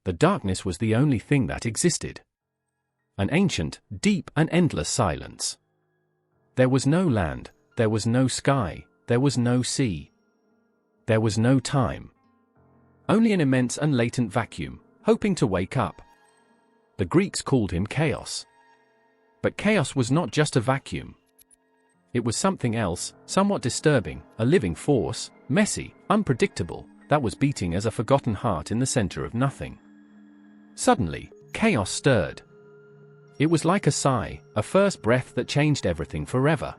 The darkness was the only thing that existed. An ancient, deep and endless silence. There was no land, there was no sky, there was no sea. There was no time. Only an immense and latent vacuum, hoping to wake up. The Greeks called him chaos. But chaos was not just a vacuum. It was something else, somewhat disturbing, a living force, messy, unpredictable, that was beating as a forgotten heart in the center of nothing. Suddenly, chaos stirred. It was like a sigh, a first breath that changed everything forever.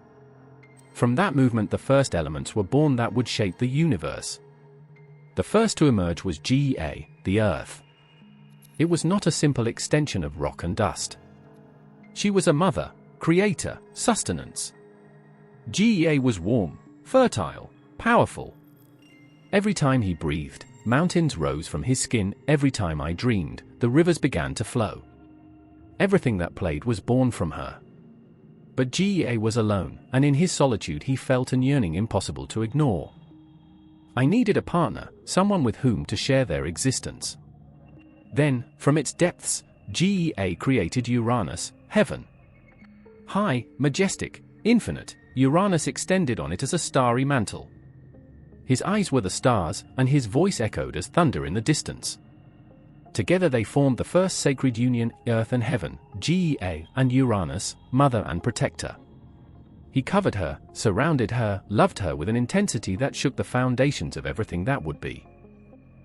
From that movement the first elements were born that would shape the universe. The first to emerge was Gaia, the Earth. It was not a simple extension of rock and dust. She was a mother, creator, sustenance. Gaia was warm, fertile, powerful. Every time he breathed, mountains rose from his skin. Every time I dreamed, the rivers began to flow. Everything that played was born from her. But Gaia was alone, and in his solitude he felt an yearning impossible to ignore. I needed a partner, someone with whom to share their existence. Then, from its depths, Gaia created Uranus, heaven. High, majestic, infinite, Uranus extended on it as a starry mantle. His eyes were the stars, and his voice echoed as thunder in the distance. Together they formed the first sacred union, earth and heaven, Gaia and Uranus, mother and protector. He covered her, surrounded her, loved her with an intensity that shook the foundations of everything that would be.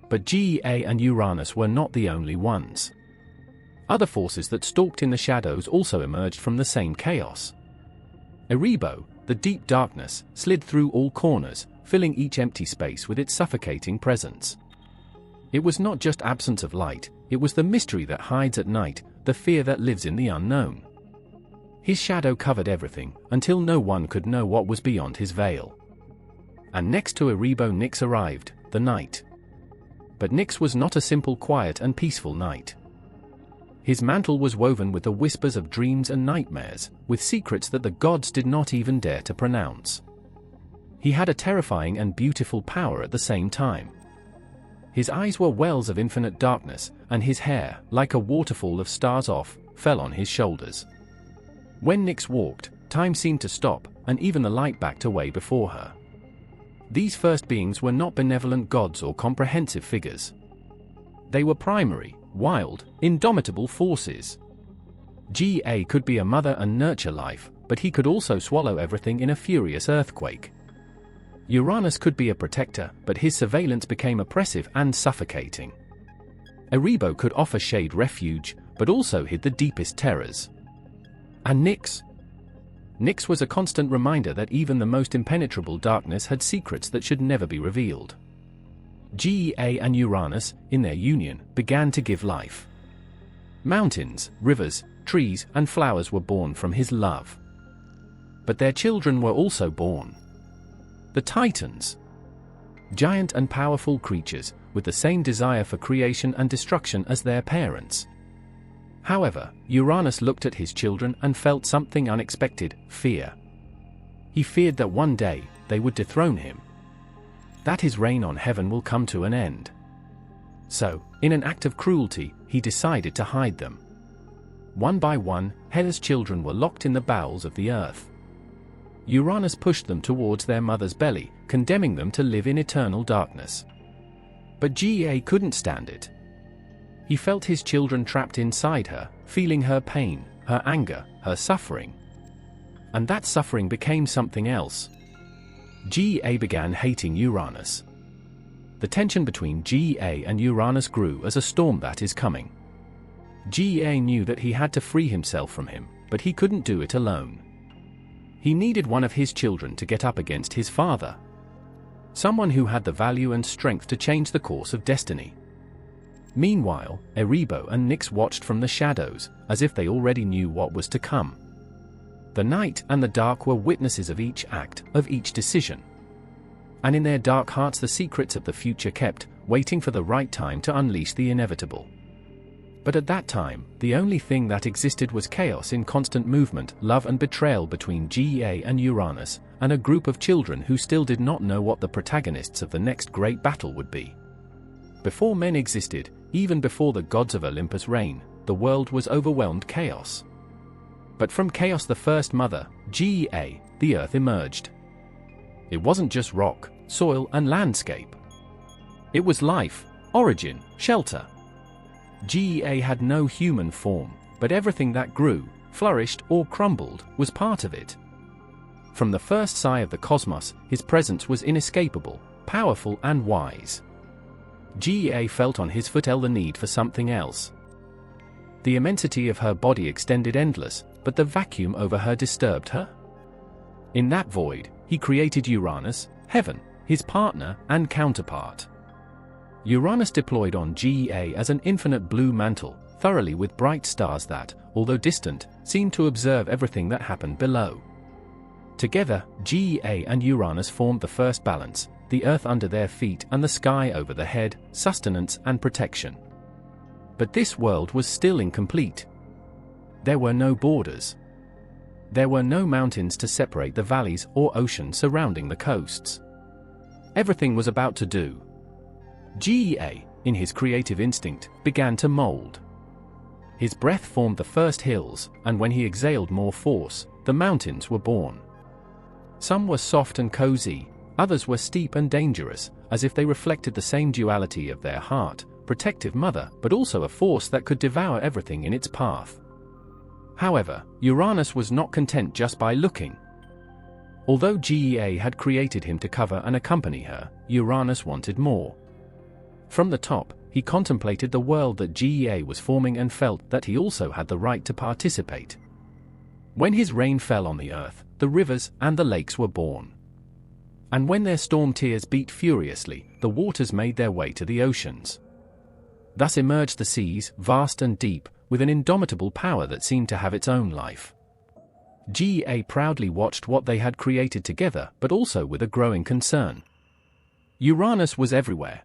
But Gaia and Uranus were not the only ones. Other forces that stalked in the shadows also emerged from the same chaos. Erebos, the deep darkness, slid through all corners, filling each empty space with its suffocating presence. It was not just absence of light, it was the mystery that hides at night, the fear that lives in the unknown. His shadow covered everything, until no one could know what was beyond his veil. And next to Erebos Nyx arrived, the night. But Nyx was not a simple quiet and peaceful night. His mantle was woven with the whispers of dreams and nightmares, with secrets that the gods did not even dare to pronounce. He had a terrifying and beautiful power at the same time. His eyes were wells of infinite darkness, and his hair, like a waterfall of stars fell on his shoulders. When Nyx walked, time seemed to stop, and even the light backed away before her. These first beings were not benevolent gods or comprehensive figures. They were primary, wild, indomitable forces. Gaia could be a mother and nurture life, but he could also swallow everything in a furious earthquake. Uranus could be a protector, but his surveillance became oppressive and suffocating. Erebos could offer shade refuge, but also hid the deepest terrors. And Nyx? Nyx was a constant reminder that even the most impenetrable darkness had secrets that should never be revealed. Gaia and Uranus, in their union, began to give life. Mountains, rivers, trees, and flowers were born from his love. But their children were also born. The Titans. Giant and powerful creatures, with the same desire for creation and destruction as their parents. However, Uranus looked at his children and felt something unexpected, fear. He feared that one day, they would dethrone him. That his reign on heaven will come to an end. So, in an act of cruelty, he decided to hide them. One by one, Hela's children were locked in the bowels of the earth. Uranus pushed them towards their mother's belly, condemning them to live in eternal darkness. But Gaia couldn't stand it. He felt his children trapped inside her, feeling her pain, her anger, her suffering. And that suffering became something else. Gaia began hating Uranus. The tension between Gaia and Uranus grew as a storm that is coming. Gaia knew that he had to free himself from him, but he couldn't do it alone. He needed one of his children to get up against his father. Someone who had the value and strength to change the course of destiny. Meanwhile, Erebos and Nyx watched from the shadows, as if they already knew what was to come. The night and the dark were witnesses of each act, of each decision. And in their dark hearts the secrets of the future kept, waiting for the right time to unleash the inevitable. But at that time, the only thing that existed was chaos in constant movement, love and betrayal between Gaia and Uranus, and a group of children who still did not know what the protagonists of the next great battle would be. Before men existed, even before the gods of Olympus' reign, the world was overwhelmed chaos. But from chaos, the first mother, Gaia, the earth emerged. It wasn't just rock, soil, and landscape. It was life, origin, shelter. Gaia had no human form, but everything that grew, flourished, or crumbled was part of it. From the first sigh of the cosmos, his presence was inescapable, powerful, and wise. Gaia felt on his foot the need for something else. The immensity of her body extended endless, but the vacuum over her disturbed her. In that void, he created Uranus, heaven, his partner and counterpart. Uranus deployed on Gaia as an infinite blue mantle, thoroughly with bright stars that, although distant, seemed to observe everything that happened below. Together, Gaia and Uranus formed the first balance, the earth under their feet and the sky over the head, sustenance and protection. But this world was still incomplete. There were no borders. There were no mountains to separate the valleys or ocean surrounding the coasts. Everything was about to do. Gaia, in his creative instinct, began to mold. His breath formed the first hills, and when he exhaled more force, the mountains were born. Some were soft and cozy, others were steep and dangerous, as if they reflected the same duality of their heart, protective mother, but also a force that could devour everything in its path. However, Uranus was not content just by looking. Although Gaia had created him to cover and accompany her, Uranus wanted more. From the top, he contemplated the world that Gaia was forming and felt that he also had the right to participate. When his rain fell on the earth, the rivers and the lakes were born. And when their storm tears beat furiously, the waters made their way to the oceans. Thus emerged the seas, vast and deep, with an indomitable power that seemed to have its own life. Gaia proudly watched what they had created together, but also with a growing concern. Uranus was everywhere.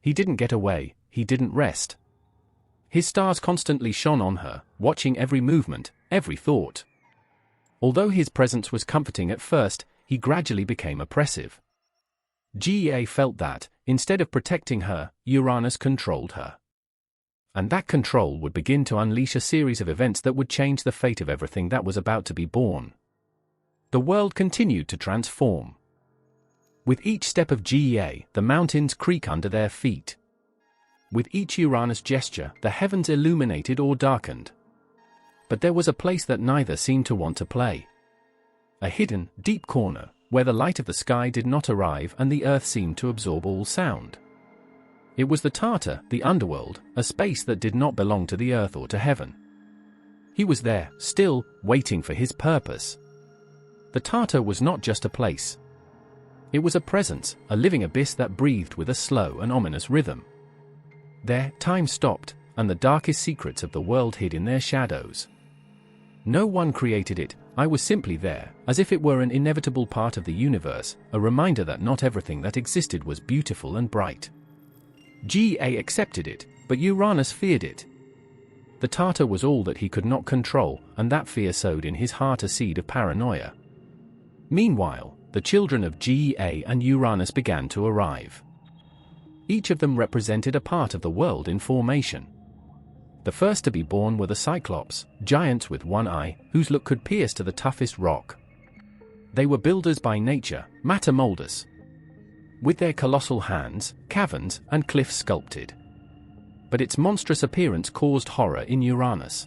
He didn't get away, he didn't rest. His stars constantly shone on her, watching every movement, every thought. Although his presence was comforting at first, he gradually became oppressive. Gaia felt that, instead of protecting her, Uranus controlled her. And that control would begin to unleash a series of events that would change the fate of everything that was about to be born. The world continued to transform. With each step of Gaia, the mountains creak under their feet. With each Uranus gesture, the heavens illuminated or darkened. But there was a place that neither seemed to want to play. A hidden, deep corner, where the light of the sky did not arrive and the earth seemed to absorb all sound. It was the Tartar, the underworld, a space that did not belong to the earth or to heaven. He was there, still, waiting for his purpose. The Tartar was not just a place. It was a presence, a living abyss that breathed with a slow and ominous rhythm. There, time stopped, and the darkest secrets of the world hid in their shadows. No one created it, I was simply there, as if it were an inevitable part of the universe, a reminder that not everything that existed was beautiful and bright. Gaia accepted it, but Uranus feared it. The Tartar was all that he could not control, and that fear sowed in his heart a seed of paranoia. Meanwhile, the children of Gaia and Uranus began to arrive. Each of them represented a part of the world in formation. The first to be born were the Cyclops, giants with one eye, whose look could pierce to the toughest rock. They were builders by nature, matter molders. With their colossal hands, caverns and cliffs sculpted. But its monstrous appearance caused horror in Uranus.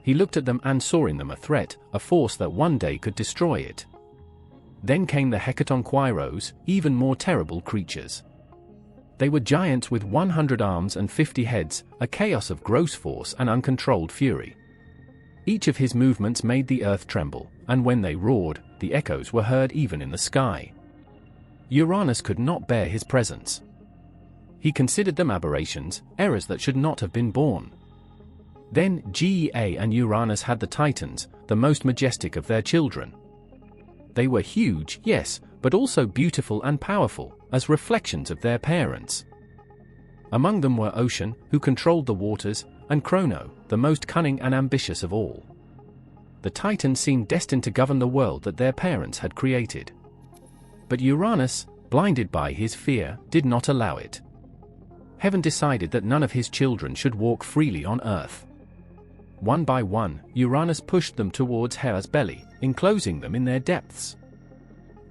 He looked at them and saw in them a threat, a force that one day could destroy it. Then came the Hecatonquairos, even more terrible creatures. They were giants with 100 arms and 50 heads, a chaos of gross force and uncontrolled fury. Each of his movements made the earth tremble, and when they roared, the echoes were heard even in the sky. Uranus could not bear his presence. He considered them aberrations, errors that should not have been born. Then Gaia and Uranus had the Titans, the most majestic of their children. They were huge, yes, but also beautiful and powerful, as reflections of their parents. Among them were Ocean, who controlled the waters, and Chronos, the most cunning and ambitious of all. The Titans seemed destined to govern the world that their parents had created. But Uranus, blinded by his fear, did not allow it. heaven decided that none of his children should walk freely on Earth. One by one, Uranus pushed them towards Hera's belly, enclosing them in their depths.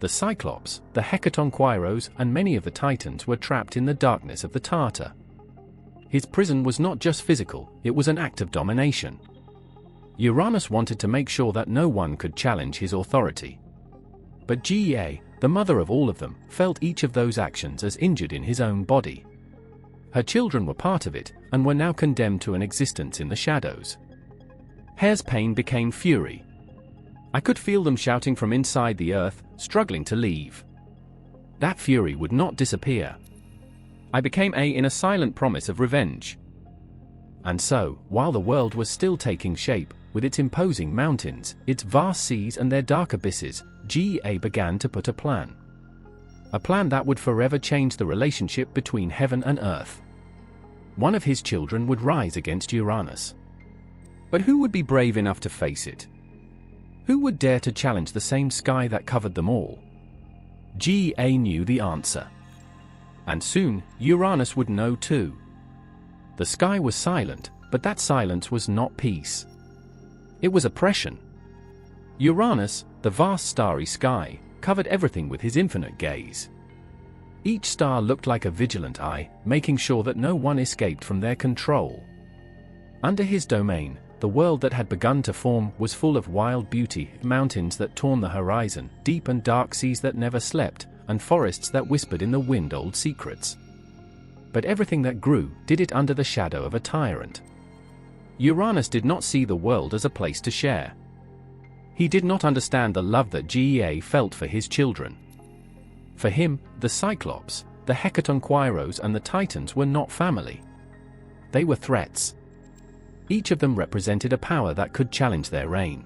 The Cyclops, the Hecatoncheiros, and many of the Titans were trapped in the darkness of the Tartar. His prison was not just physical, it was an act of domination. Uranus wanted to make sure that no one could challenge his authority. But Gaia, the mother of all of them, felt each of those actions as injured in his own body. Her children were part of it, and were now condemned to an existence in the shadows. Hera's pain became fury. I could feel them shouting from inside the earth, struggling to leave. That fury would not disappear. I became in a silent promise of revenge. And so, while the world was still taking shape, with its imposing mountains, its vast seas and their dark abysses, Gaia began to put a plan. A plan that would forever change the relationship between heaven and earth. One of his children would rise against Uranus. But who would be brave enough to face it? Who would dare to challenge the same sky that covered them all? Gaia knew the answer. And soon, Uranus would know too. The sky was silent, but that silence was not peace. It was oppression. Uranus, the vast starry sky, covered everything with his infinite gaze. Each star looked like a vigilant eye, making sure that no one escaped from their control. Under his domain, the world that had begun to form was full of wild beauty, mountains that torn the horizon, deep and dark seas that never slept, and forests that whispered in the wind old secrets. But everything that grew did it under the shadow of a tyrant. Uranus did not see the world as a place to share. He did not understand the love that Gaia felt for his children. For him, the Cyclops, the Hecatoncheiros, and the Titans were not family. They were threats. Each of them represented a power that could challenge their reign.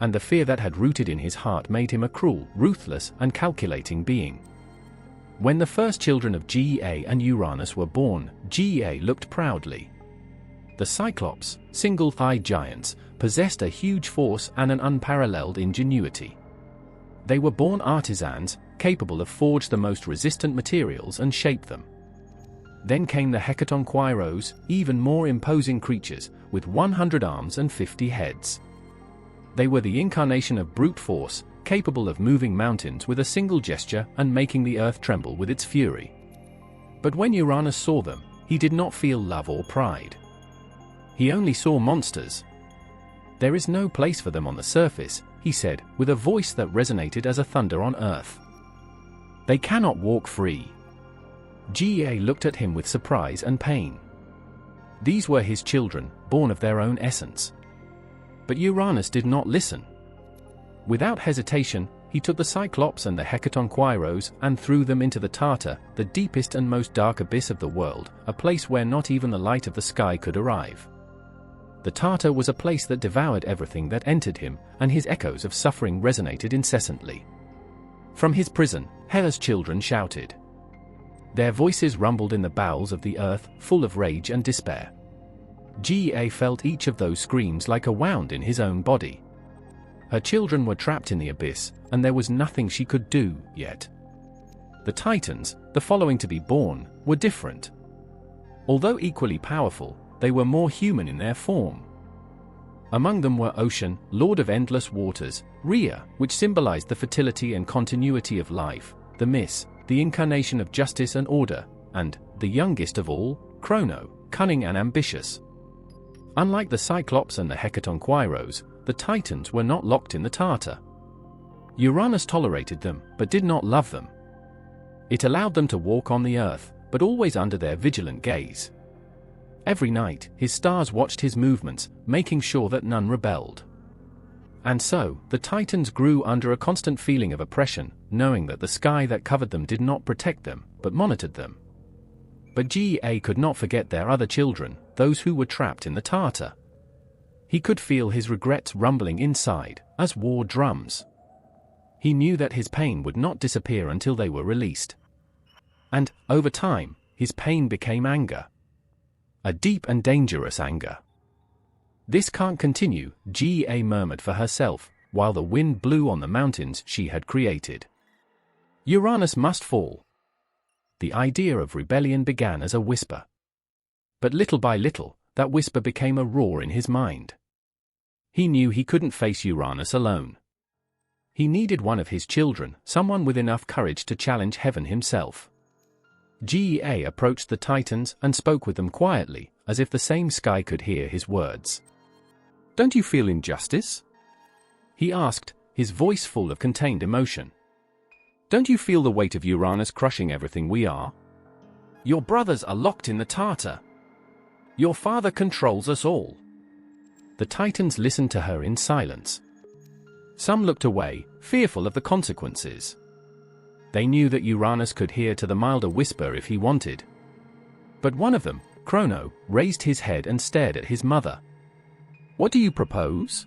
And the fear that had rooted in his heart made him a cruel, ruthless, and calculating being. When the first children of Gaia and Uranus were born, Gaia looked proudly. The Cyclops, single-thighed giants, possessed a huge force and an unparalleled ingenuity. They were born artisans, capable of forge the most resistant materials and shape them. Then came the Hecatoncheiros, even more imposing creatures, with 100 arms and 50 heads. They were the incarnation of brute force, capable of moving mountains with a single gesture and making the earth tremble with its fury. But when Uranus saw them, he did not feel love or pride. He only saw monsters. "There is no place for them on the surface," he said, with a voice that resonated as a thunder on earth. "They cannot walk free." Gaia looked at him with surprise and pain. These were his children, born of their own essence. But Uranus did not listen. Without hesitation, he took the Cyclops and the Hecatoncheiros and threw them into the Tartar, the deepest and most dark abyss of the world, a place where not even the light of the sky could arrive. The Tartar was a place that devoured everything that entered him, and his echoes of suffering resonated incessantly. From his prison, Hera's children shouted. Their voices rumbled in the bowels of the earth, full of rage and despair. Gaia felt each of those screams like a wound in his own body. Her children were trapped in the abyss, and there was nothing she could do, yet. The Titans, the following to be born, were different. Although equally powerful, they were more human in their form. Among them were Ocean, Lord of Endless Waters, Rhea, which symbolized the fertility and continuity of life, the Mys, the incarnation of justice and order, and, the youngest of all, Chronos, cunning and ambitious. Unlike the Cyclops and the Hecatoncheiros, the Titans were not locked in the Tartar. Uranus tolerated them, but did not love them. It allowed them to walk on the earth, but always under their vigilant gaze. Every night, his stars watched his movements, making sure that none rebelled. And so, the Titans grew under a constant feeling of oppression, knowing that the sky that covered them did not protect them, but monitored them. But Gaia could not forget their other children, those who were trapped in the Tartar. He could feel his regrets rumbling inside, as war drums. He knew that his pain would not disappear until they were released. And, over time, his pain became anger. A deep and dangerous anger. "This can't continue," Gaia murmured for herself, while the wind blew on the mountains she had created. Uranus must fall. the idea of rebellion began as a whisper. But little by little, that whisper became a roar in his mind. He knew he couldn't face Uranus alone. He needed one of his children, someone with enough courage to challenge heaven himself. Gaia approached the Titans and spoke with them quietly, as if the same sky could hear his words. "Don't you feel injustice?" he asked, his voice full of contained emotion. "Don't you feel the weight of Uranus crushing everything we are? Your brothers are locked in the Tartar. Your father controls us all." The Titans listened to her in silence. Some looked away, fearful of the consequences. They knew that Uranus could hear to the milder whisper if he wanted. But one of them, Chronos, raised his head and stared at his mother. "What do you propose?"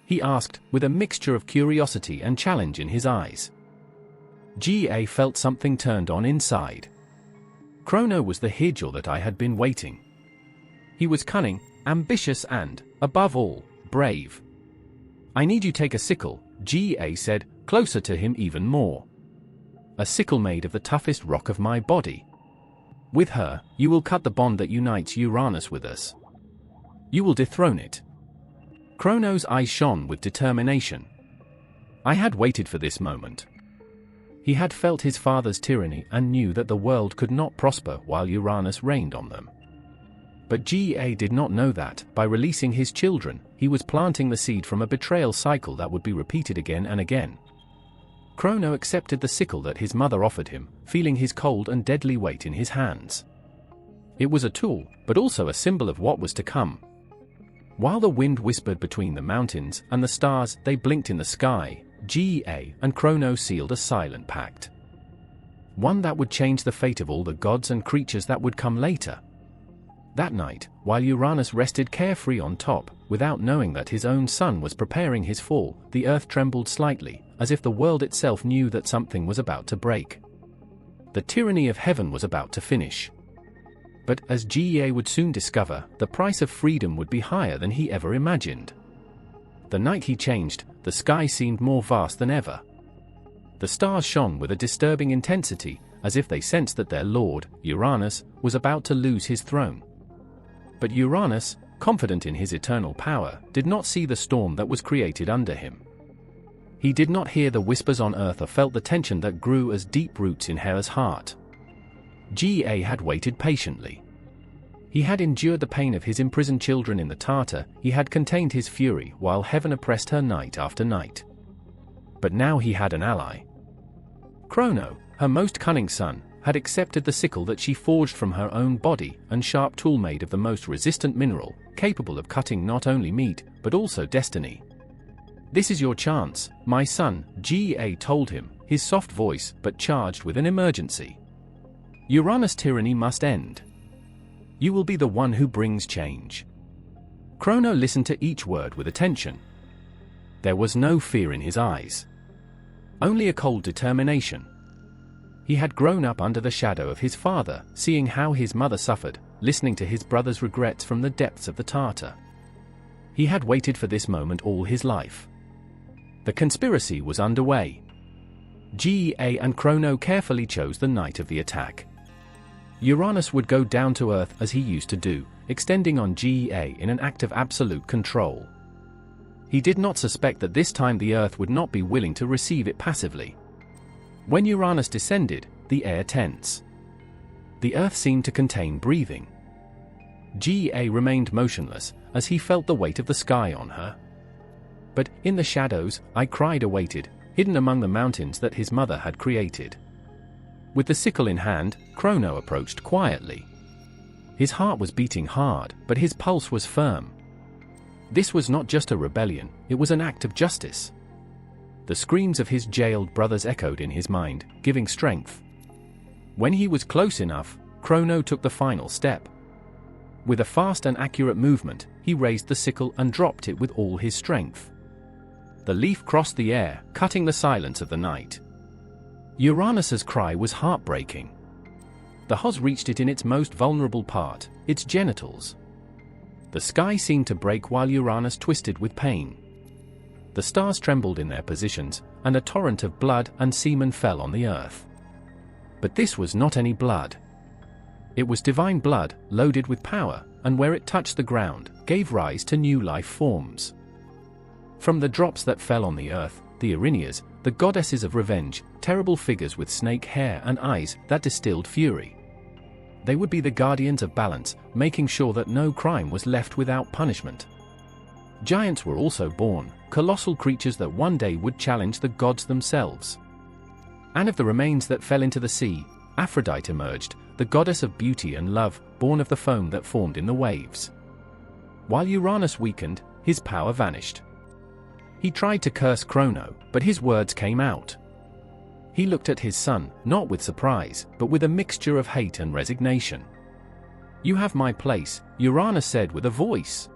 he asked, with a mixture of curiosity and challenge in his eyes. Gaia felt something turned on inside. Chronos was the hero that I had been waiting. He was cunning, ambitious and, above all, brave. "I need you to take a sickle," Gaia said, closer to him even more. "A sickle made of the toughest rock of my body. With her, you will cut the bond that unites Uranus with us. You will dethrone it." Chronos' eyes shone with determination. I had waited for this moment. He had felt his father's tyranny and knew that the world could not prosper while Uranus reigned on them. But Gaia did not know that, by releasing his children, he was planting the seed from a betrayal cycle that would be repeated again and again. Chronos accepted the sickle that his mother offered him, feeling his cold and deadly weight in his hands. It was a tool, but also a symbol of what was to come. While the wind whispered between the mountains and the stars they blinked in the sky, Gaia and Chronos sealed a silent pact. One that would change the fate of all the gods and creatures that would come later. That night, while Uranus rested carefree on top, without knowing that his own son was preparing his fall, the earth trembled slightly, as if the world itself knew that something was about to break. The tyranny of heaven was about to finish. But, as Gaia would soon discover, the price of freedom would be higher than he ever imagined. The night he changed, the sky seemed more vast than ever. The stars shone with a disturbing intensity, as if they sensed that their lord, Uranus, was about to lose his throne. But Uranus, confident in his eternal power, did not see the storm that was created under him. He did not hear the whispers on earth or felt the tension that grew as deep roots in Hera's heart. Gaia had waited patiently. He had endured the pain of his imprisoned children in the Tartar, he had contained his fury while heaven oppressed her night after night. But now he had an ally. Chronos, her most cunning son, had accepted the sickle that she forged from her own body, and sharp tool made of the most resistant mineral, capable of cutting not only meat, but also destiny. "This is your chance, my son," Gaia told him, his soft voice but charged with an emergency. "Uranus' tyranny must end. You will be the one who brings change." Chronos listened to each word with attention. There was no fear in his eyes. Only a cold determination. He had grown up under the shadow of his father, seeing how his mother suffered, listening to his brother's regrets from the depths of the Tartar. He had waited for this moment all his life. The conspiracy was underway. Gaia and Chronos carefully chose the night of the attack. Uranus would go down to earth as he used to do, extending on Gaia in an act of absolute control. He did not suspect that this time the earth would not be willing to receive it passively. When Uranus descended, the air tense. The earth seemed to contain breathing. Gaia remained motionless, as he felt the weight of the sky on her. But, in the shadows, I cried awaited, hidden among the mountains that his mother had created. With the sickle in hand, Chronos approached quietly. His heart was beating hard, but his pulse was firm. This was not just a rebellion, it was an act of justice. The screams of his jailed brothers echoed in his mind, giving strength. When he was close enough, Chronos took the final step. With a fast and accurate movement, he raised the sickle and dropped it with all his strength. The leaf crossed the air, cutting the silence of the night. Uranus's cry was heartbreaking. The Hoz reached it in its most vulnerable part, its genitals. The sky seemed to break while Uranus twisted with pain. The stars trembled in their positions, and a torrent of blood and semen fell on the earth. But this was not any blood. It was divine blood, loaded with power, and where it touched the ground, gave rise to new life forms. From the drops that fell on the earth, the Erinyes, the goddesses of revenge, terrible figures with snake hair and eyes that distilled fury. They would be the guardians of balance, making sure that no crime was left without punishment. Giants were also born, colossal creatures that one day would challenge the gods themselves. And of the remains that fell into the sea, Aphrodite emerged, the goddess of beauty and love, born of the foam that formed in the waves. While Uranus weakened, his power vanished. He tried to curse Chronos, but his words came out. He looked at his son, not with surprise, but with a mixture of hate and resignation. "You have my place," Uranus said with a voice.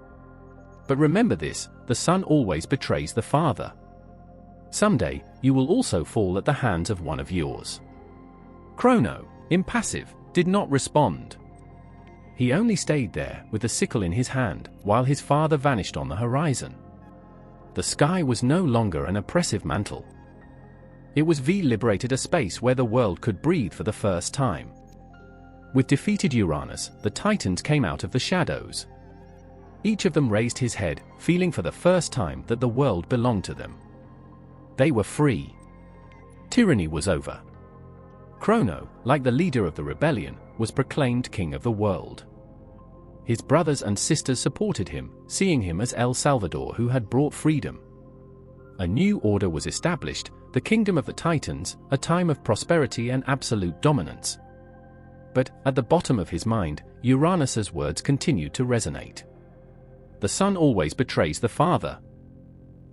"But remember this, the son always betrays the father. Someday, you will also fall at the hands of one of yours." Chronos, impassive, did not respond. He only stayed there, with the sickle in his hand, while his father vanished on the horizon. The sky was no longer an oppressive mantle. It was liberated a space where the world could breathe for the first time. With defeated Uranus, the Titans came out of the shadows. Each of them raised his head, feeling for the first time that the world belonged to them. They were free. Tyranny was over. Chronos, like the leader of the rebellion, was proclaimed king of the world. His brothers and sisters supported him, seeing him as El Salvador who had brought freedom. A new order was established, the kingdom of the Titans, a time of prosperity and absolute dominance. But, at the bottom of his mind, Uranus's words continued to resonate. The son always betrays the father.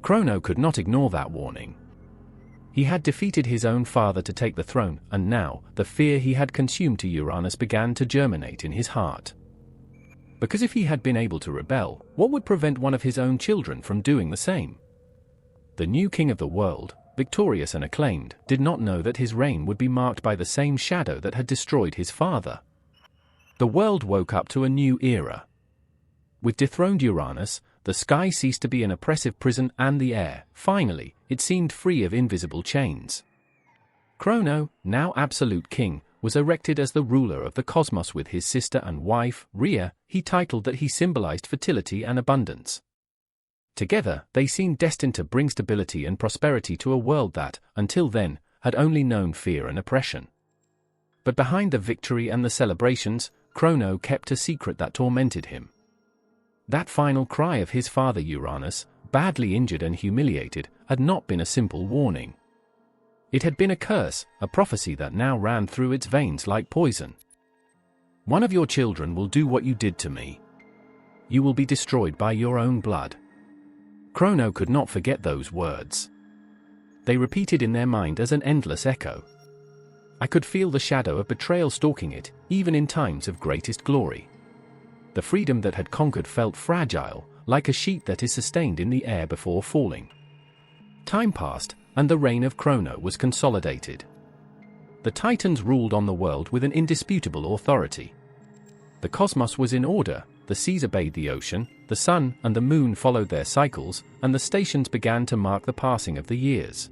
Chronos could not ignore that warning. He had defeated his own father to take the throne, and now, the fear he had consumed to Uranus began to germinate in his heart. Because if he had been able to rebel, what would prevent one of his own children from doing the same? The new king of the world, victorious and acclaimed, did not know that his reign would be marked by the same shadow that had destroyed his father. The world woke up to a new era. With dethroned Uranus, the sky ceased to be an oppressive prison and the air, finally, it seemed free of invisible chains. Chronos, now absolute king, was erected as the ruler of the cosmos with his sister and wife, Rhea. He titled that he symbolized fertility and abundance. Together, they seemed destined to bring stability and prosperity to a world that, until then, had only known fear and oppression. But behind the victory and the celebrations, Chronos kept a secret that tormented him. That final cry of his father Uranus, badly injured and humiliated, had not been a simple warning. It had been a curse, a prophecy that now ran through its veins like poison. "One of your children will do what you did to me. You will be destroyed by your own blood." Chronos could not forget those words. They repeated in their mind as an endless echo. I could feel the shadow of betrayal stalking it, even in times of greatest glory. The freedom that had conquered felt fragile, like a sheet that is sustained in the air before falling. Time passed, and the reign of Chronos was consolidated. The Titans ruled on the world with an indisputable authority. The cosmos was in order, the seas obeyed the ocean, the sun and the moon followed their cycles, and the stations began to mark the passing of the years.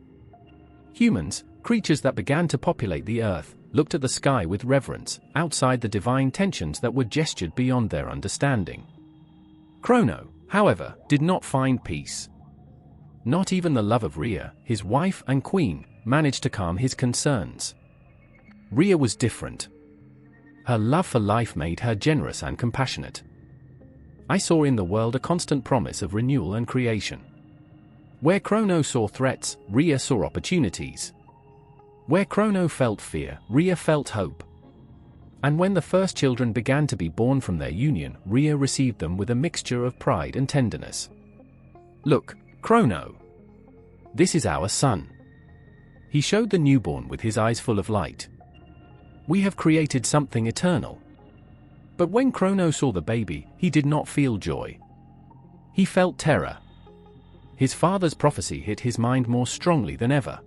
Humans, creatures that began to populate the earth, looked at the sky with reverence, outside the divine tensions that were gestured beyond their understanding. Chronos, however, did not find peace. Not even the love of Rhea, his wife and queen, managed to calm his concerns. Rhea was different. Her love for life made her generous and compassionate. I saw in the world a constant promise of renewal and creation. Where Chronos saw threats, Rhea saw opportunities. Where Chronos felt fear, Rhea felt hope. And when the first children began to be born from their union, Rhea received them with a mixture of pride and tenderness. "Look, Chronos. This is our son." He showed the newborn with his eyes full of light. "We have created something eternal." But when Chronos saw the baby, he did not feel joy. He felt terror. His father's prophecy hit his mind more strongly than ever.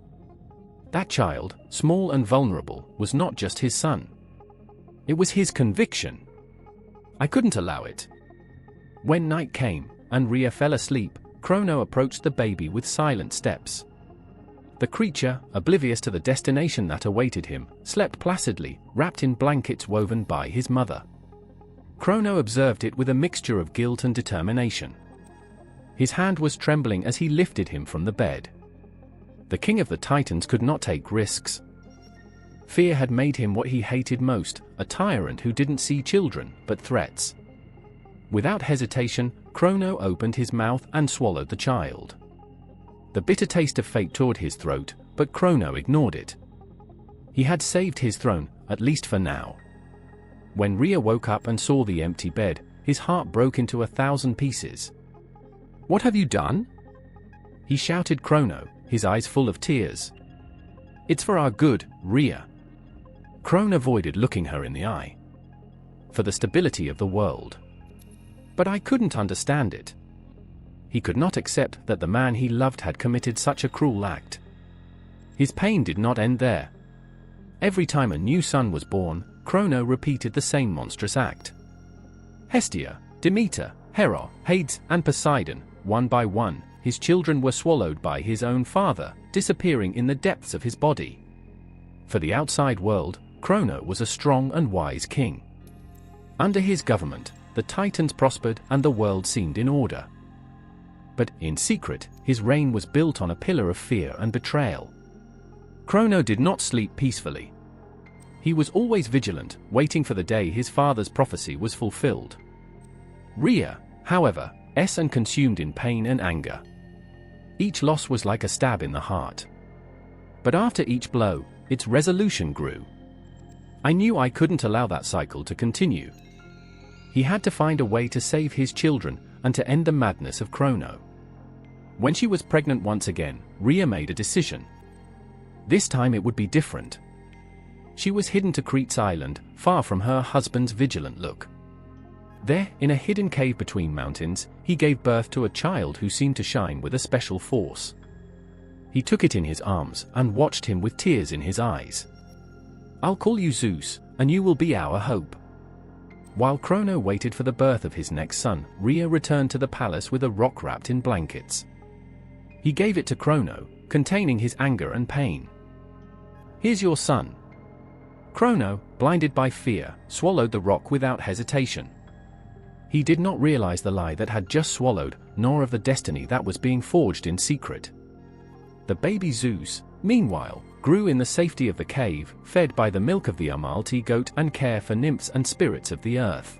That child, small and vulnerable, was not just his son. It was his conviction. I couldn't allow it. When night came, and Rhea fell asleep, Chronos approached the baby with silent steps. The creature, oblivious to the destination that awaited him, slept placidly, wrapped in blankets woven by his mother. Chrono observed it with a mixture of guilt and determination. His hand was trembling as he lifted him from the bed. The king of the Titans could not take risks. Fear had made him what he hated most, a tyrant who didn't see children, but threats. Without hesitation, Chrono opened his mouth and swallowed the child. The bitter taste of fate tore his throat, but Chrono ignored it. He had saved his throne, at least for now. When Rhea woke up and saw the empty bed, his heart broke into 1,000 pieces. "What have you done?" he shouted Chrono, his eyes full of tears. "It's for our good, Rhea." Chrono avoided looking her in the eye. "For the stability of the world." But I couldn't understand it. He could not accept that the man he loved had committed such a cruel act. His pain did not end there. Every time a new son was born, Chrono repeated the same monstrous act. Hestia, Demeter, Hera, Hades, and Poseidon, one by one, his children were swallowed by his own father, disappearing in the depths of his body. For the outside world, Chrono was a strong and wise king. Under his government, the Titans prospered and the world seemed in order. But, in secret, his reign was built on a pillar of fear and betrayal. Chrono did not sleep peacefully. He was always vigilant, waiting for the day his father's prophecy was fulfilled. Rhea, however, and consumed in pain and anger. Each loss was like a stab in the heart. But after each blow, its resolution grew. I knew I couldn't allow that cycle to continue. He had to find a way to save his children and to end the madness of Chrono. When she was pregnant once again, Rhea made a decision. This time it would be different. She was hidden to Crete's island, far from her husband's vigilant look. There, in a hidden cave between mountains, he gave birth to a child who seemed to shine with a special force. He took it in his arms and watched him with tears in his eyes. "I'll call you Zeus, and you will be our hope." While Chrono waited for the birth of his next son, Rhea returned to the palace with a rock wrapped in blankets. He gave it to Chrono, containing his anger and pain. "Here's your son." Chrono, blinded by fear, swallowed the rock without hesitation. He did not realize the lie that had just swallowed, nor of the destiny that was being forged in secret. The baby Zeus, meanwhile, grew in the safety of the cave, fed by the milk of the Amalti goat and care for nymphs and spirits of the earth.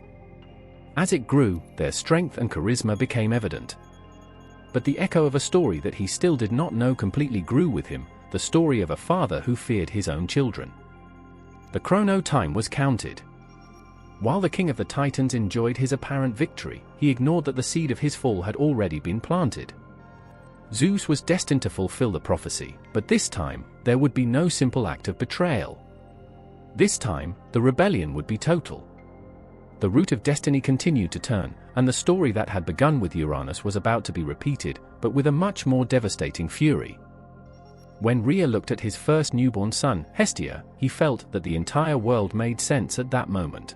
As it grew, their strength and charisma became evident. But the echo of a story that he still did not know completely grew with him, the story of a father who feared his own children. The Chrono time was counted. While the king of the Titans enjoyed his apparent victory, he ignored that the seed of his fall had already been planted. Zeus was destined to fulfill the prophecy, but this time, there would be no simple act of betrayal. This time, the rebellion would be total. The root of destiny continued to turn, and the story that had begun with Uranus was about to be repeated, but with a much more devastating fury. When Rhea looked at his first newborn son, Hestia, he felt that the entire world made sense at that moment.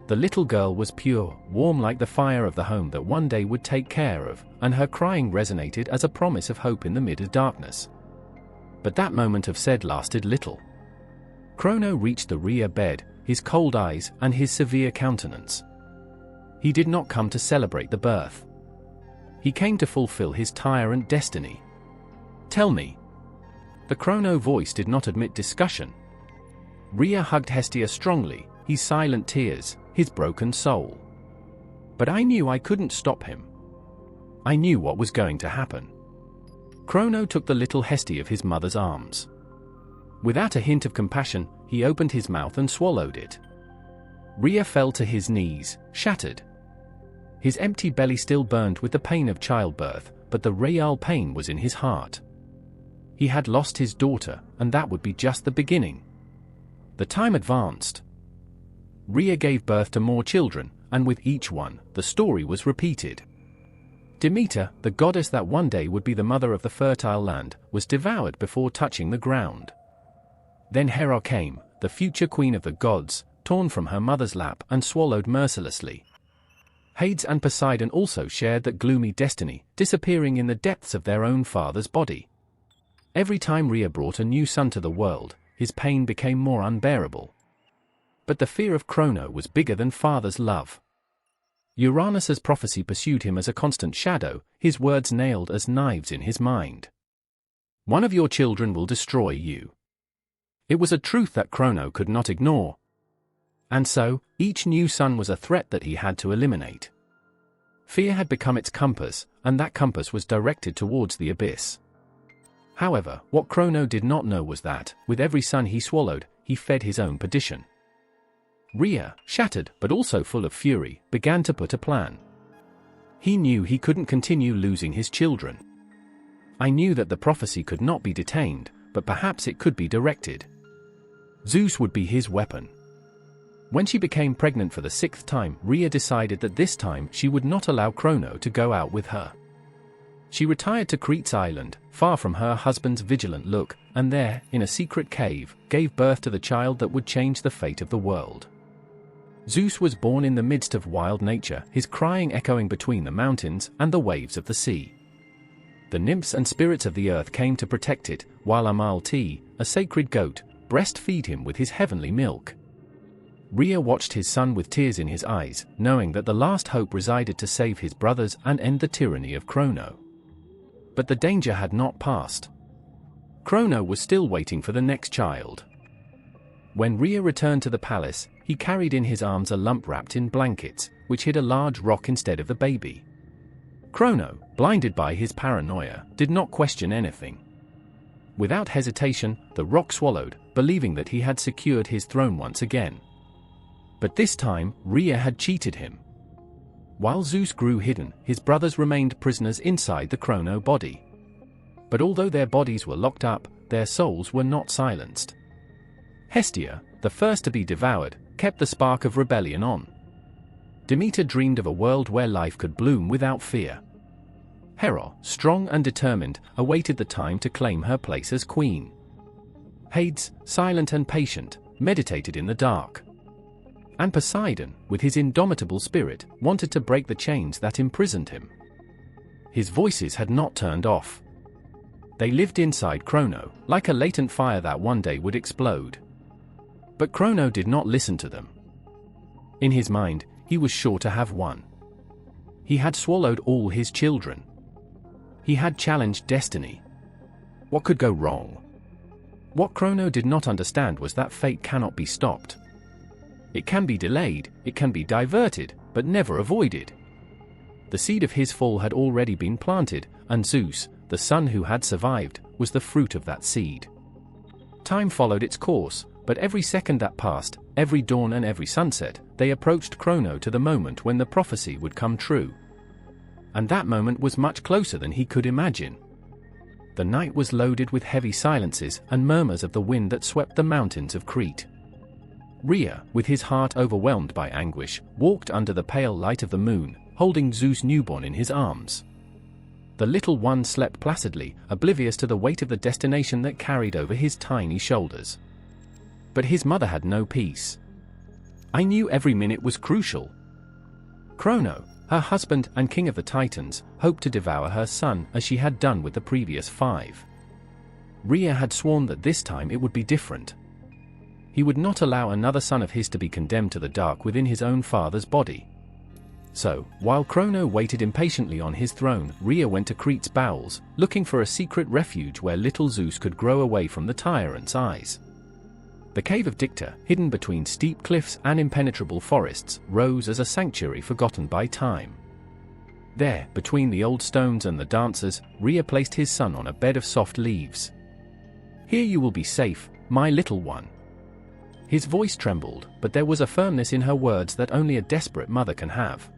The little girl was pure, warm like the fire of the home that one day would take care of, and her crying resonated as a promise of hope in the mid of darkness. But that moment of said lasted little. Chrono reached the Rhea bed, his cold eyes and his severe countenance. He did not come to celebrate the birth. He came to fulfill his tyrant destiny. "Tell me." The Chrono voice did not admit discussion. Rhea hugged Hestia strongly, his silent tears, his broken soul. But I knew I couldn't stop him. I knew what was going to happen. Chrono took the little Hestia of his mother's arms. Without a hint of compassion, he opened his mouth and swallowed it. Rhea fell to his knees, shattered. His empty belly still burned with the pain of childbirth, but the real pain was in his heart. He had lost his daughter, and that would be just the beginning. The time advanced. Rhea gave birth to more children, and with each one, the story was repeated. Demeter, the goddess that one day would be the mother of the fertile land, was devoured before touching the ground. Then Hera came, the future queen of the gods, torn from her mother's lap and swallowed mercilessly. Hades and Poseidon also shared that gloomy destiny, disappearing in the depths of their own father's body. Every time Rhea brought a new son to the world, his pain became more unbearable. But the fear of Chronos was bigger than father's love. Uranus's prophecy pursued him as a constant shadow, his words nailed as knives in his mind. One of your children will destroy you. It was a truth that Chronos could not ignore. And so, each new son was a threat that he had to eliminate. Fear had become its compass, and that compass was directed towards the abyss. However, what Chronos did not know was that, with every son he swallowed, he fed his own perdition. Rhea, shattered but also full of fury, began to put a plan. He knew he couldn't continue losing his children. I knew that the prophecy could not be detained, but perhaps it could be directed. Zeus would be his weapon. When she became pregnant for the 6th time, Rhea decided that this time she would not allow Chronos to go out with her. She retired to Crete's island, far from her husband's vigilant look, and there, in a secret cave, gave birth to the child that would change the fate of the world. Zeus was born in the midst of wild nature, his crying echoing between the mountains and the waves of the sea. The nymphs and spirits of the earth came to protect it, while Amalti, a sacred goat, breastfed him with his heavenly milk. Rhea watched his son with tears in his eyes, knowing that the last hope resided to save his brothers and end the tyranny of Chronos. But the danger had not passed. Chronos was still waiting for the next child. When Rhea returned to the palace, he carried in his arms a lump wrapped in blankets, which hid a large rock instead of the baby. Chronos, blinded by his paranoia, did not question anything. Without hesitation, the rock swallowed, believing that he had secured his throne once again. But this time, Rhea had cheated him. While Zeus grew hidden, his brothers remained prisoners inside the Chronos body. But although their bodies were locked up, their souls were not silenced. Hestia, the first to be devoured, kept the spark of rebellion on. Demeter dreamed of a world where life could bloom without fear. Hera, strong and determined, awaited the time to claim her place as queen. Hades, silent and patient, meditated in the dark. And Poseidon, with his indomitable spirit, wanted to break the chains that imprisoned him. His voices had not turned off. They lived inside Chronos, like a latent fire that one day would explode. But Chronos did not listen to them. In his mind, he was sure to have won. He had swallowed all his children. He had challenged destiny. What could go wrong? What Chronos did not understand was that fate cannot be stopped. It can be delayed, it can be diverted, but never avoided. The seed of his fall had already been planted, and Zeus, the son who had survived, was the fruit of that seed. Time followed its course, but every second that passed, every dawn and every sunset, they approached Chronos to the moment when the prophecy would come true. And that moment was much closer than he could imagine. The night was loaded with heavy silences and murmurs of the wind that swept the mountains of Crete. Rhea, with his heart overwhelmed by anguish, walked under the pale light of the moon, holding Zeus' newborn in his arms. The little one slept placidly, oblivious to the weight of the destination that carried over his tiny shoulders. But his mother had no peace. I knew every minute was crucial. Chronos, her husband and king of the Titans, hoped to devour her son as she had done with the previous 5. Rhea had sworn that this time it would be different. He would not allow another son of his to be condemned to the dark within his own father's body. So, while Chronos waited impatiently on his throne, Rhea went to Crete's bowels, looking for a secret refuge where little Zeus could grow away from the tyrant's eyes. The cave of Dicta, hidden between steep cliffs and impenetrable forests, rose as a sanctuary forgotten by time. There, between the old stones and the dancers, Rhea placed his son on a bed of soft leaves. "Here you will be safe, my little one." His voice trembled, but there was a firmness in her words that only a desperate mother can have.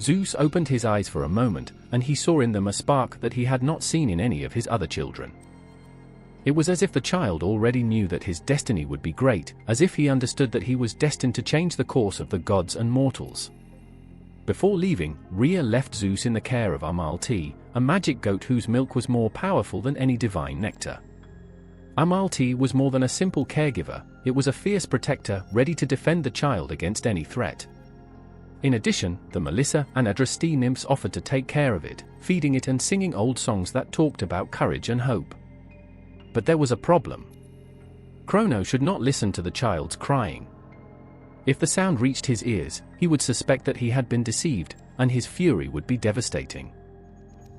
Zeus opened his eyes for a moment, and he saw in them a spark that he had not seen in any of his other children. It was as if the child already knew that his destiny would be great, as if he understood that he was destined to change the course of the gods and mortals. Before leaving, Rhea left Zeus in the care of Amalti, a magic goat whose milk was more powerful than any divine nectar. Amalti was more than a simple caregiver, it was a fierce protector ready to defend the child against any threat. In addition, the Melissa and Adraste nymphs offered to take care of it, feeding it and singing old songs that talked about courage and hope. But there was a problem. Chronos should not listen to the child's crying. If the sound reached his ears, he would suspect that he had been deceived, and his fury would be devastating.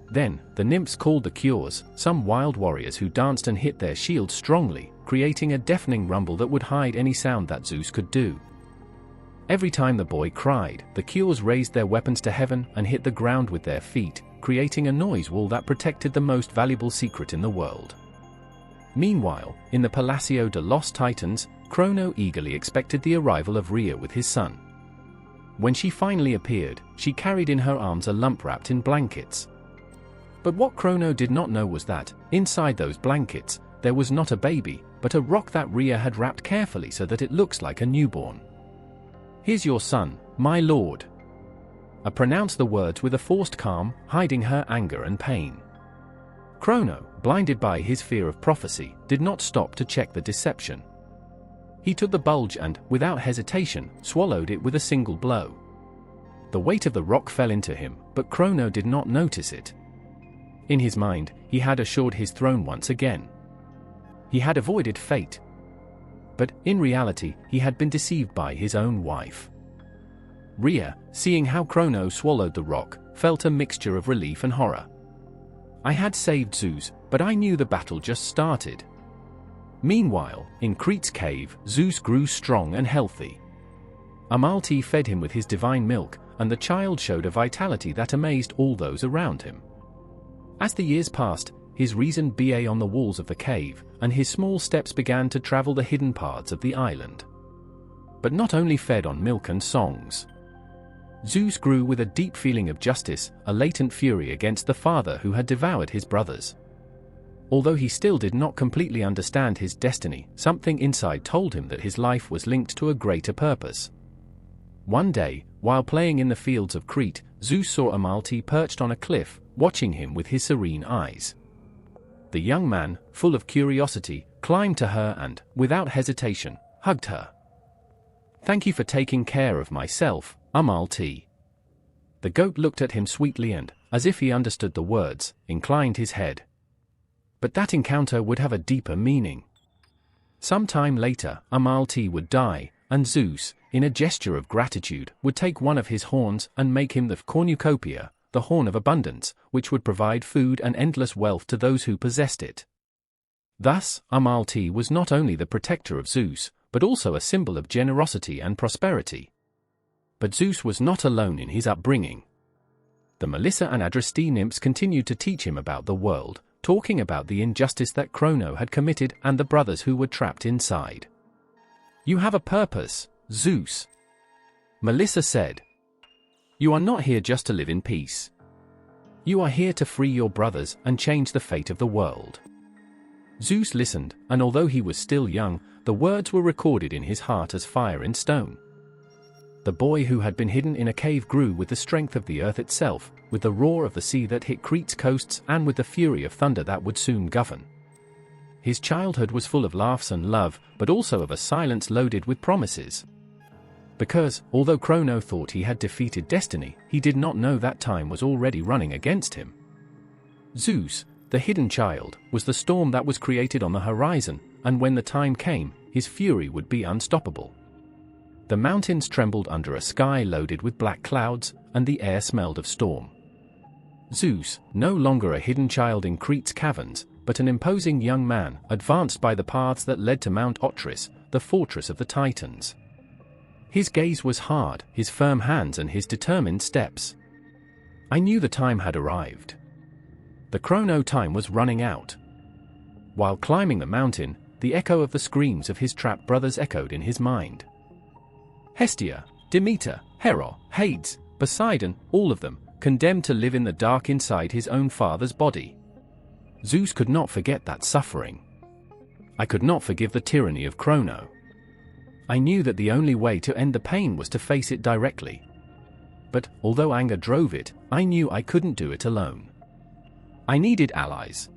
Then, the nymphs called the Cures, some wild warriors who danced and hit their shields strongly, creating a deafening rumble that would hide any sound that Zeus could do. Every time the boy cried, the Cures raised their weapons to heaven and hit the ground with their feet, creating a noise wall that protected the most valuable secret in the world. Meanwhile, in the Palacio de los Titans, Chrono eagerly expected the arrival of Rhea with his son. When she finally appeared, she carried in her arms a lump wrapped in blankets. But what Chrono did not know was that, inside those blankets, there was not a baby, but a rock that Rhea had wrapped carefully so that it looks like a newborn. "Here's your son, my lord." I pronounced the words with a forced calm, hiding her anger and pain. Chrono, blinded by his fear of prophecy, did not stop to check the deception. He took the bulge and, without hesitation, swallowed it with a single blow. The weight of the rock fell into him, but Chrono did not notice it. In his mind, he had assured his throne once again. He had avoided fate. But, in reality, he had been deceived by his own wife. Rhea, seeing how Chrono swallowed the rock, felt a mixture of relief and horror. I had saved Zeus, but I knew the battle just started. Meanwhile, in Crete's cave, Zeus grew strong and healthy. Amalti fed him with his divine milk, and the child showed a vitality that amazed all those around him. As the years passed, his reason began on the walls of the cave, and his small steps began to travel the hidden paths of the island. But not only fed on milk and songs. Zeus grew with a deep feeling of justice, a latent fury against the father who had devoured his brothers. Although he still did not completely understand his destiny, something inside told him that his life was linked to a greater purpose. One day, while playing in the fields of Crete, Zeus saw Amalti perched on a cliff, watching him with his serene eyes. The young man, full of curiosity, climbed to her and, without hesitation, hugged her. "Thank you for taking care of myself, Amalti." The goat looked at him sweetly and, as if he understood the words, inclined his head. But that encounter would have a deeper meaning. Some time later, Amalti would die, and Zeus, in a gesture of gratitude, would take one of his horns and make him the cornucopia, the horn of abundance, which would provide food and endless wealth to those who possessed it. Thus, Amalti was not only the protector of Zeus, but also a symbol of generosity and prosperity. But Zeus was not alone in his upbringing. The Melissa and Adraste nymphs continued to teach him about the world, talking about the injustice that Chrono had committed and the brothers who were trapped inside. "You have a purpose, Zeus," Melissa said. "You are not here just to live in peace. You are here to free your brothers and change the fate of the world." Zeus listened, and although he was still young, the words were recorded in his heart as fire in stone. The boy who had been hidden in a cave grew with the strength of the earth itself, with the roar of the sea that hit Crete's coasts and with the fury of thunder that would soon govern. His childhood was full of laughs and love, but also of a silence loaded with promises. Because, although Chrono thought he had defeated destiny, he did not know that time was already running against him. Zeus, the hidden child, was the storm that was created on the horizon, and when the time came, his fury would be unstoppable. The mountains trembled under a sky loaded with black clouds, and the air smelled of storm. Zeus, no longer a hidden child in Crete's caverns, but an imposing young man, advanced by the paths that led to Mount Otris, the fortress of the Titans. His gaze was hard, his firm hands and his determined steps. I knew the time had arrived. The chrono time was running out. While climbing the mountain, the echo of the screams of his trapped brothers echoed in his mind. Hestia, Demeter, Hera, Hades, Poseidon, all of them, condemned to live in the dark inside his own father's body. Zeus could not forget that suffering. I could not forgive the tyranny of Chrono. I knew that the only way to end the pain was to face it directly. But, although anger drove it, I knew I couldn't do it alone. I needed allies.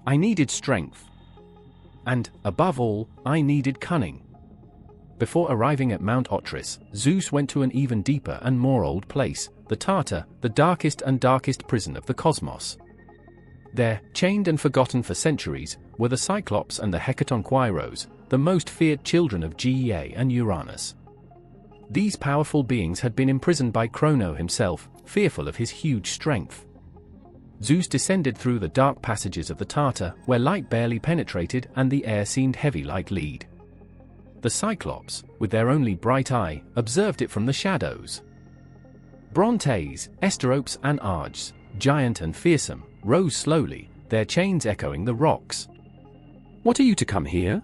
I needed strength. And, above all, I needed cunning. Before arriving at Mount Otris, Zeus went to an even deeper and more old place, the Tartar, the darkest and darkest prison of the cosmos. There, chained and forgotten for centuries, were the Cyclops and the Hecatonquires, the most feared children of Gaia and Uranus. These powerful beings had been imprisoned by Chronos himself, fearful of his huge strength. Zeus descended through the dark passages of the Tartar, where light barely penetrated and the air seemed heavy like lead. The Cyclops, with their only bright eye, observed it from the shadows. Brontes, Asteropes and Arges, giant and fearsome, rose slowly, their chains echoing the rocks. "What are you to come here?"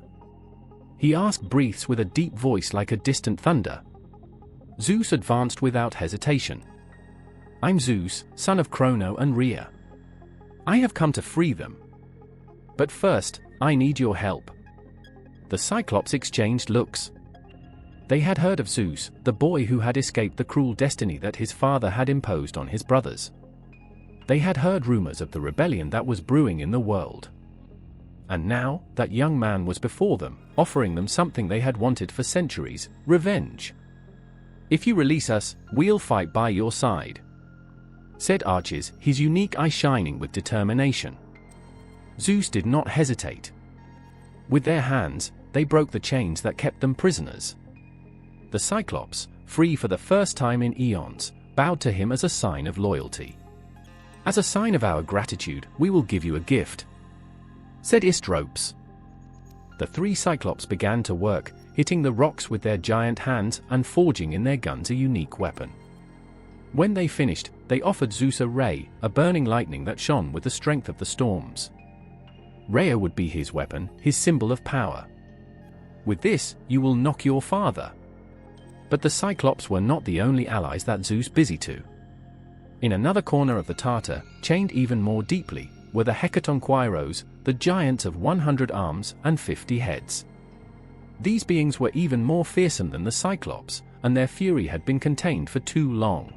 he asked breaths with a deep voice like a distant thunder. Zeus advanced without hesitation. "I'm Zeus, son of Chronos and Rhea. I have come to free them. But first, I need your help." The Cyclops exchanged looks. They had heard of Zeus, the boy who had escaped the cruel destiny that his father had imposed on his brothers. They had heard rumors of the rebellion that was brewing in the world. And now, that young man was before them, offering them something they had wanted for centuries: revenge. "If you release us, we'll fight by your side," said Arches, his unique eye shining with determination. Zeus did not hesitate. With their hands, they broke the chains that kept them prisoners. The Cyclops, free for the first time in eons, bowed to him as a sign of loyalty. "As a sign of our gratitude, we will give you a gift," said Asteropes. The three Cyclops began to work, hitting the rocks with their giant hands and forging in their guns a unique weapon. When they finished, they offered Zeus a ray, a burning lightning that shone with the strength of the storms. Rhea would be his weapon, his symbol of power. "With this, you will knock your father." But the Cyclops were not the only allies that Zeus busy to. In another corner of the Tartar, chained even more deeply, were the Hecatonquires, the giants of 100 arms and 50 heads. These beings were even more fearsome than the Cyclops, and their fury had been contained for too long.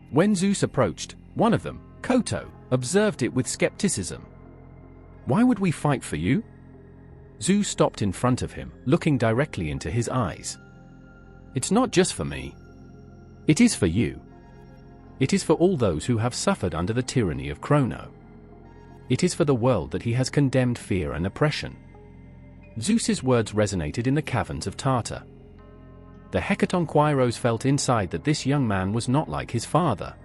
When Zeus approached, one of them, Koto, observed it with skepticism. "Why would we fight for you?" Zeus stopped in front of him, looking directly into his eyes. "It's not just for me. It is for you. It is for all those who have suffered under the tyranny of Chronos. It is for the world that he has condemned fear and oppression." Zeus's words resonated in the caverns of Tartar. The Hecatonquires felt inside that this young man was not like his father.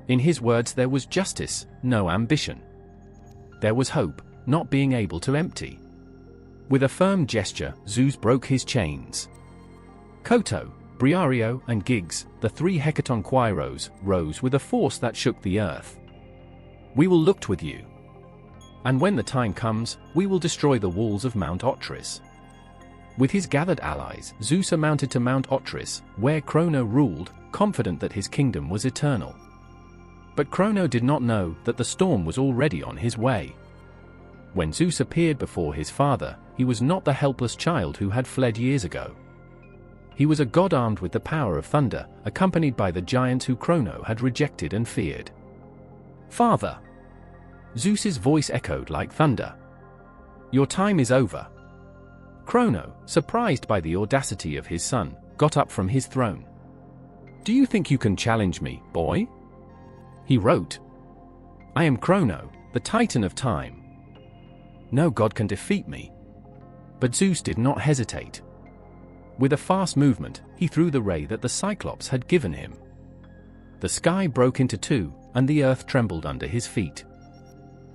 In his words there was justice, no ambition. There was hope, not being able to empty. With a firm gesture, Zeus broke his chains. Koto, Briario, and Giggs, the three Hecatonquires, rose with a force that shook the earth. "We will look with you. And when the time comes, we will destroy the walls of Mount Otris." With his gathered allies, Zeus mounted to Mount Otris, where Chronos ruled, confident that his kingdom was eternal. But Chronos did not know that the storm was already on his way. When Zeus appeared before his father, he was not the helpless child who had fled years ago. He was a god armed with the power of thunder, accompanied by the giants who Chronos had rejected and feared. "Father!" Zeus's voice echoed like thunder. "Your time is over." Chronos, surprised by the audacity of his son, got up from his throne. "Do you think you can challenge me, boy?" He wrote. "I am Chronos, the Titan of time. No god can defeat me." But Zeus did not hesitate. With a fast movement, he threw the ray that the Cyclops had given him. The sky broke into two, and the earth trembled under his feet.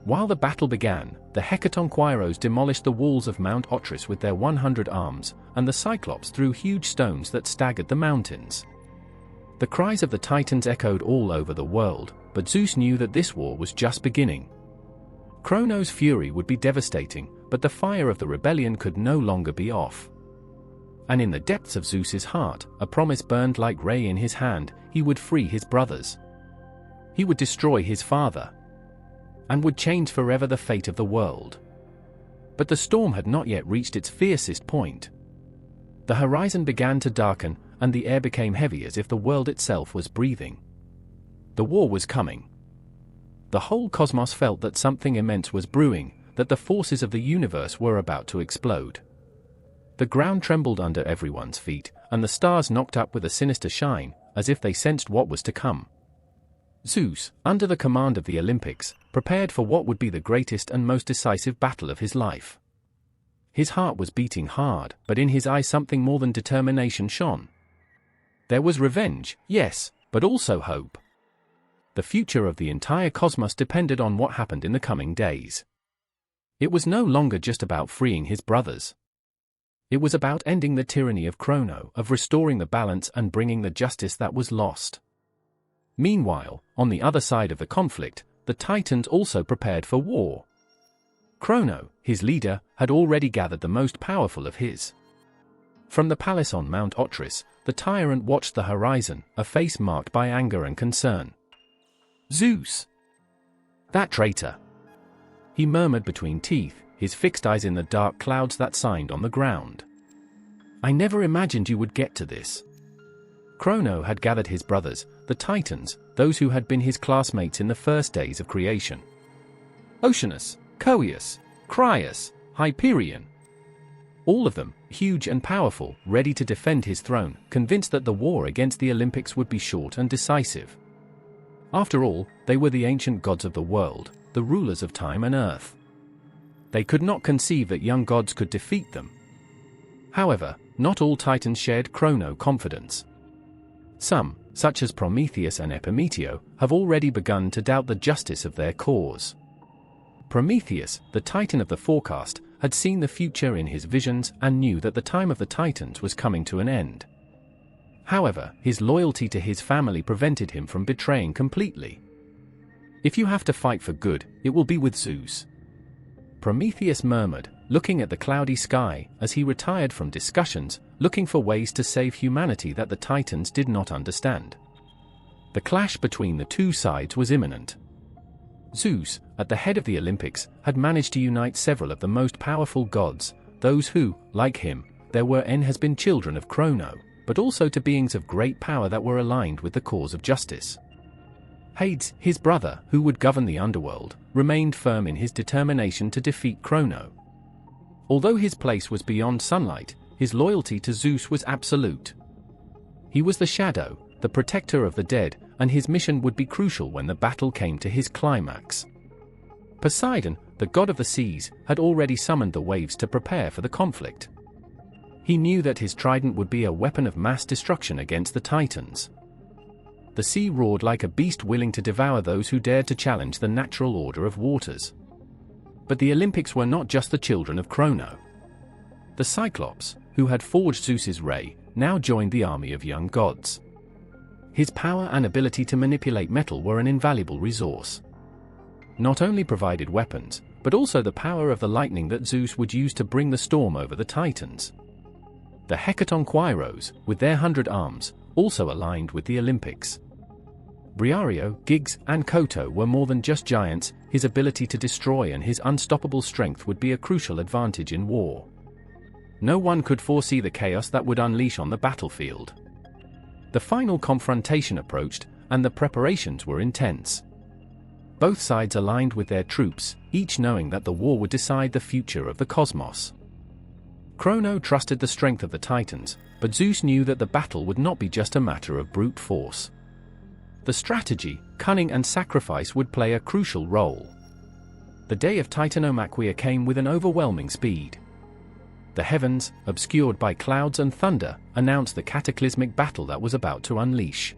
While the battle began, the Hecatonquires demolished the walls of Mount Otris with their 100 arms, and the Cyclops threw huge stones that staggered the mountains. The cries of the Titans echoed all over the world, but Zeus knew that this war was just beginning. Chronos' fury would be devastating, but the fire of the rebellion could no longer be off. And in the depths of Zeus's heart, a promise burned like ray in his hand: he would free his brothers. He would destroy his father, and would change forever the fate of the world. But the storm had not yet reached its fiercest point. The horizon began to darken, and the air became heavy as if the world itself was breathing. The war was coming. The whole cosmos felt that something immense was brewing, that the forces of the universe were about to explode. The ground trembled under everyone's feet, and the stars knocked up with a sinister shine, as if they sensed what was to come. Zeus, under the command of the Olympics, prepared for what would be the greatest and most decisive battle of his life. His heart was beating hard, but in his eyes something more than determination shone. There was revenge, yes, but also hope. The future of the entire cosmos depended on what happened in the coming days. It was no longer just about freeing his brothers. It was about ending the tyranny of Chronos, of restoring the balance and bringing the justice that was lost. Meanwhile, on the other side of the conflict, the Titans also prepared for war. Chronos, his leader, had already gathered the most powerful of his. From the palace on Mount Otris, the tyrant watched the horizon, a face marked by anger and concern. Zeus! That traitor! He murmured between teeth, his fixed eyes in the dark clouds that signed on the ground. I never imagined you would get to this. Chronos had gathered his brothers, the Titans, those who had been his classmates in the first days of creation. Oceanus, Coeus, Crius, Hyperion. All of them, huge and powerful, ready to defend his throne, convinced that the war against the Olympics would be short and decisive. After all, they were the ancient gods of the world, the rulers of time and earth. They could not conceive that young gods could defeat them. However, not all Titans shared Chronos' confidence. Some, such as Prometheus and Epimeteo, have already begun to doubt the justice of their cause. Prometheus, the Titan of the forecast, had seen the future in his visions and knew that the time of the Titans was coming to an end. However, his loyalty to his family prevented him from betraying completely. If you have to fight for good, it will be with Zeus. Prometheus murmured, looking at the cloudy sky, as he retired from discussions, looking for ways to save humanity that the Titans did not understand. The clash between the two sides was imminent. Zeus, at the head of the Olympics, had managed to unite several of the most powerful gods, those who, like him, has been children of Chronos, but also to beings of great power that were aligned with the cause of justice. Hades, his brother, who would govern the underworld, remained firm in his determination to defeat Chronos. Although his place was beyond sunlight, his loyalty to Zeus was absolute. He was the shadow, the protector of the dead, and his mission would be crucial when the battle came to his climax. Poseidon, the god of the seas, had already summoned the waves to prepare for the conflict. He knew that his trident would be a weapon of mass destruction against the Titans. The sea roared like a beast willing to devour those who dared to challenge the natural order of waters. But the Olympics were not just the children of Chronos. The Cyclops, who had forged Zeus's ray, now joined the army of young gods. His power and ability to manipulate metal were an invaluable resource. Not only provided weapons, but also the power of the lightning that Zeus would use to bring the storm over the Titans. The Hecatonquairos, with their 100 arms, also aligned with the Olympics. Briareos, Giggs, and Koto were more than just giants. His ability to destroy and his unstoppable strength would be a crucial advantage in war. No one could foresee the chaos that would unleash on the battlefield. The final confrontation approached, and the preparations were intense. Both sides aligned with their troops, each knowing that the war would decide the future of the cosmos. Chronos trusted the strength of the Titans, but Zeus knew that the battle would not be just a matter of brute force. The strategy, cunning and sacrifice would play a crucial role. The day of titanomachy came with an overwhelming speed. The heavens, obscured by clouds and thunder, announced the cataclysmic battle that was about to unleash.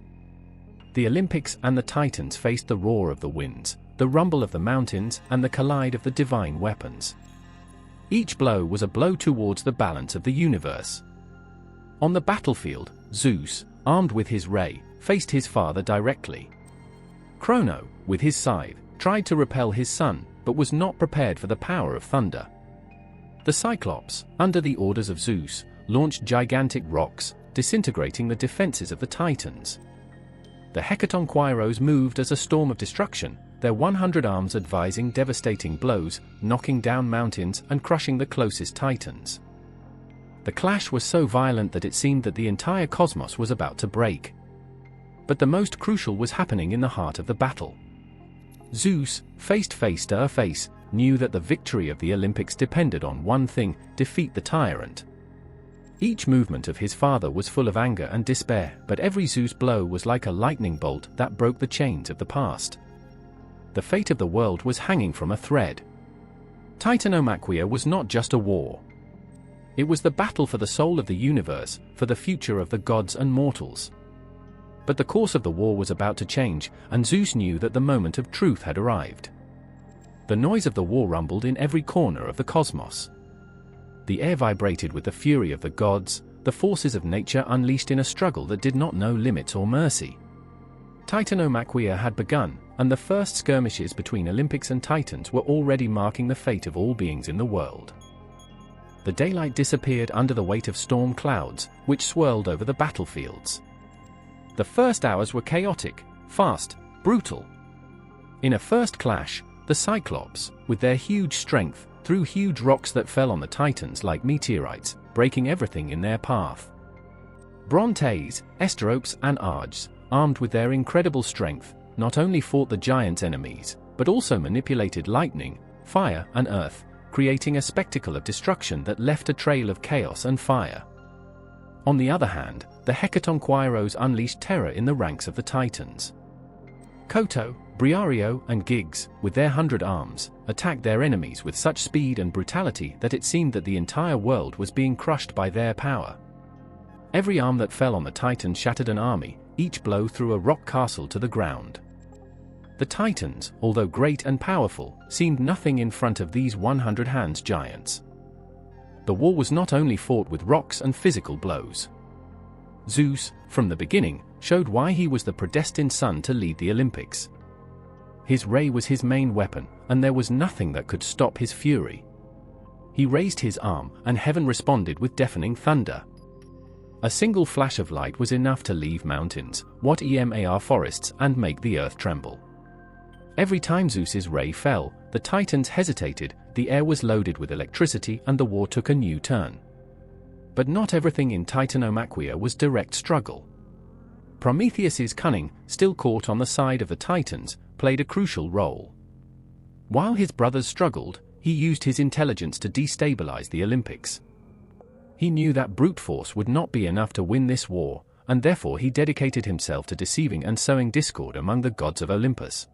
The Olympics and the Titans faced the roar of the winds, the rumble of the mountains, and the collide of the divine weapons. Each blow was a blow towards the balance of the universe. On the battlefield, Zeus, armed with his ray, faced his father directly. Chronos, with his scythe, tried to repel his son, but was not prepared for the power of thunder. The Cyclops, under the orders of Zeus, launched gigantic rocks, disintegrating the defenses of the Titans. The Hecatonquairos moved as a storm of destruction, their 100 arms advising devastating blows, knocking down mountains and crushing the closest Titans. The clash was so violent that it seemed that the entire cosmos was about to break. But the most crucial was happening in the heart of the battle. Zeus, faced face to face, knew that the victory of the Olympics depended on one thing: defeat the tyrant. Each movement of his father was full of anger and despair, but every Zeus blow was like a lightning bolt that broke the chains of the past. The fate of the world was hanging from a thread. Titanomachy was not just a war. It was the battle for the soul of the universe, for the future of the gods and mortals. But the course of the war was about to change, and Zeus knew that the moment of truth had arrived. The noise of the war rumbled in every corner of the cosmos. The air vibrated with the fury of the gods, the forces of nature unleashed in a struggle that did not know limits or mercy. Titanomachy had begun, and the first skirmishes between Olympics and Titans were already marking the fate of all beings in the world. The daylight disappeared under the weight of storm clouds, which swirled over the battlefields. The first hours were chaotic, fast, brutal. In a first clash, the Cyclops, with their huge strength, threw huge rocks that fell on the Titans like meteorites, breaking everything in their path. Brontes, Asteropes and Arges, armed with their incredible strength, not only fought the giants' enemies, but also manipulated lightning, fire and earth, creating a spectacle of destruction that left a trail of chaos and fire. On the other hand, the Hecatonquairos unleashed terror in the ranks of the Titans. Koto, Briario and Giggs, with their 100 arms, attacked their enemies with such speed and brutality that it seemed that the entire world was being crushed by their power. Every arm that fell on the Titans shattered an army, each blow threw a rock castle to the ground. The Titans, although great and powerful, seemed nothing in front of these 100 hands giants. The war was not only fought with rocks and physical blows. Zeus, from the beginning, showed why he was the predestined son to lead the Olympics. His ray was his main weapon, and there was nothing that could stop his fury. He raised his arm, and heaven responded with deafening thunder. A single flash of light was enough to leave mountains, what-emar forests, and make the earth tremble. Every time Zeus's ray fell, the Titans hesitated, the air was loaded with electricity, and the war took a new turn. But not everything in Titanomachy was direct struggle. Prometheus's cunning, still caught on the side of the Titans, played a crucial role. While his brothers struggled, he used his intelligence to destabilize the Olympics. He knew that brute force would not be enough to win this war, and therefore he dedicated himself to deceiving and sowing discord among the gods of Olympus.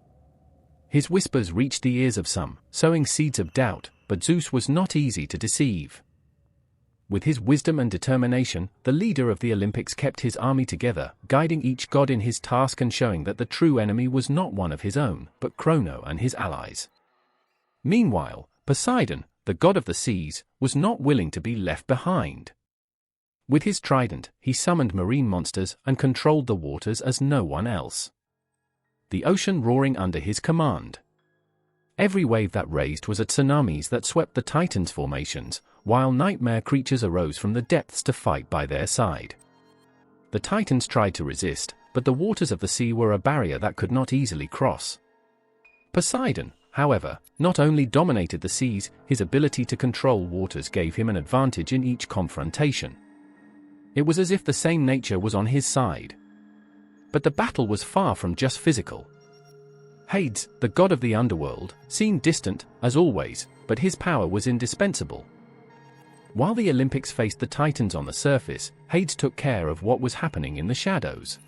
His whispers reached the ears of some, sowing seeds of doubt, but Zeus was not easy to deceive. With his wisdom and determination, the leader of the Olympics kept his army together, guiding each god in his task and showing that the true enemy was not one of his own, but Chronos and his allies. Meanwhile, Poseidon, the god of the seas, was not willing to be left behind. With his trident, he summoned marine monsters and controlled the waters as no one else. The ocean roaring under his command. Every wave that raised was a tsunamis that swept the Titans' formations, while nightmare creatures arose from the depths to fight by their side. The Titans tried to resist, but the waters of the sea were a barrier that could not easily cross. Poseidon, however, not only dominated the seas, his ability to control waters gave him an advantage in each confrontation. It was as if the same nature was on his side. But the battle was far from just physical. Hades, the god of the underworld, seemed distant, as always, but his power was indispensable. While the Olympics faced the Titans on the surface, Hades took care of what was happening in the shadows.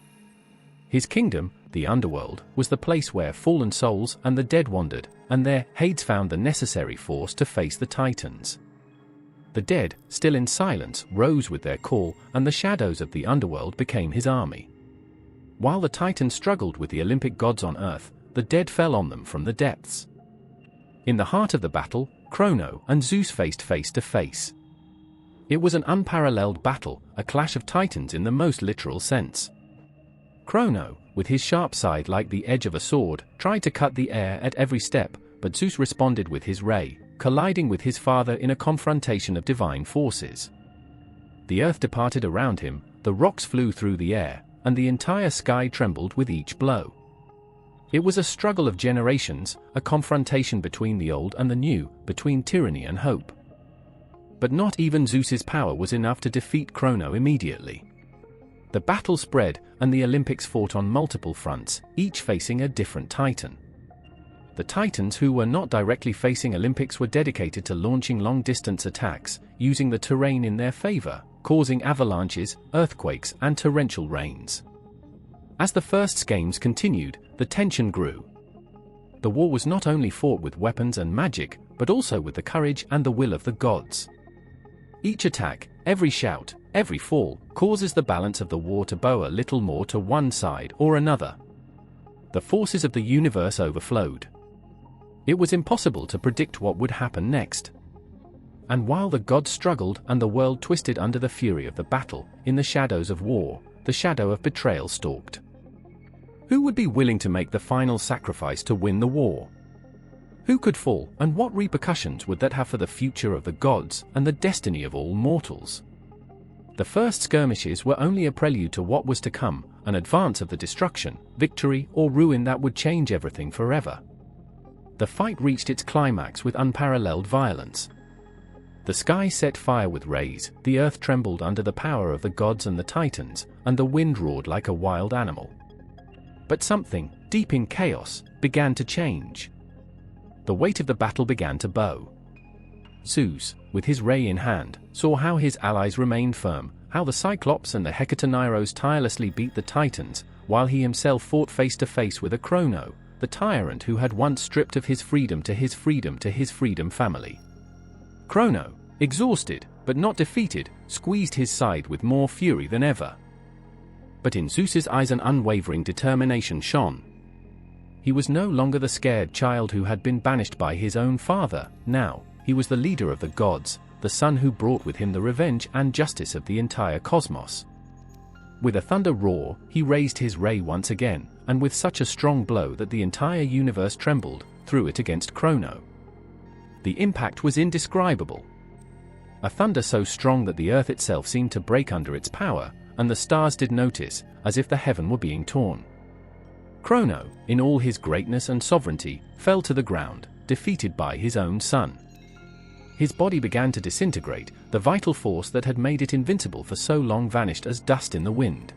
His kingdom, the underworld, was the place where fallen souls and the dead wandered, and there, Hades found the necessary force to face the Titans. The dead, still in silence, rose with their call, and the shadows of the underworld became his army. While the Titans struggled with the Olympic gods on Earth, the dead fell on them from the depths. In the heart of the battle, Chronos and Zeus faced face to face. It was an unparalleled battle, a clash of titans in the most literal sense. Chronos, with his sharp side like the edge of a sword, tried to cut the air at every step, but Zeus responded with his ray, colliding with his father in a confrontation of divine forces. The earth departed around him, the rocks flew through the air, and the entire sky trembled with each blow. It was a struggle of generations, a confrontation between the old and the new, between tyranny and hope. But not even Zeus's power was enough to defeat Chronos immediately. The battle spread, and the Olympics fought on multiple fronts, each facing a different titan. The titans who were not directly facing Olympics were dedicated to launching long-distance attacks, using the terrain in their favor, causing avalanches, earthquakes, and torrential rains. As the first games continued, the tension grew. The war was not only fought with weapons and magic, but also with the courage and the will of the gods. Each attack, every shout, every fall, causes the balance of the war to bow a little more to one side or another. The forces of the universe overflowed. It was impossible to predict what would happen next. And while the gods struggled and the world twisted under the fury of the battle, in the shadows of war, the shadow of betrayal stalked. Who would be willing to make the final sacrifice to win the war? Who could fall, and what repercussions would that have for the future of the gods and the destiny of all mortals? The first skirmishes were only a prelude to what was to come, an advance of the destruction, victory, or ruin that would change everything forever. The fight reached its climax with unparalleled violence. The sky set fire with rays, the earth trembled under the power of the gods and the titans, and the wind roared like a wild animal. But something, deep in chaos, began to change. The weight of the battle began to bow. Zeus, with his ray in hand, saw how his allies remained firm, how the Cyclops and the Hecatoneiros tirelessly beat the Titans, while he himself fought face to face with a Chrono, the tyrant who had once stripped of his freedom to his freedom family. Chrono, exhausted, but not defeated, squeezed his side with more fury than ever. But in Zeus's eyes an unwavering determination shone. He was no longer the scared child who had been banished by his own father. Now, he was the leader of the gods, the son who brought with him the revenge and justice of the entire cosmos. With a thunder roar, he raised his ray once again, and with such a strong blow that the entire universe trembled, threw it against Chrono. The impact was indescribable. A thunder so strong that the earth itself seemed to break under its power, and the stars did notice, as if the heaven were being torn. Chrono, in all his greatness and sovereignty, fell to the ground, defeated by his own son. His body began to disintegrate, the vital force that had made it invincible for so long vanished as dust in the wind.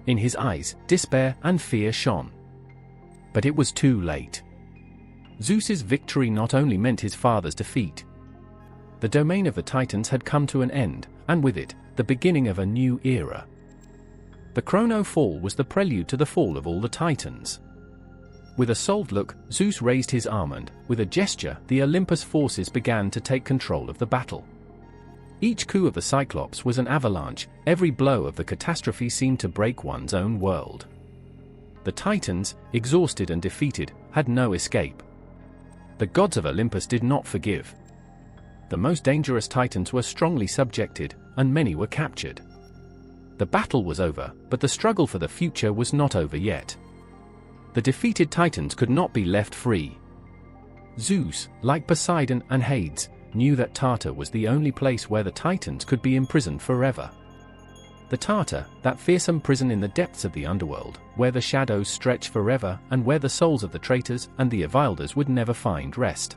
In his eyes, despair and fear shone. But it was too late. Zeus's victory not only meant his father's defeat. The domain of the Titans had come to an end, and with it, the beginning of a new era. The Chrono fall was the prelude to the fall of all the Titans. With a solved look, Zeus raised his arm and, with a gesture, the Olympus forces began to take control of the battle. Each coup of the Cyclops was an avalanche, every blow of the catastrophe seemed to break one's own world. The Titans, exhausted and defeated, had no escape. The gods of Olympus did not forgive. The most dangerous Titans were strongly subjected, and many were captured. The battle was over, but the struggle for the future was not over yet. The defeated Titans could not be left free. Zeus, like Poseidon and Hades, knew that Tartar was the only place where the Titans could be imprisoned forever. The Tartar, that fearsome prison in the depths of the underworld, where the shadows stretch forever and where the souls of the traitors and the Avilders would never find rest.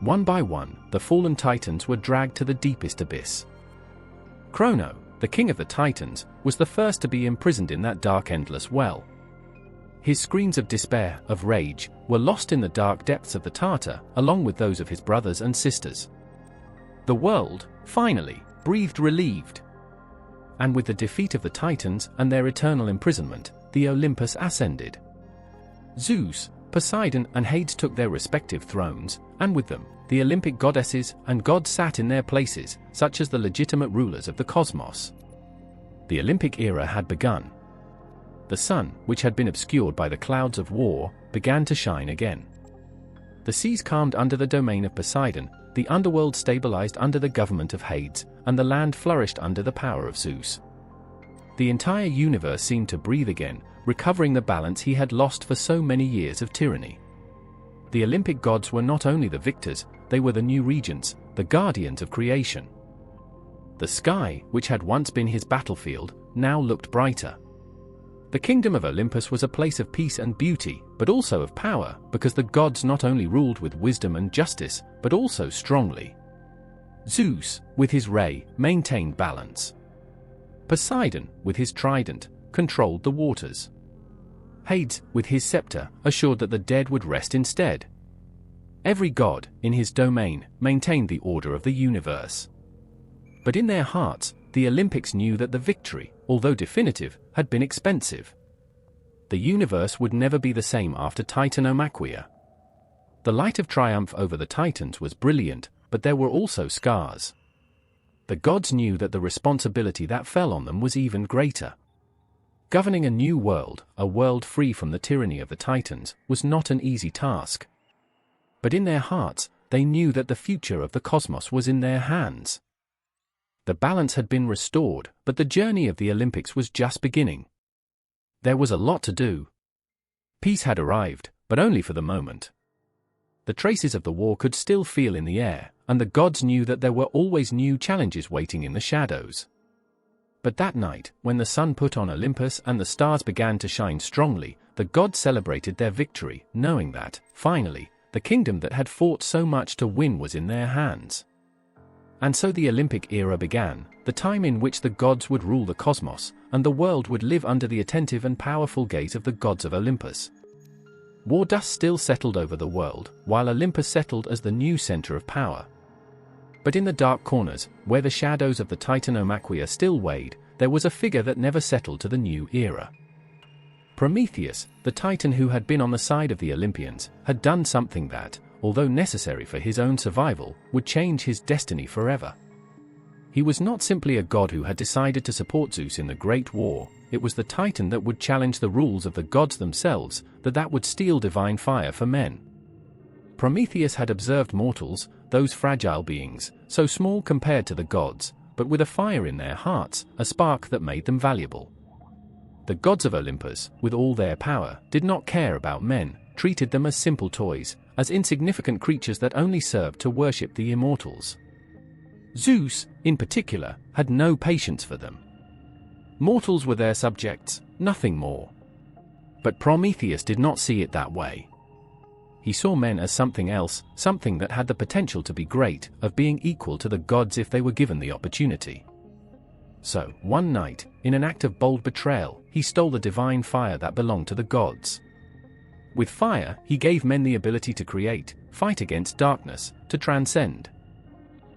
One by one, the fallen Titans were dragged to the deepest abyss. Chrono, the king of the Titans, was the first to be imprisoned in that dark endless well. His screams of despair, of rage, were lost in the dark depths of the Tartar, along with those of his brothers and sisters. The world, finally, breathed relieved. And with the defeat of the Titans and their eternal imprisonment, the Olympus ascended. Zeus, Poseidon and Hades took their respective thrones, and with them, the Olympic goddesses and gods sat in their places, such as the legitimate rulers of the cosmos. The Olympic era had begun. The sun, which had been obscured by the clouds of war, began to shine again. The seas calmed under the domain of Poseidon, the underworld stabilized under the government of Hades, and the land flourished under the power of Zeus. The entire universe seemed to breathe again, recovering the balance he had lost for so many years of tyranny. The Olympic gods were not only the victors, they were the new regents, the guardians of creation. The sky, which had once been his battlefield, now looked brighter. The kingdom of Olympus was a place of peace and beauty, but also of power, because the gods not only ruled with wisdom and justice, but also strongly. Zeus, with his ray, maintained balance. Poseidon, with his trident, controlled the waters. Hades, with his scepter, assured that the dead would rest instead. Every god, in his domain, maintained the order of the universe. But in their hearts, the Olympics knew that the victory, although definitive, had been expensive. The universe would never be the same after titanomachy. The light of triumph over the Titans was brilliant, but there were also scars. The gods knew that the responsibility that fell on them was even greater. Governing a new world, a world free from the tyranny of the Titans, was not an easy task. But in their hearts, they knew that the future of the cosmos was in their hands. The balance had been restored, but the journey of the Olympics was just beginning. There was a lot to do. Peace had arrived, but only for the moment. The traces of the war could still feel in the air, and the gods knew that there were always new challenges waiting in the shadows. But that night, when the sun put on Olympus and the stars began to shine strongly, the gods celebrated their victory, knowing that, finally, the kingdom that had fought so much to win was in their hands. And so the Olympic era began, the time in which the gods would rule the cosmos, and the world would live under the attentive and powerful gaze of the gods of Olympus. War dust still settled over the world, while Olympus settled as the new center of power. But in the dark corners, where the shadows of the titanomachy still weighed, there was a figure that never settled to the new era. Prometheus, the Titan who had been on the side of the Olympians, had done something that, although necessary for his own survival, would change his destiny forever. He was not simply a god who had decided to support Zeus in the Great War, it was the Titan that would challenge the rules of the gods themselves, that would steal divine fire for men. Prometheus had observed mortals, those fragile beings, so small compared to the gods, but with a fire in their hearts, a spark that made them valuable. The gods of Olympus, with all their power, did not care about men, treated them as simple toys, as insignificant creatures that only served to worship the immortals. Zeus, in particular, had no patience for them. Mortals were their subjects, nothing more. But Prometheus did not see it that way. He saw men as something else, something that had the potential to be great, of being equal to the gods if they were given the opportunity. So, one night, in an act of bold betrayal, he stole the divine fire that belonged to the gods. With fire, he gave men the ability to create, fight against darkness, to transcend.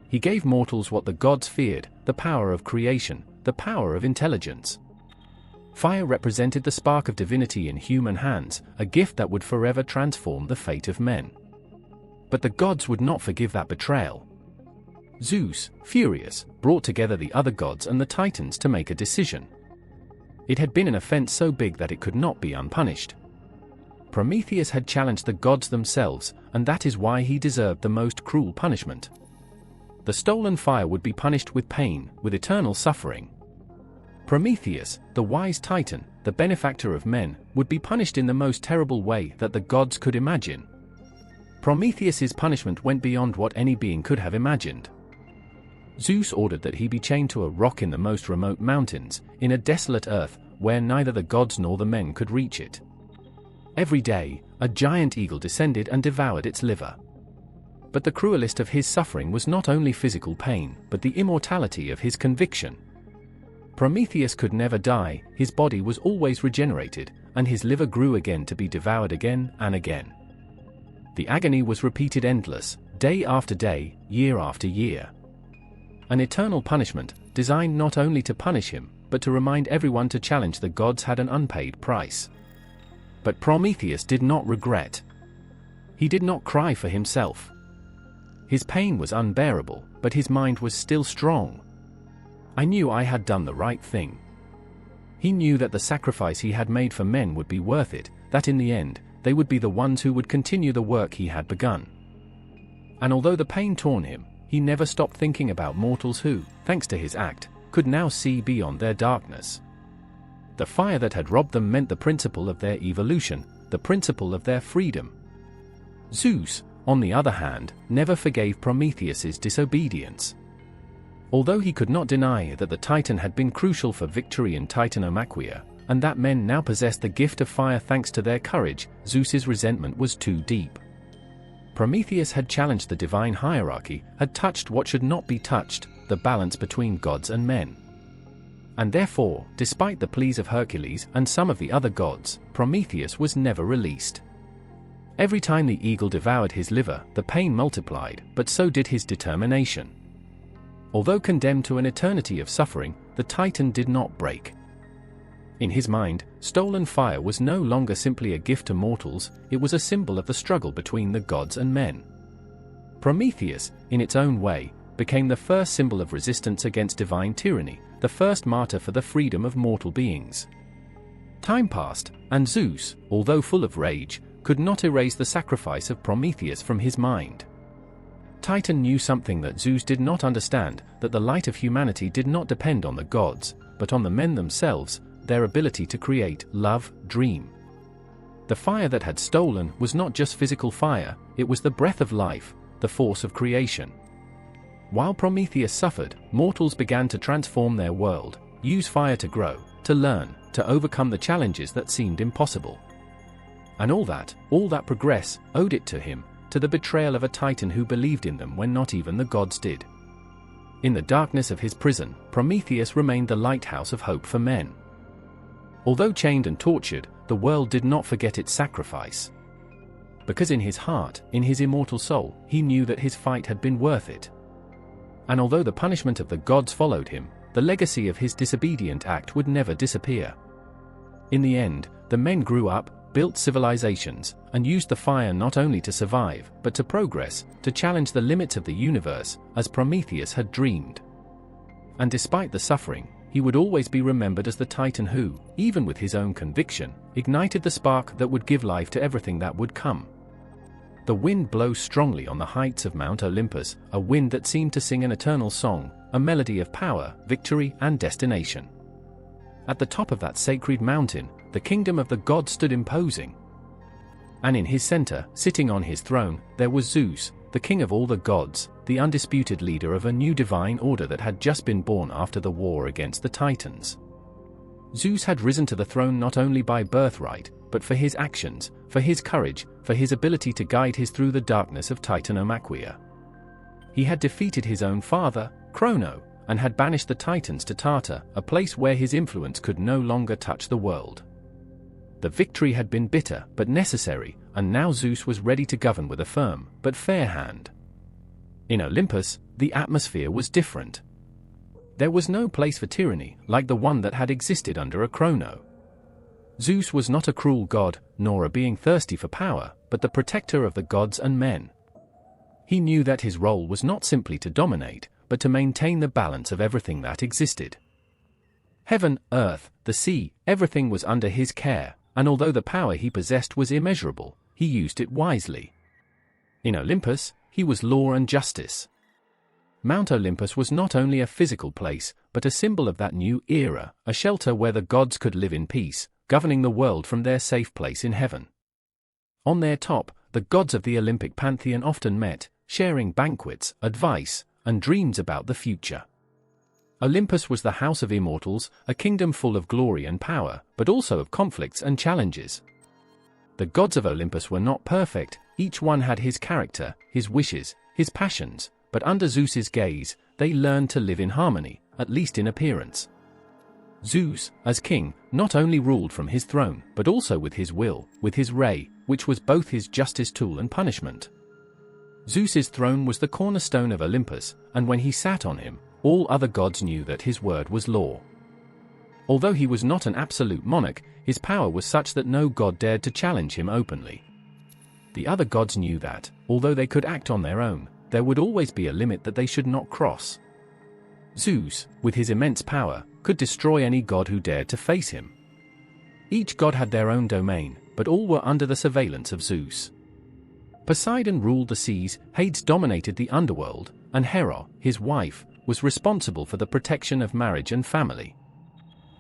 He gave mortals what the gods feared, the power of creation, the power of intelligence. Fire represented the spark of divinity in human hands, a gift that would forever transform the fate of men. But the gods would not forgive that betrayal. Zeus, furious, brought together the other gods and the Titans to make a decision. It had been an offense so big that it could not be unpunished. Prometheus had challenged the gods themselves, and that is why he deserved the most cruel punishment. The stolen fire would be punished with pain, with eternal suffering. Prometheus, the wise Titan, the benefactor of men, would be punished in the most terrible way that the gods could imagine. Prometheus's punishment went beyond what any being could have imagined. Zeus ordered that he be chained to a rock in the most remote mountains, in a desolate earth, where neither the gods nor the men could reach it. Every day, a giant eagle descended and devoured its liver. But the cruelest of his suffering was not only physical pain, but the immortality of his conviction. Prometheus could never die, his body was always regenerated, and his liver grew again to be devoured again and again. The agony was repeated endless, day after day, year after year. An eternal punishment, designed not only to punish him, but to remind everyone to challenge the gods had an unpaid price. But Prometheus did not regret. He did not cry for himself. His pain was unbearable, but his mind was still strong. I knew I had done the right thing. He knew that the sacrifice he had made for men would be worth it, that in the end, they would be the ones who would continue the work he had begun. And although the pain torn him, he never stopped thinking about mortals who, thanks to his act, could now see beyond their darkness. The fire that had robbed them meant the principle of their evolution, the principle of their freedom. Zeus, on the other hand, never forgave Prometheus's disobedience. Although he could not deny that the Titan had been crucial for victory in titanomachy, and that men now possessed the gift of fire thanks to their courage, Zeus's resentment was too deep. Prometheus had challenged the divine hierarchy, had touched what should not be touched, the balance between gods and men. And therefore, despite the pleas of Hercules and some of the other gods, Prometheus was never released. Every time the eagle devoured his liver, the pain multiplied, but so did his determination. Although condemned to an eternity of suffering, the Titan did not break. In his mind, stolen fire was no longer simply a gift to mortals, it was a symbol of the struggle between the gods and men. Prometheus, in its own way, became the first symbol of resistance against divine tyranny, the first martyr for the freedom of mortal beings. Time passed, and Zeus, although full of rage, could not erase the sacrifice of Prometheus from his mind. Titan knew something that Zeus did not understand, that the light of humanity did not depend on the gods, but on the men themselves, their ability to create, love, dream. The fire that had stolen was not just physical fire, it was the breath of life, the force of creation. While Prometheus suffered, mortals began to transform their world, use fire to grow, to learn, to overcome the challenges that seemed impossible. And all that progress, owed it to him, to the betrayal of a Titan who believed in them when not even the gods did. In the darkness of his prison, Prometheus remained the lighthouse of hope for men. Although chained and tortured, the world did not forget its sacrifice. Because in his heart, in his immortal soul, he knew that his fight had been worth it. And although the punishment of the gods followed him, the legacy of his disobedient act would never disappear. In the end, the men grew up, built civilizations, and used the fire not only to survive, but to progress, to challenge the limits of the universe, as Prometheus had dreamed. And despite the suffering, he would always be remembered as the Titan who, even with his own conviction, ignited the spark that would give life to everything that would come. The wind blows strongly on the heights of Mount Olympus, a wind that seemed to sing an eternal song, a melody of power, victory, and destination. At the top of that sacred mountain, the kingdom of the gods stood imposing. And in his center, sitting on his throne, there was Zeus, the king of all the gods, the undisputed leader of a new divine order that had just been born after the war against the Titans. Zeus had risen to the throne not only by birthright, but for his actions, for his courage, for his ability to guide his through the darkness of titanomachy. He had defeated his own father, Chronos, and had banished the Titans to Tartar, a place where his influence could no longer touch the world. The victory had been bitter but necessary, and now Zeus was ready to govern with a firm but fair hand. In Olympus, the atmosphere was different. There was no place for tyranny like the one that had existed under a Chronos. Zeus was not a cruel god, nor a being thirsty for power, but the protector of the gods and men. He knew that his role was not simply to dominate, but to maintain the balance of everything that existed. Heaven, earth, the sea, everything was under his care, and although the power he possessed was immeasurable, he used it wisely. In Olympus, he was law and justice. Mount Olympus was not only a physical place, but a symbol of that new era, a shelter where the gods could live in peace, governing the world from their safe place in heaven. On their top, the gods of the Olympic pantheon often met, sharing banquets, advice, and dreams about the future. Olympus was the house of immortals, a kingdom full of glory and power, but also of conflicts and challenges. The gods of Olympus were not perfect, each one had his character, his wishes, his passions, but under Zeus's gaze, they learned to live in harmony, at least in appearance. Zeus, as king, not only ruled from his throne, but also with his will, with his ray, which was both his justice tool and punishment. Zeus's throne was the cornerstone of Olympus, and when he sat on him, all other gods knew that his word was law. Although he was not an absolute monarch, his power was such that no god dared to challenge him openly. The other gods knew that, although they could act on their own, there would always be a limit that they should not cross. Zeus, with his immense power, could destroy any god who dared to face him. Each god had their own domain, but all were under the surveillance of Zeus. Poseidon ruled the seas, Hades dominated the underworld, and Hera, his wife, was responsible for the protection of marriage and family.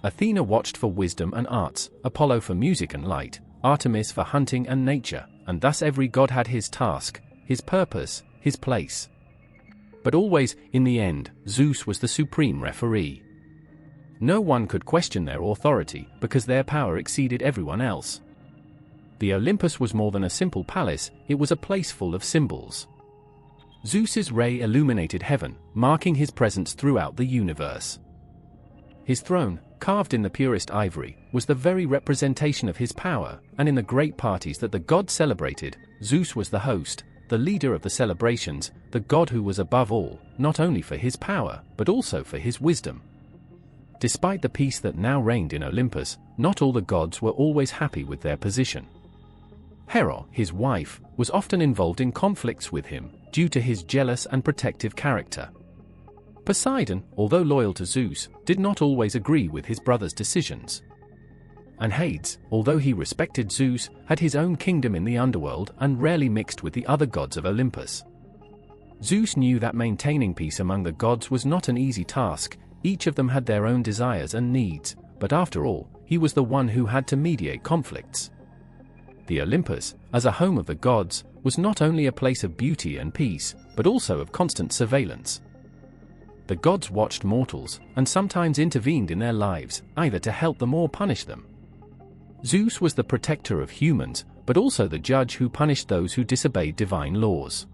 Athena watched for wisdom and arts, Apollo for music and light, Artemis for hunting and nature, and thus every god had his task, his purpose, his place. But always, in the end, Zeus was the supreme referee. No one could question their authority, because their power exceeded everyone else. The Olympus was more than a simple palace, it was a place full of symbols. Zeus's ray illuminated heaven, marking his presence throughout the universe. His throne, carved in the purest ivory, was the very representation of his power, and in the great parties that the gods celebrated, Zeus was the host, the leader of the celebrations, the god who was above all, not only for his power, but also for his wisdom. Despite the peace that now reigned in Olympus, not all the gods were always happy with their position. Hera, his wife, was often involved in conflicts with him, due to his jealous and protective character. Poseidon, although loyal to Zeus, did not always agree with his brother's decisions. And Hades, although he respected Zeus, had his own kingdom in the underworld and rarely mixed with the other gods of Olympus. Zeus knew that maintaining peace among the gods was not an easy task. Each of them had their own desires and needs, but after all, he was the one who had to mediate conflicts. The Olympus, as a home of the gods, was not only a place of beauty and peace, but also of constant surveillance. The gods watched mortals, and sometimes intervened in their lives, either to help them or punish them. Zeus was the protector of humans, but also the judge who punished those who disobeyed divine laws.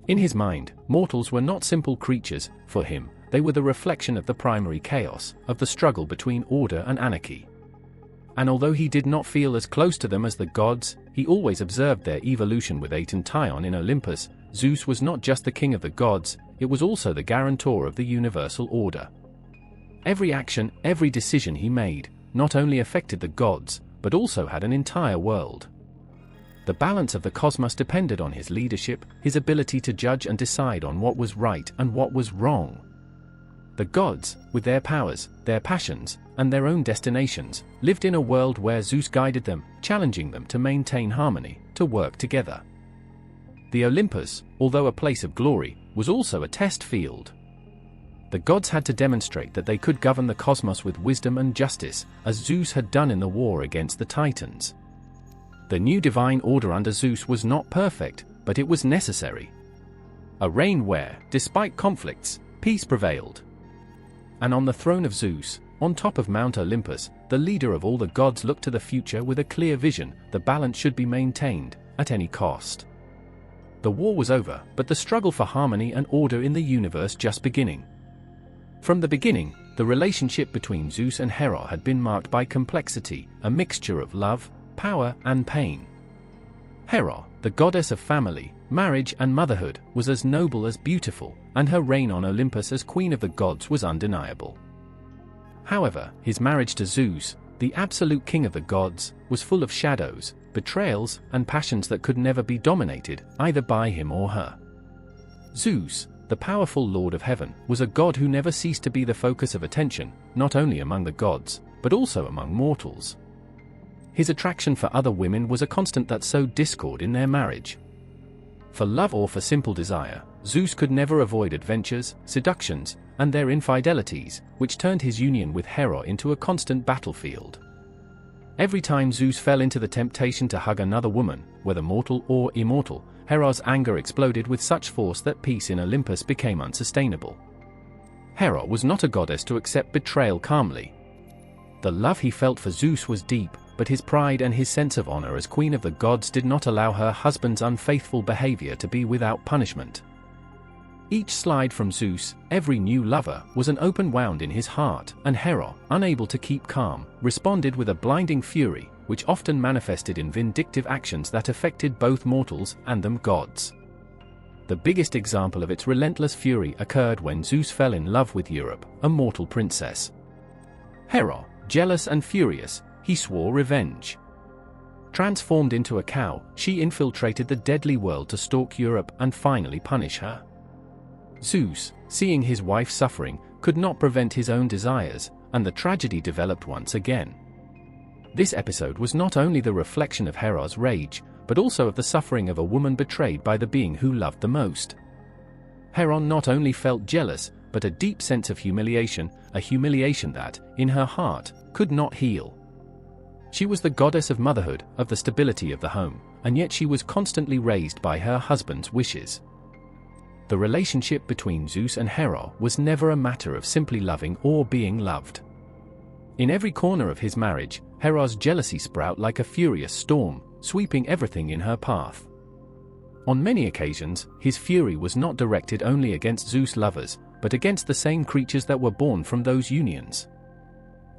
In his mind, mortals were not simple creatures. For him, they were the reflection of the primary chaos, of the struggle between order and anarchy. And although he did not feel as close to them as the gods, he always observed their evolution with Aten in Olympus. Zeus was not just the king of the gods, it was also the guarantor of the universal order. Every action, every decision he made, not only affected the gods, but also had an entire world. The balance of the cosmos depended on his leadership, his ability to judge and decide on what was right and what was wrong. The gods, with their powers, their passions, and their own destinations, lived in a world where Zeus guided them, challenging them to maintain harmony, to work together. The Olympus, although a place of glory, was also a test field. The gods had to demonstrate that they could govern the cosmos with wisdom and justice, as Zeus had done in the war against the Titans. The new divine order under Zeus was not perfect, but it was necessary. A reign where, despite conflicts, peace prevailed. And on the throne of Zeus, on top of Mount Olympus, the leader of all the gods looked to the future with a clear vision. The balance should be maintained, at any cost. The war was over, but the struggle for harmony and order in the universe just beginning. From the beginning, the relationship between Zeus and Hera had been marked by complexity, a mixture of love, power, and pain. Hera, the goddess of family, marriage, and motherhood, was as noble as beautiful, and her reign on Olympus as queen of the gods was undeniable. However, his marriage to Zeus, the absolute king of the gods, was full of shadows, betrayals, and passions that could never be dominated, either by him or her. Zeus, the powerful lord of heaven, was a god who never ceased to be the focus of attention, not only among the gods, but also among mortals. His attraction for other women was a constant that sowed discord in their marriage. For love or for simple desire, Zeus could never avoid adventures, seductions, and their infidelities, which turned his union with Hera into a constant battlefield. Every time Zeus fell into the temptation to hug another woman, whether mortal or immortal, Hera's anger exploded with such force that peace in Olympus became unsustainable. Hera was not a goddess to accept betrayal calmly. The love he felt for Zeus was deep, but his pride and his sense of honor as queen of the gods did not allow her husband's unfaithful behavior to be without punishment. Each slide from Zeus, every new lover, was an open wound in his heart, and Hera, unable to keep calm, responded with a blinding fury, which often manifested in vindictive actions that affected both mortals and them gods. The biggest example of its relentless fury occurred when Zeus fell in love with Europe, a mortal princess. Hera, jealous and furious, he swore revenge. Transformed into a cow, she infiltrated the deadly world to stalk Europe and finally punish her. Zeus, seeing his wife suffering, could not prevent his own desires, and the tragedy developed once again. This episode was not only the reflection of Hera's rage, but also of the suffering of a woman betrayed by the being who loved the most. Hera not only felt jealous, but a deep sense of humiliation, a humiliation that, in her heart, could not heal. She was the goddess of motherhood, of the stability of the home, and yet she was constantly raised by her husband's wishes. The relationship between Zeus and Hera was never a matter of simply loving or being loved. In every corner of his marriage, Hera's jealousy sprouted like a furious storm, sweeping everything in her path. On many occasions, his fury was not directed only against Zeus' lovers, but against the same creatures that were born from those unions.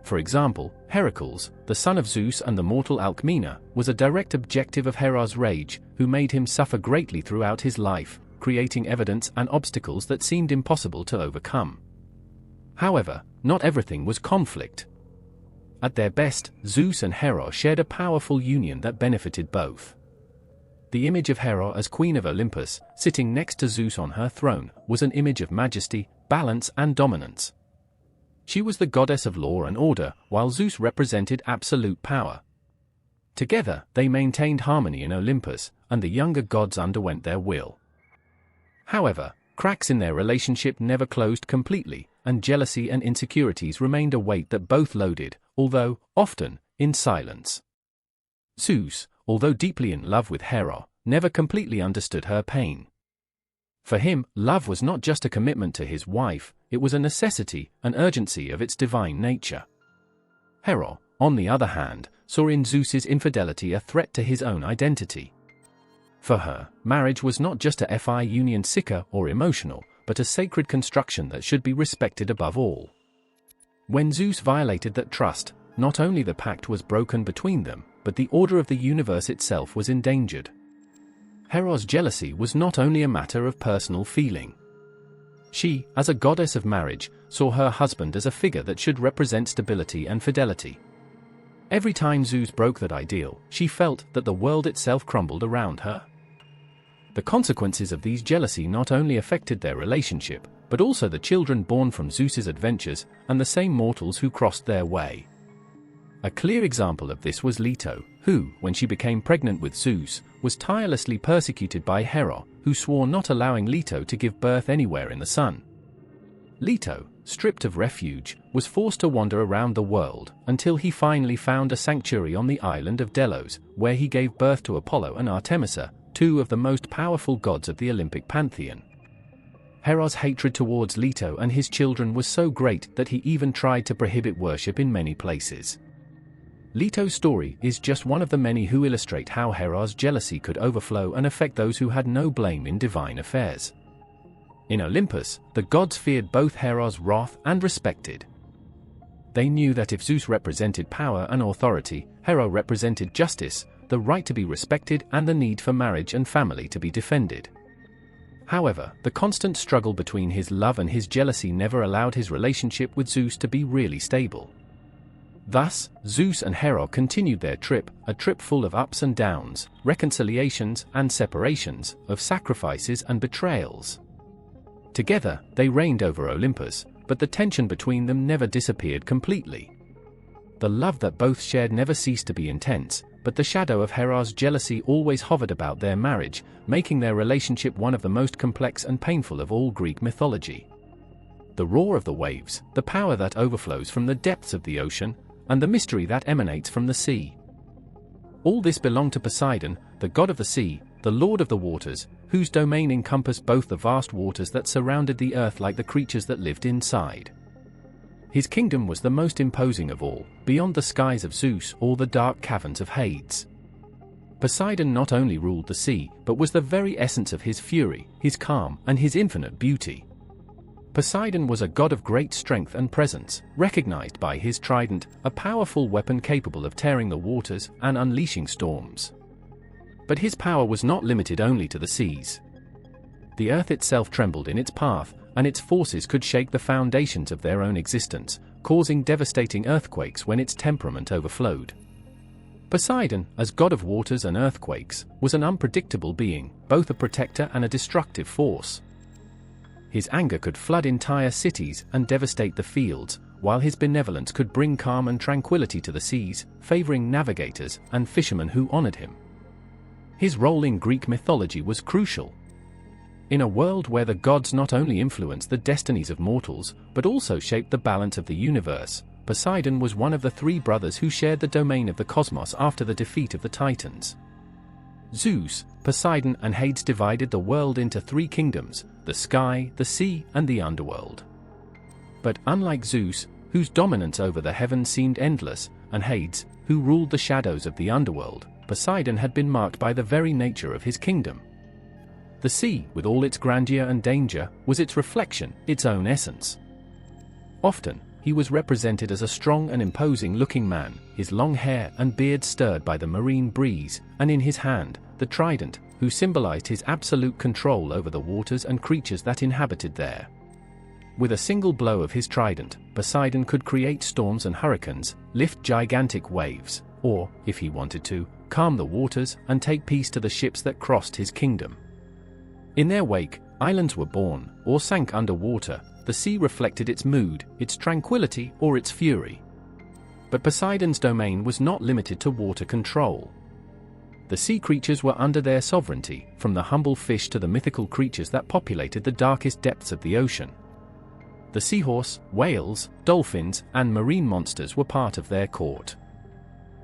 For example, Heracles, the son of Zeus and the mortal Alcmena, was a direct objective of Hera's rage, who made him suffer greatly throughout his life, creating evidence and obstacles that seemed impossible to overcome. However, not everything was conflict. At their best, Zeus and Hera shared a powerful union that benefited both. The image of Hera as queen of Olympus, sitting next to Zeus on her throne, was an image of majesty, balance and dominance. She was the goddess of law and order, while Zeus represented absolute power. Together, they maintained harmony in Olympus, and the younger gods underwent their will. However, cracks in their relationship never closed completely, and jealousy and insecurities remained a weight that both loaded, although, often, in silence. Zeus, although deeply in love with Hera, never completely understood her pain. For him, love was not just a commitment to his wife, it was a necessity, an urgency of its divine nature. Hera, on the other hand, saw in Zeus's infidelity a threat to his own identity. For her, marriage was not just a fi union sicker or emotional, but a sacred construction that should be respected above all. When Zeus violated that trust, not only the pact was broken between them, but the order of the universe itself was endangered. Hera's jealousy was not only a matter of personal feeling. She, as a goddess of marriage, saw her husband as a figure that should represent stability and fidelity. Every time Zeus broke that ideal, she felt that the world itself crumbled around her. The consequences of these jealousy not only affected their relationship, but also the children born from Zeus's adventures and the same mortals who crossed their way. A clear example of this was Leto, who, when she became pregnant with Zeus, was tirelessly persecuted by Hera, who swore not allowing Leto to give birth anywhere in the sun. Leto, stripped of refuge, was forced to wander around the world, until he finally found a sanctuary on the island of Delos, where he gave birth to Apollo and Artemisa, two of the most powerful gods of the Olympic pantheon. Hera's hatred towards Leto and his children was so great that he even tried to prohibit worship in many places. Leto's story is just one of the many who illustrate how Hera's jealousy could overflow and affect those who had no blame in divine affairs. In Olympus, the gods feared both Hera's wrath and respected. They knew that if Zeus represented power and authority, Hera represented justice, the right to be respected and the need for marriage and family to be defended. However, the constant struggle between his love and his jealousy never allowed his relationship with Zeus to be really stable. Thus, Zeus and Hera continued their trip, a trip full of ups and downs, reconciliations and separations, of sacrifices and betrayals. Together, they reigned over Olympus, but the tension between them never disappeared completely. The love that both shared never ceased to be intense, but the shadow of Hera's jealousy always hovered about their marriage, making their relationship one of the most complex and painful of all Greek mythology. The roar of the waves, the power that overflows from the depths of the ocean, and the mystery that emanates from the sea. All this belonged to Poseidon, the god of the sea, the lord of the waters, whose domain encompassed both the vast waters that surrounded the earth like the creatures that lived inside. His kingdom was the most imposing of all, beyond the skies of Zeus or the dark caverns of Hades. Poseidon not only ruled the sea, but was the very essence of his fury, his calm, and his infinite beauty. Poseidon was a god of great strength and presence, recognized by his trident, a powerful weapon capable of tearing the waters and unleashing storms. But his power was not limited only to the seas. The earth itself trembled in its path, and its forces could shake the foundations of their own existence, causing devastating earthquakes when its temperament overflowed. Poseidon, as god of waters and earthquakes, was an unpredictable being, both a protector and a destructive force. His anger could flood entire cities and devastate the fields, while his benevolence could bring calm and tranquility to the seas, favoring navigators and fishermen who honored him. His role in Greek mythology was crucial. In a world where the gods not only influenced the destinies of mortals, but also shaped the balance of the universe, Poseidon was one of the three brothers who shared the domain of the cosmos after the defeat of the Titans. Zeus, Poseidon, and Hades divided the world into three kingdoms: the sky, the sea, and the underworld. But unlike Zeus, whose dominance over the heavens seemed endless, and Hades, who ruled the shadows of the underworld, Poseidon had been marked by the very nature of his kingdom. The sea, with all its grandeur and danger, was its reflection, its own essence. Often, he was represented as a strong and imposing-looking man, his long hair and beard stirred by the marine breeze, and in his hand, the trident, who symbolized his absolute control over the waters and creatures that inhabited there. With a single blow of his trident, Poseidon could create storms and hurricanes, lift gigantic waves, or, if he wanted to, calm the waters and take peace to the ships that crossed his kingdom. In their wake, islands were born, or sank underwater. The sea reflected its mood, its tranquility, or its fury. But Poseidon's domain was not limited to water control. The sea creatures were under their sovereignty, from the humble fish to the mythical creatures that populated the darkest depths of the ocean. The seahorse, whales, dolphins, and marine monsters were part of their court.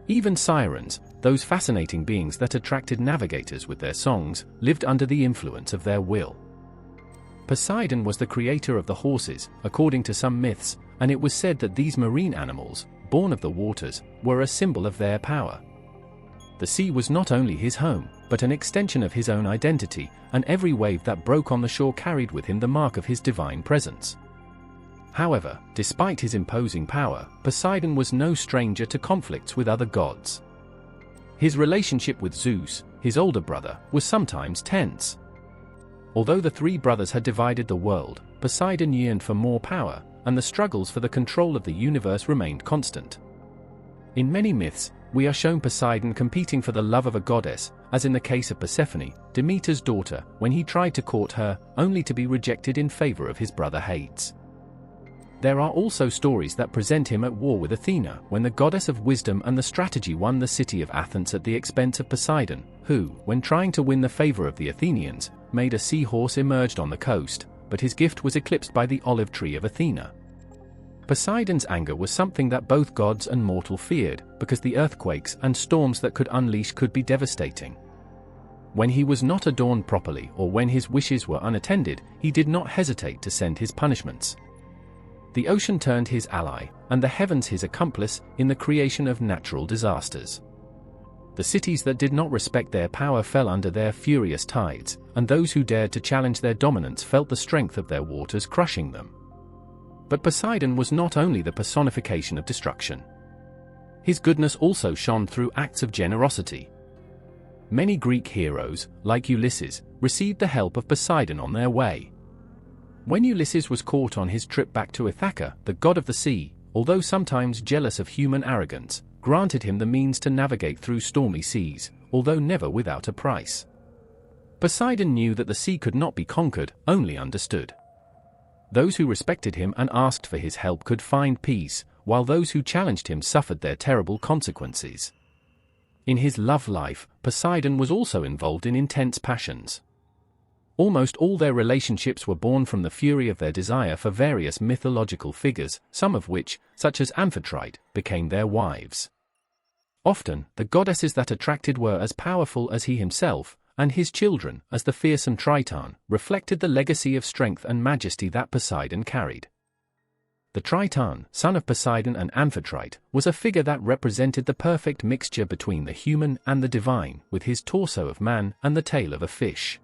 Even sirens, those fascinating beings that attracted navigators with their songs, lived under the influence of their will. Poseidon was the creator of the horses, according to some myths, and it was said that these marine animals, born of the waters, were a symbol of their power. The sea was not only his home, but an extension of his own identity, and every wave that broke on the shore carried with him the mark of his divine presence. However, despite his imposing power, Poseidon was no stranger to conflicts with other gods. His relationship with Zeus, his older brother, was sometimes tense. Although the three brothers had divided the world, Poseidon yearned for more power, and the struggles for the control of the universe remained constant. In many myths, we are shown Poseidon competing for the love of a goddess, as in the case of Persephone, Demeter's daughter, when he tried to court her, only to be rejected in favor of his brother Hades. There are also stories that present him at war with Athena, when the goddess of wisdom and the strategy won the city of Athens at the expense of Poseidon, who, when trying to win the favor of the Athenians, made a seahorse emerged on the coast, but his gift was eclipsed by the olive tree of Athena. Poseidon's anger was something that both gods and mortal feared, because the earthquakes and storms that could unleash could be devastating. When he was not adorned properly or when his wishes were unattended, he did not hesitate to send his punishments. The ocean turned his ally, and the heavens his accomplice, in the creation of natural disasters. The cities that did not respect their power fell under their furious tides, and those who dared to challenge their dominance felt the strength of their waters crushing them. But Poseidon was not only the personification of destruction. His goodness also shone through acts of generosity. Many Greek heroes, like Ulysses, received the help of Poseidon on their way. When Ulysses was caught on his trip back to Ithaca, the god of the sea, although sometimes jealous of human arrogance, granted him the means to navigate through stormy seas, although never without a price. Poseidon knew that the sea could not be conquered, only understood. Those who respected him and asked for his help could find peace, while those who challenged him suffered their terrible consequences. In his love life, Poseidon was also involved in intense passions. Almost all their relationships were born from the fury of their desire for various mythological figures, some of which, such as Aphrodite, became their wives. Often, the goddesses that attracted were as powerful as he himself, and his children, as the fearsome Triton, reflected the legacy of strength and majesty that Poseidon carried. The Triton, son of Poseidon and Aphrodite, was a figure that represented the perfect mixture between the human and the divine, with his torso of man and the tail of a fish.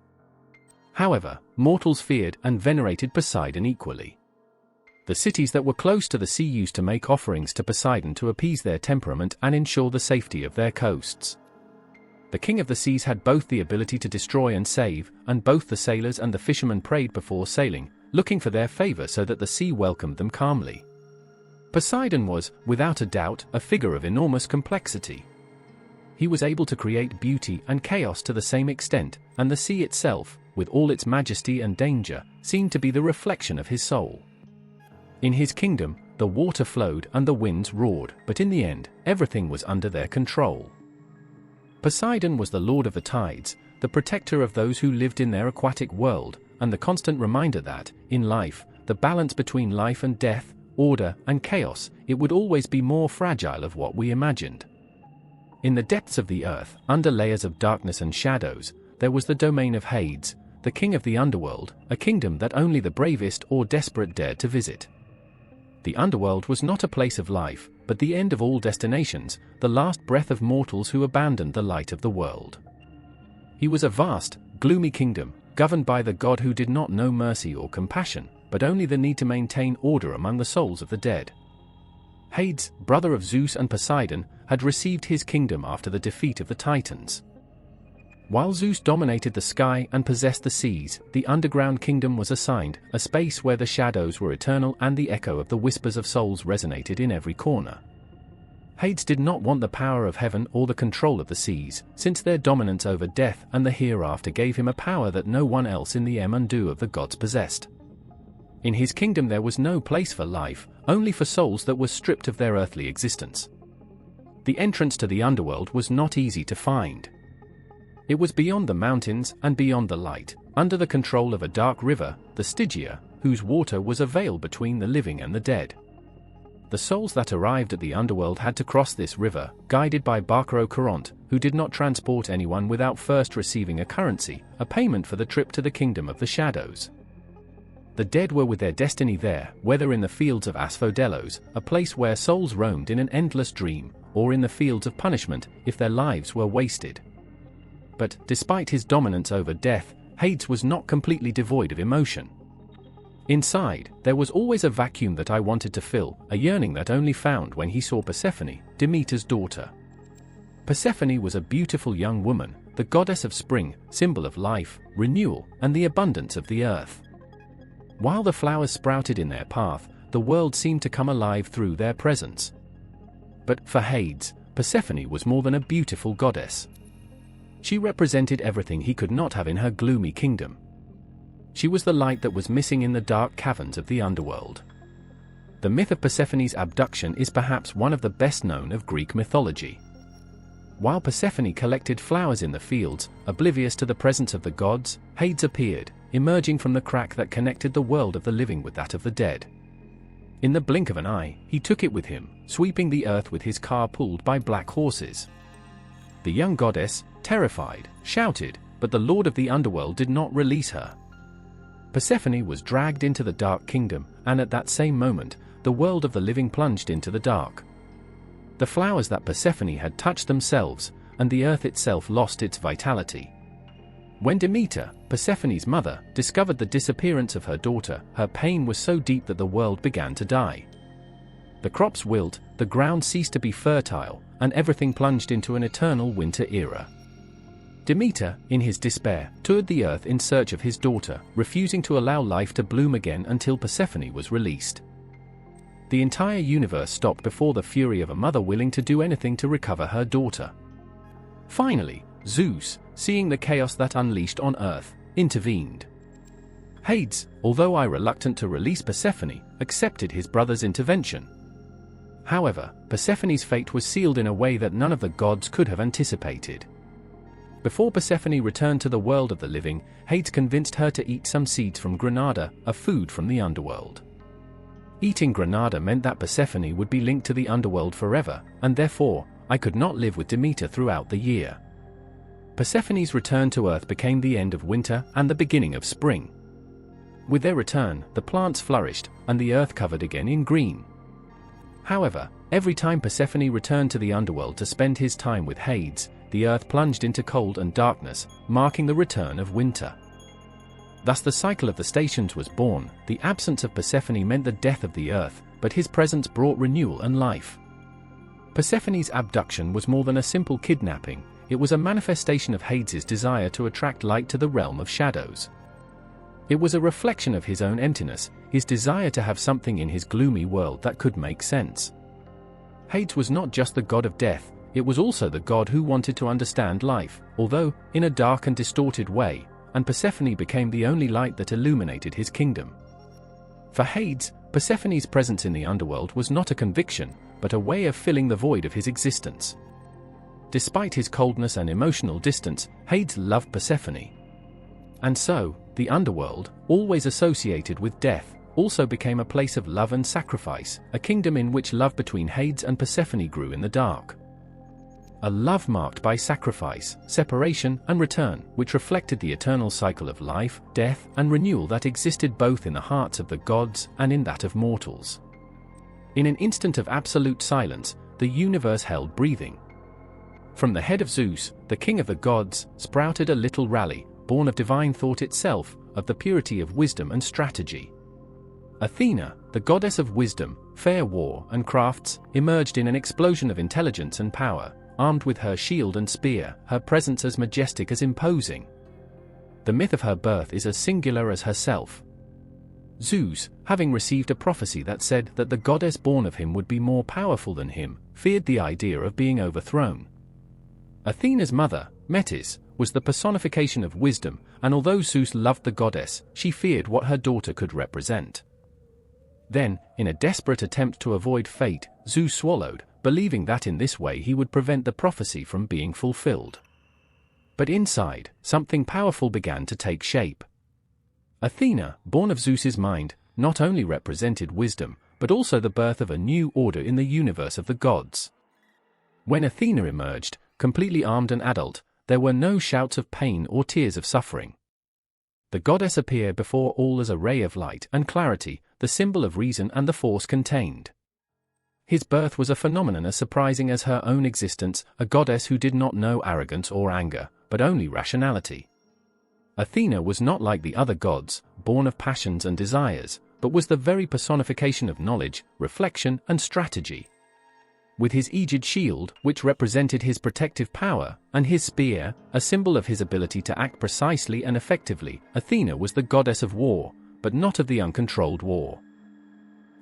However, mortals feared and venerated Poseidon equally. The cities that were close to the sea used to make offerings to Poseidon to appease their temperament and ensure the safety of their coasts. The king of the seas had both the ability to destroy and save, and both the sailors and the fishermen prayed before sailing, looking for their favor so that the sea welcomed them calmly. Poseidon was, without a doubt, a figure of enormous complexity. He was able to create beauty and chaos to the same extent, and the sea itself, with all its majesty and danger, seemed to be the reflection of his soul. In his kingdom, the water flowed and the winds roared, but in the end, everything was under their control. Poseidon was the lord of the tides, the protector of those who lived in their aquatic world, and the constant reminder that, in life, the balance between life and death, order and chaos, it would always be more fragile of what we imagined. In the depths of the earth, under layers of darkness and shadows, there was the domain of Hades, the king of the underworld, a kingdom that only the bravest or desperate dared to visit. The underworld was not a place of life, but the end of all destinations, the last breath of mortals who abandoned the light of the world. He was a vast, gloomy kingdom, governed by the god who did not know mercy or compassion, but only the need to maintain order among the souls of the dead, Hades, brother of Zeus and Poseidon, had received his kingdom after the defeat of the Titans. While Zeus dominated the sky and possessed the seas, the underground kingdom was assigned a space where the shadows were eternal and the echo of the whispers of souls resonated in every corner. Hades did not want the power of heaven or the control of the seas, since their dominance over death and the hereafter gave him a power that no one else in the undo of the gods possessed. In his kingdom there was no place for life, only for souls that were stripped of their earthly existence. The entrance to the underworld was not easy to find. It was beyond the mountains and beyond the light, under the control of a dark river, the Stygia, whose water was a veil between the living and the dead. The souls that arrived at the underworld had to cross this river, guided by Barcaro, who did not transport anyone without first receiving a currency, a payment for the trip to the kingdom of the shadows. The dead were with their destiny there, whether in the fields of Asphodelos, a place where souls roamed in an endless dream, or in the fields of punishment, if their lives were wasted. But, despite his dominance over death, Hades was not completely devoid of emotion. Inside, there was always a vacuum that I wanted to fill, a yearning that only found when he saw Persephone, Demeter's daughter. Persephone was a beautiful young woman, the goddess of spring, symbol of life, renewal, and the abundance of the earth. While the flowers sprouted in their path, the world seemed to come alive through their presence. But, for Hades, Persephone was more than a beautiful goddess. She represented everything he could not have in her gloomy kingdom. She was the light that was missing in the dark caverns of the underworld. The myth of Persephone's abduction is perhaps one of the best known of Greek mythology. While Persephone collected flowers in the fields, oblivious to the presence of the gods, Hades appeared, emerging from the crack that connected the world of the living with that of the dead. In the blink of an eye, he took it with him, sweeping the earth with his car pulled by black horses. The young goddess, terrified, shouted, but the lord of the underworld did not release her. Persephone was dragged into the dark kingdom, and at that same moment, the world of the living plunged into the dark. The flowers that Persephone had touched themselves, and the earth itself lost its vitality. When Demeter, Persephone's mother, discovered the disappearance of her daughter, her pain was so deep that the world began to die. The crops wilt, the ground ceased to be fertile, and everything plunged into an eternal winter era. Demeter, in his despair, toured the earth in search of his daughter, refusing to allow life to bloom again until Persephone was released. The entire universe stopped before the fury of a mother willing to do anything to recover her daughter. Finally, Zeus, seeing the chaos that unleashed on earth, intervened. Hades, although reluctant to release Persephone, accepted his brother's intervention. However, Persephone's fate was sealed in a way that none of the gods could have anticipated. Before Persephone returned to the world of the living, Hades convinced her to eat some seeds from Granada, a food from the underworld. Eating Granada meant that Persephone would be linked to the underworld forever, and therefore, I could not live with Demeter throughout the year. Persephone's return to Earth became the end of winter and the beginning of spring. With their return, the plants flourished, and the earth covered again in green. However, every time Persephone returned to the underworld to spend his time with Hades, the earth plunged into cold and darkness, marking the return of winter. Thus the cycle of the stations was born. The absence of Persephone meant the death of the earth, but his presence brought renewal and life. Persephone's abduction was more than a simple kidnapping, it was a manifestation of Hades' desire to attract light to the realm of shadows. It was a reflection of his own emptiness, his desire to have something in his gloomy world that could make sense. Hades was not just the god of death, it was also the god who wanted to understand life, although, in a dark and distorted way, and Persephone became the only light that illuminated his kingdom. For Hades, Persephone's presence in the underworld was not a conviction, but a way of filling the void of his existence. Despite his coldness and emotional distance, Hades loved Persephone. And so, the underworld, always associated with death, also became a place of love and sacrifice, a kingdom in which love between Hades and Persephone grew in the dark. A love marked by sacrifice, separation, and return, which reflected the eternal cycle of life, death, and renewal that existed both in the hearts of the gods and in that of mortals. In an instant of absolute silence, the universe held breathing. From the head of Zeus, the king of the gods, sprouted a little rally, born of divine thought itself, of the purity of wisdom and strategy. Athena, the goddess of wisdom, fair war and crafts, emerged in an explosion of intelligence and power, armed with her shield and spear, her presence as majestic as imposing. The myth of her birth is as singular as herself. Zeus, having received a prophecy that said that the goddess born of him would be more powerful than him, feared the idea of being overthrown. Athena's mother, Metis, was the personification of wisdom, and although Zeus loved the goddess, she feared what her daughter could represent. Then, in a desperate attempt to avoid fate, Zeus swallowed, believing that in this way he would prevent the prophecy from being fulfilled. But inside, something powerful began to take shape. Athena, born of Zeus's mind, not only represented wisdom, but also the birth of a new order in the universe of the gods. When Athena emerged, completely armed and adult, there were no shouts of pain or tears of suffering. The goddess appeared before all as a ray of light and clarity, the symbol of reason and the force contained. His birth was a phenomenon as surprising as her own existence, a goddess who did not know arrogance or anger, but only rationality. Athena was not like the other gods, born of passions and desires, but was the very personification of knowledge, reflection, and strategy. With his aegid shield, which represented his protective power, and his spear, a symbol of his ability to act precisely and effectively, Athena was the goddess of war, but not of the uncontrolled war.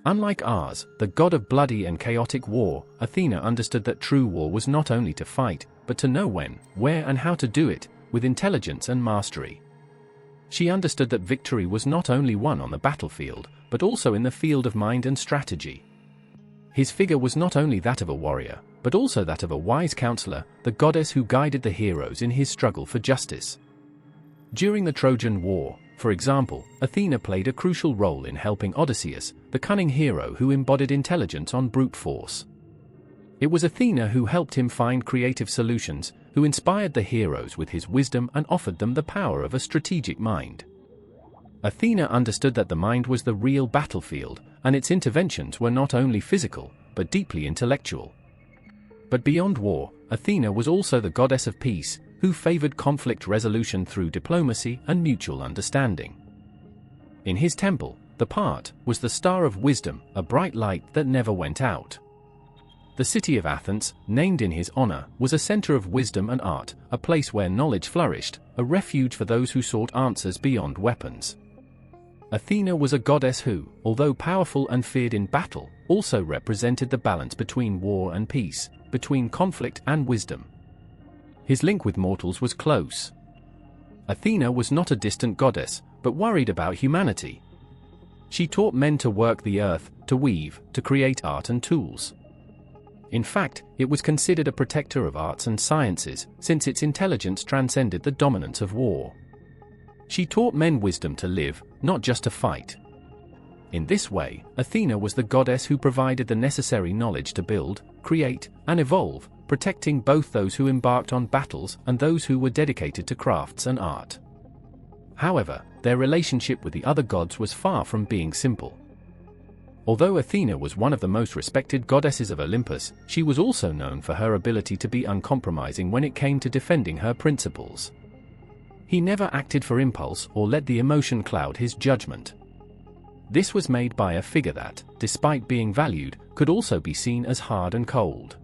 Unlike ours, the god of bloody and chaotic war, Athena understood that true war was not only to fight, but to know when, where and how to do it, with intelligence and mastery. She understood that victory was not only won on the battlefield, but also in the field of mind and strategy. His figure was not only that of a warrior, but also that of a wise counselor, the goddess who guided the heroes in his struggle for justice. During the Trojan War, for example, Athena played a crucial role in helping Odysseus, the cunning hero who embodied intelligence on brute force. It was Athena who helped him find creative solutions, who inspired the heroes with his wisdom and offered them the power of a strategic mind. Athena understood that the mind was the real battlefield, and its interventions were not only physical, but deeply intellectual. But beyond war, Athena was also the goddess of peace, who favored conflict resolution through diplomacy and mutual understanding. In his temple, the part was the star of wisdom, a bright light that never went out. The city of Athens, named in his honor, was a center of wisdom and art, a place where knowledge flourished, a refuge for those who sought answers beyond weapons. Athena was a goddess who, although powerful and feared in battle, also represented the balance between war and peace, between conflict and wisdom. His link with mortals was close. Athena was not a distant goddess, but worried about humanity. She taught men to work the earth, to weave, to create art and tools. In fact, it was considered a protector of arts and sciences, since its intelligence transcended the dominance of war. She taught men wisdom to live, not just to fight. In this way, Athena was the goddess who provided the necessary knowledge to build, create, and evolve, protecting both those who embarked on battles and those who were dedicated to crafts and art. However, their relationship with the other gods was far from being simple. Although Athena was one of the most respected goddesses of Olympus, she was also known for her ability to be uncompromising when it came to defending her principles. He never acted for impulse or let the emotion cloud his judgment. This was made by a figure that, despite being valued, could also be seen as hard and cold.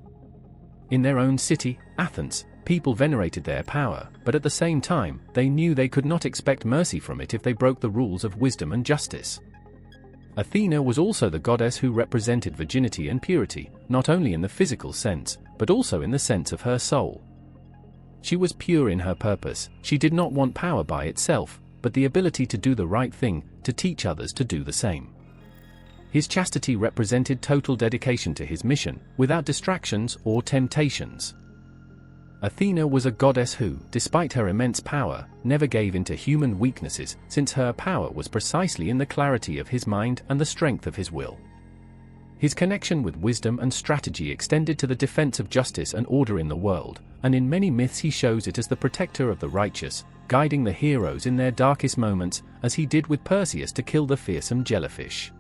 In their own city, Athens, people venerated their power, but at the same time, they knew they could not expect mercy from it if they broke the rules of wisdom and justice. Athena was also the goddess who represented virginity and purity, not only in the physical sense, but also in the sense of her soul. She was pure in her purpose. She did not want power by itself, but the ability to do the right thing, to teach others to do the same. His chastity represented total dedication to his mission, without distractions or temptations. Athena was a goddess who, despite her immense power, never gave in to human weaknesses, since her power was precisely in the clarity of his mind and the strength of his will. His connection with wisdom and strategy extended to the defense of justice and order in the world, and in many myths he shows it as the protector of the righteous, guiding the heroes in their darkest moments, as he did with Perseus to kill the fearsome jellyfish.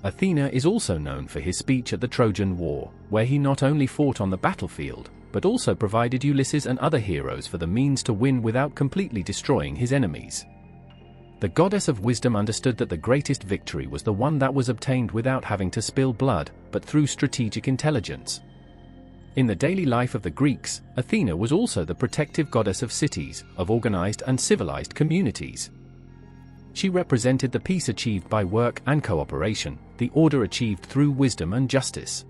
Athena is also known for his speech at the Trojan War, where he not only fought on the battlefield, but also provided Ulysses and other heroes for the means to win without completely destroying his enemies. The goddess of wisdom understood that the greatest victory was the one that was obtained without having to spill blood, but through strategic intelligence. In the daily life of the Greeks, Athena was also the protective goddess of cities, of organized and civilized communities. She represented the peace achieved by work and cooperation, the order achieved through wisdom and justice.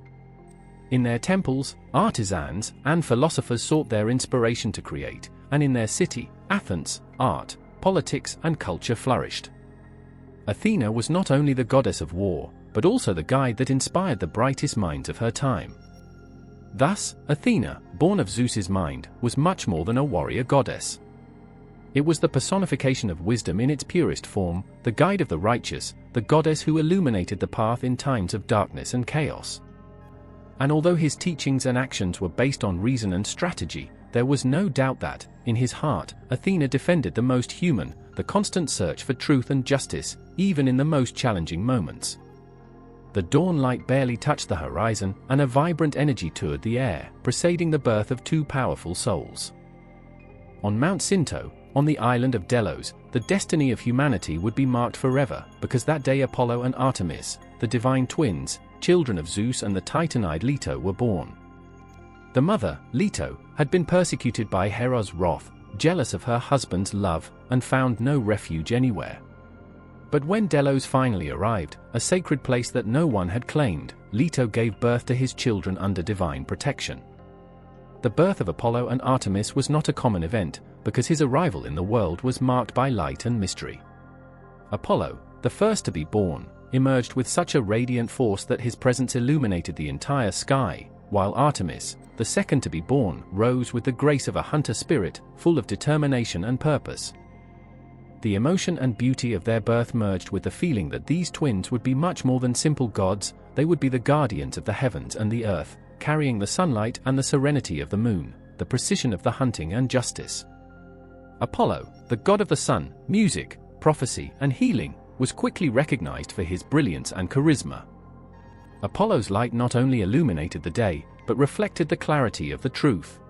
In their temples, artisans and philosophers sought their inspiration to create, and in their city, Athens, art, politics and culture flourished. Athena was not only the goddess of war, but also the guide that inspired the brightest minds of her time. Thus, Athena, born of Zeus's mind, was much more than a warrior goddess. It was the personification of wisdom in its purest form, the guide of the righteous, the goddess who illuminated the path in times of darkness and chaos. And although his teachings and actions were based on reason and strategy, there was no doubt that, in his heart, Athena defended the most human, the constant search for truth and justice, even in the most challenging moments. The dawn light barely touched the horizon, and a vibrant energy toured the air, preceding the birth of two powerful souls. On Mount Sinto, on the island of Delos, the destiny of humanity would be marked forever, because that day Apollo and Artemis, the divine twins, children of Zeus and the Titanide Leto, were born. The mother, Leto, had been persecuted by Hera's wrath, jealous of her husband's love, and found no refuge anywhere. But when Delos finally arrived, a sacred place that no one had claimed, Leto gave birth to his children under divine protection. The birth of Apollo and Artemis was not a common event, because his arrival in the world was marked by light and mystery. Apollo, the first to be born, emerged with such a radiant force that his presence illuminated the entire sky, while Artemis, the second to be born, rose with the grace of a hunter spirit, full of determination and purpose. The emotion and beauty of their birth merged with the feeling that these twins would be much more than simple gods, they would be the guardians of the heavens and the earth, carrying the sunlight and the serenity of the moon, the precision of the hunting and justice. Apollo, the god of the sun, music, prophecy, and healing, was quickly recognized for his brilliance and charisma. Apollo's light not only illuminated the day, but reflected the clarity of the truth.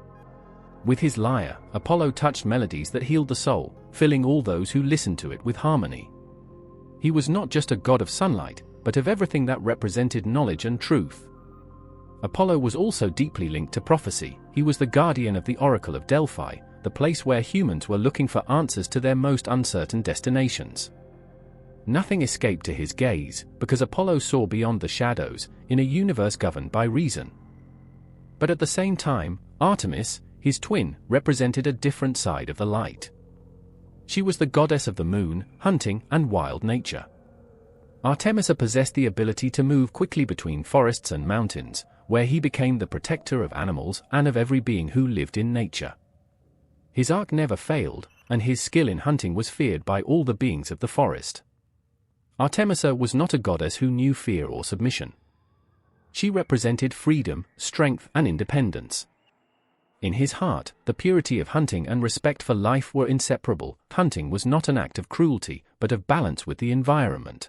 With his lyre, Apollo touched melodies that healed the soul, filling all those who listened to it with harmony. He was not just a god of sunlight, but of everything that represented knowledge and truth. Apollo was also deeply linked to prophecy. He was the guardian of the oracle of Delphi, the place where humans were looking for answers to their most uncertain destinations. Nothing escaped to his gaze, because Apollo saw beyond the shadows, in a universe governed by reason. But at the same time, Artemis, his twin, represented a different side of the light. She was the goddess of the moon, hunting, and wild nature. Artemisa possessed the ability to move quickly between forests and mountains, where he became the protector of animals and of every being who lived in nature. His arc never failed, and his skill in hunting was feared by all the beings of the forest. Artemisa was not a goddess who knew fear or submission. She represented freedom, strength, and independence. In his heart, the purity of hunting and respect for life were inseparable. Hunting was not an act of cruelty, but of balance with the environment.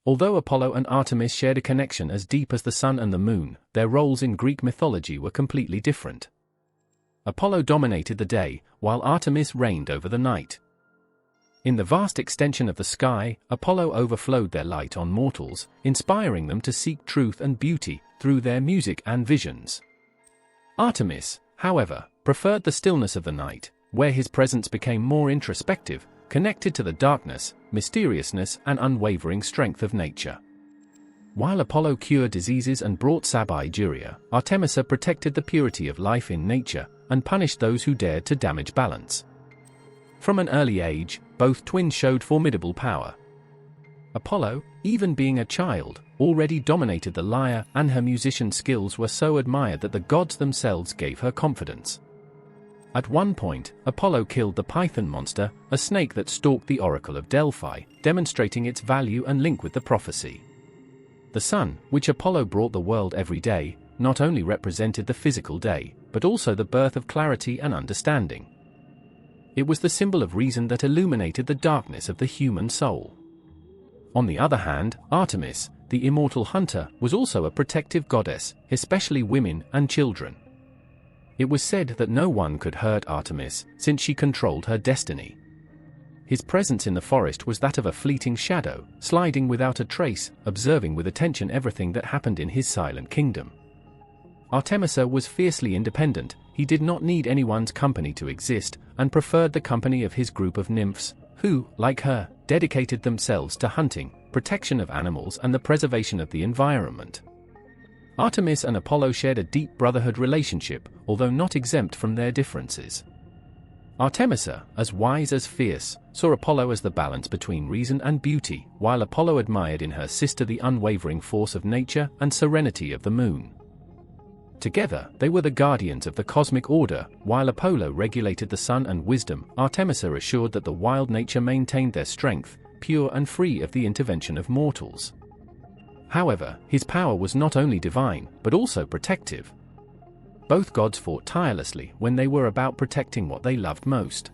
Although Apollo and Artemis shared a connection as deep as the sun and the moon, their roles in Greek mythology were completely different. Apollo dominated the day, while Artemis reigned over the night. In the vast extension of the sky, Apollo overflowed their light on mortals, inspiring them to seek truth and beauty through their music and visions. Artemis, however, preferred the stillness of the night, where his presence became more introspective, connected to the darkness, mysteriousness, and unwavering strength of nature. While Apollo cured diseases and brought sabiduria, Artemisa protected the purity of life in nature and punished those who dared to damage balance. From an early age, both twins showed formidable power. Apollo, even being a child, already dominated the lyre, and her musician skills were so admired that the gods themselves gave her confidence. At one point, Apollo killed the python monster, a snake that stalked the oracle of Delphi, demonstrating its value and link with the prophecy. The sun, which Apollo brought the world every day, not only represented the physical day, but also the birth of clarity and understanding. It was the symbol of reason that illuminated the darkness of the human soul. On the other hand, Artemis, the immortal hunter, was also a protective goddess, especially women and children. It was said that no one could hurt Artemis, since she controlled her destiny. his presence in the forest was that of a fleeting shadow, sliding without a trace, observing with attention everything that happened in his silent kingdom. Artemisa was fiercely independent. He did not need anyone's company to exist, and preferred the company of his group of nymphs, who, like her, dedicated themselves to hunting, protection of animals and the preservation of the environment. Artemis and Apollo shared a deep brotherhood relationship, although not exempt from their differences. Artemisa, as wise as fierce, saw Apollo as the balance between reason and beauty, while Apollo admired in her sister the unwavering force of nature and serenity of the moon. Together, they were the guardians of the cosmic order. While Apollo regulated the sun and wisdom, Artemisa assured that the wild nature maintained their strength, pure and free of the intervention of mortals. However, his power was not only divine, but also protective. Both gods fought tirelessly when they were about protecting what they loved most.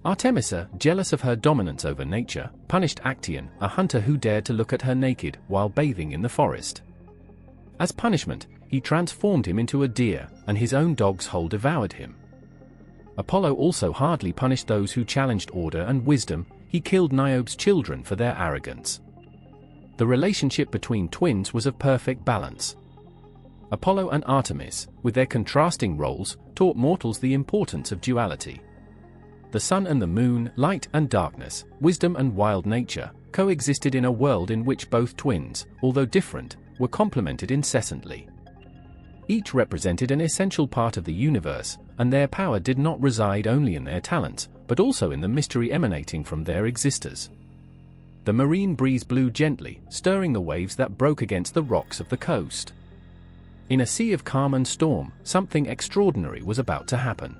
Artemisa, jealous of her dominance over nature, punished Actaeon, a hunter who dared to look at her naked while bathing in the forest. As punishment, he transformed him into a deer, and his own dog's hole devoured him. Apollo also hardly punished those who challenged order and wisdom. He killed Niobe's children for their arrogance. The relationship between twins was of perfect balance. Apollo and Artemis, with their contrasting roles, taught mortals the importance of duality. The sun and the moon, light and darkness, wisdom and wild nature, coexisted in a world in which both twins, although different, were complemented incessantly. Each represented an essential part of the universe, and their power did not reside only in their talents, but also in the mystery emanating from their existers. The marine breeze blew gently, stirring the waves that broke against the rocks of the coast. In a sea of calm and storm, something extraordinary was about to happen.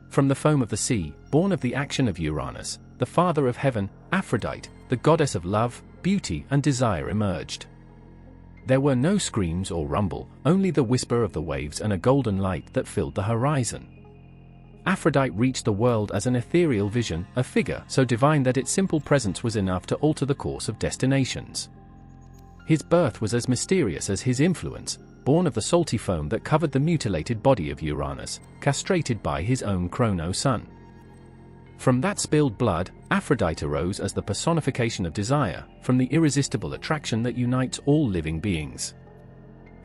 From the foam of the sea, born of the action of Uranus, the father of heaven, Aphrodite, the goddess of love, beauty and desire emerged. There were no screams or rumble, only the whisper of the waves and a golden light that filled the horizon. Aphrodite reached the world as an ethereal vision, a figure so divine that its simple presence was enough to alter the course of destinations. His birth was as mysterious as his influence, born of the salty foam that covered the mutilated body of Uranus, castrated by his own Chronos son. From that spilled blood, Aphrodite arose as the personification of desire, from the irresistible attraction that unites all living beings.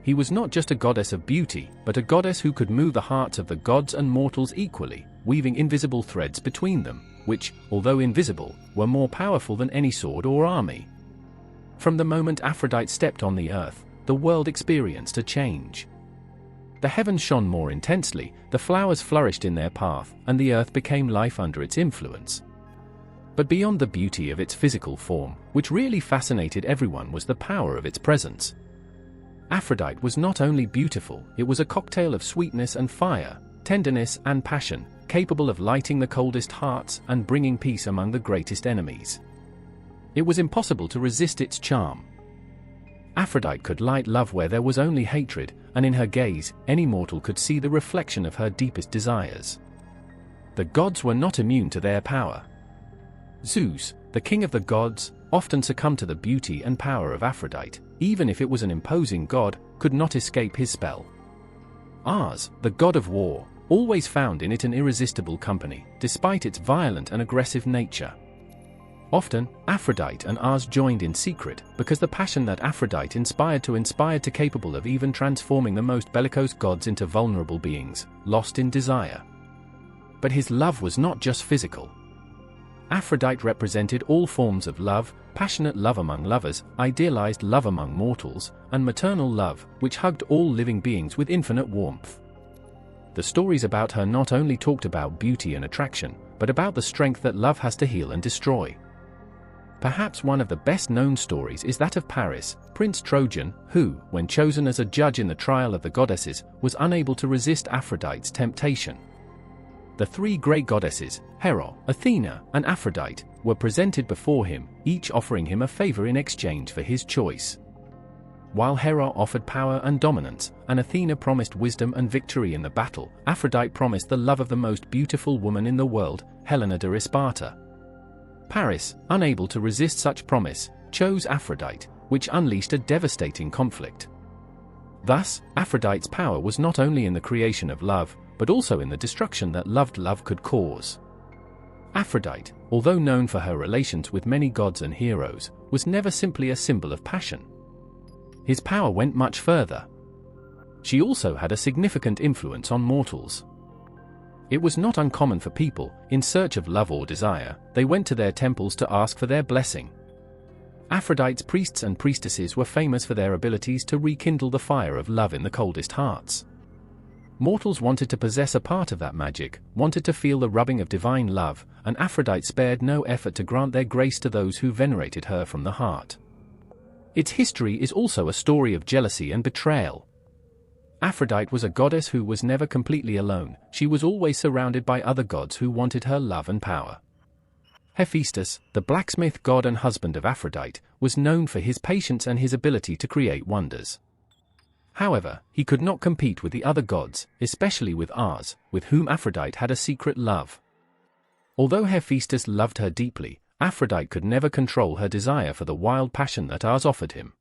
He was not just a goddess of beauty, but a goddess who could move the hearts of the gods and mortals equally, weaving invisible threads between them, which, although invisible, were more powerful than any sword or army. From the moment Aphrodite stepped on the earth, the world experienced a change. The heavens shone more intensely, the flowers flourished in their path, and the earth became life under its influence. But beyond the beauty of its physical form, which really fascinated everyone, was the power of its presence. Aphrodite was not only beautiful, it was a cocktail of sweetness and fire, tenderness and passion, capable of lighting the coldest hearts and bringing peace among the greatest enemies. It was impossible to resist its charm. Aphrodite could light love where there was only hatred, and in her gaze, any mortal could see the reflection of her deepest desires. The gods were not immune to their power. Zeus, the king of the gods, often succumbed to the beauty and power of Aphrodite. Even if it was an imposing god, could not escape his spell. Mars, the god of war, always found in it an irresistible company, despite its violent and aggressive nature. Often, Aphrodite and Mars joined in secret, because the passion that Aphrodite inspired to capable of even transforming the most bellicose gods into vulnerable beings, lost in desire. But his love was not just physical. Aphrodite represented all forms of love, passionate love among lovers, idealized love among mortals, and maternal love, which hugged all living beings with infinite warmth. The stories about her not only talked about beauty and attraction, but about the strength that love has to heal and destroy. Perhaps one of the best-known stories is that of Paris, Prince Trojan, who, when chosen as a judge in the trial of the goddesses, was unable to resist Aphrodite's temptation. The three great goddesses, Hera, Athena, and Aphrodite, were presented before him, each offering him a favor in exchange for his choice. While Hera offered power and dominance, and Athena promised wisdom and victory in the battle, Aphrodite promised the love of the most beautiful woman in the world, Helena de Sparta. Paris, unable to resist such promise, chose Aphrodite, which unleashed a devastating conflict. Thus, Aphrodite's power was not only in the creation of love, but also in the destruction that loved love could cause. Aphrodite, although known for her relations with many gods and heroes, was never simply a symbol of passion. His power went much further. She also had a significant influence on mortals. It was not uncommon for people, in search of love or desire, they went to their temples to ask for their blessing. Aphrodite's priests and priestesses were famous for their abilities to rekindle the fire of love in the coldest hearts. Mortals wanted to possess a part of that magic, wanted to feel the rubbing of divine love, and Aphrodite spared no effort to grant their grace to those who venerated her from the heart. Its history is also a story of jealousy and betrayal. Aphrodite was a goddess who was never completely alone, she was always surrounded by other gods who wanted her love and power. Hephaestus, the blacksmith god and husband of Aphrodite, was known for his patience and his ability to create wonders. However, he could not compete with the other gods, especially with Mars, with whom Aphrodite had a secret love. Although Hephaestus loved her deeply, Aphrodite could never control her desire for the wild passion that Mars offered him.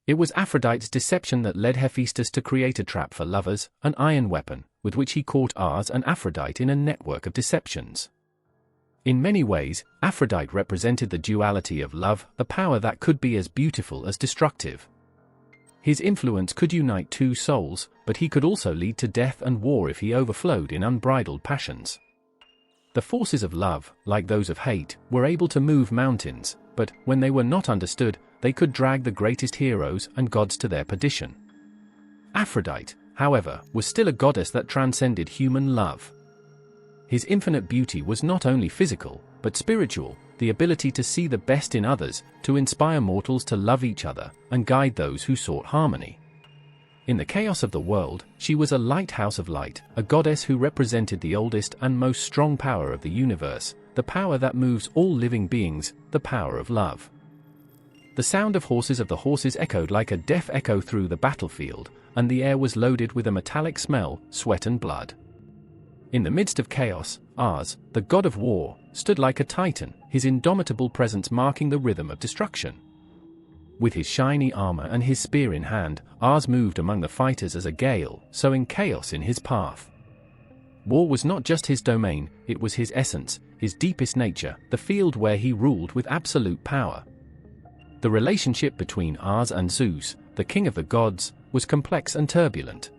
It was Aphrodite's deception that led Hephaestus to create a trap for lovers, an iron weapon, with which he caught Mars and Aphrodite in a network of deceptions. In many ways, Aphrodite represented the duality of love, a power that could be as beautiful as destructive. His influence could unite two souls, but he could also lead to death and war if he overflowed in unbridled passions. The forces of love, like those of hate, were able to move mountains, but, when they were not understood, they could drag the greatest heroes and gods to their perdition. Aphrodite, however, was still a goddess that transcended human love. His infinite beauty was not only physical, but spiritual, the ability to see the best in others, to inspire mortals to love each other, and guide those who sought harmony. In the chaos of the world, she was a lighthouse of light, a goddess who represented the oldest and most strong power of the universe, the power that moves all living beings, the power of love. The sound of the horses echoed like a deaf echo through the battlefield, and the air was loaded with a metallic smell, sweat and blood. In the midst of chaos, Mars, the god of war, stood like a titan, his indomitable presence marking the rhythm of destruction. With his shiny armor and his spear in hand, Mars moved among the fighters as a gale, sowing chaos in his path. War was not just his domain, it was his essence, his deepest nature, the field where he ruled with absolute power. The relationship between Mars and Zeus, the king of the gods, was complex and turbulent.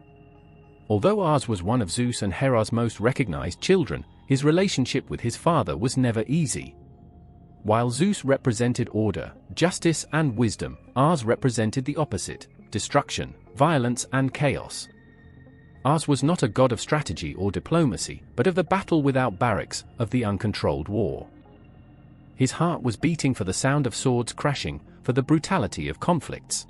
Although Mars was one of Zeus and Hera's most recognized children, his relationship with his father was never easy. While Zeus represented order, justice and wisdom, Mars represented the opposite, destruction, violence and chaos. Mars was not a god of strategy or diplomacy, but of the battle without barracks, of the uncontrolled war. His heart was beating for the sound of swords crashing, for the brutality of conflicts.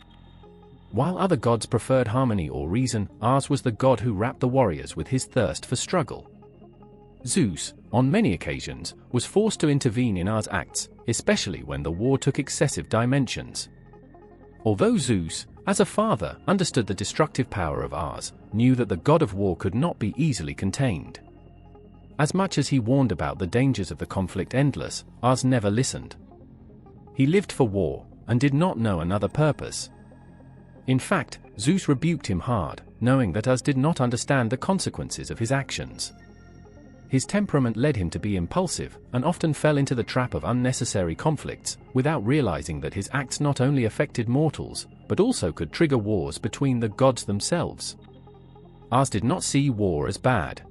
While other gods preferred harmony or reason, Mars was the god who wrapped the warriors with his thirst for struggle. Zeus, on many occasions, was forced to intervene in Mars' acts, especially when the war took excessive dimensions. Although Zeus, as a father, understood the destructive power of Mars, knew that the god of war could not be easily contained. As much as he warned about the dangers of the conflict endless, Mars never listened. He lived for war, and did not know another purpose. In fact, Zeus rebuked him hard, knowing that Mars did not understand the consequences of his actions. His temperament led him to be impulsive, and often fell into the trap of unnecessary conflicts, without realizing that his acts not only affected mortals, but also could trigger wars between the gods themselves. Mars did not see war as bad.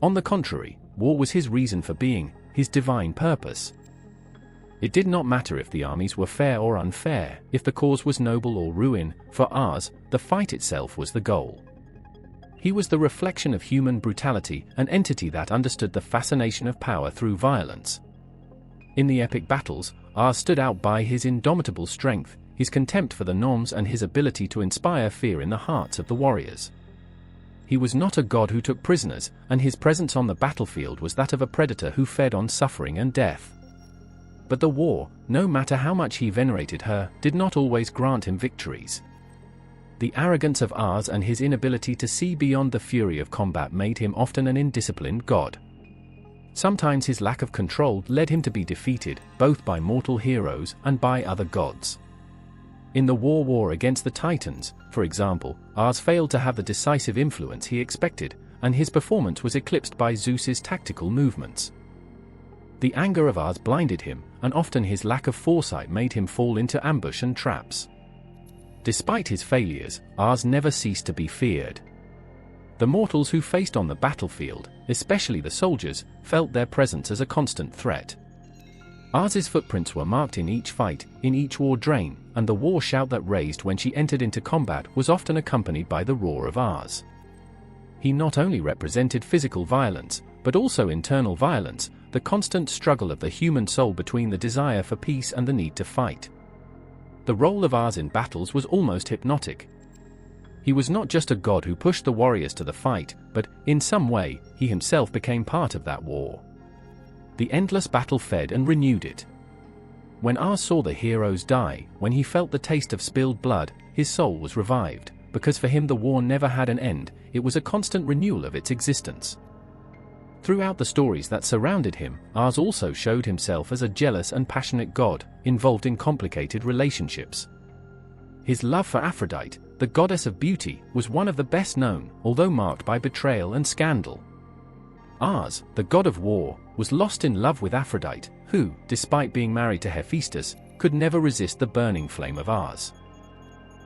On the contrary, war was his reason for being, his divine purpose. It did not matter if the armies were fair or unfair, if the cause was noble or ruin, for Mars, the fight itself was the goal. He was the reflection of human brutality, an entity that understood the fascination of power through violence. In the epic battles, Mars stood out by his indomitable strength, his contempt for the norms and his ability to inspire fear in the hearts of the warriors. He was not a god who took prisoners, and his presence on the battlefield was that of a predator who fed on suffering and death. But the war, no matter how much he venerated her, did not always grant him victories. The arrogance of Mars and his inability to see beyond the fury of combat made him often an indisciplined god. Sometimes his lack of control led him to be defeated, both by mortal heroes and by other gods. In the war against the Titans, for example, Mars failed to have the decisive influence he expected, and his performance was eclipsed by Zeus's tactical movements. The anger of Ars blinded him, and often his lack of foresight made him fall into ambush and traps. Despite his failures, Ars never ceased to be feared. The mortals who faced on the battlefield, especially the soldiers, felt their presence as a constant threat. Ars's footprints were marked in each fight, in each war drain, and the war shout that raised when she entered into combat was often accompanied by the roar of Ars. He not only represented physical violence, but also internal violence, the constant struggle of the human soul between the desire for peace and the need to fight. The role of Ars in battles was almost hypnotic. He was not just a god who pushed the warriors to the fight, but, in some way, he himself became part of that war. The endless battle fed and renewed it. When Ars saw the heroes die, when he felt the taste of spilled blood, his soul was revived, because for him the war never had an end, it was a constant renewal of its existence. Throughout the stories that surrounded him, Ars also showed himself as a jealous and passionate god, involved in complicated relationships. His love for Aphrodite, the goddess of beauty, was one of the best known, although marked by betrayal and scandal. Ars, the god of war, was lost in love with Aphrodite, who, despite being married to Hephaestus, could never resist the burning flame of Ars.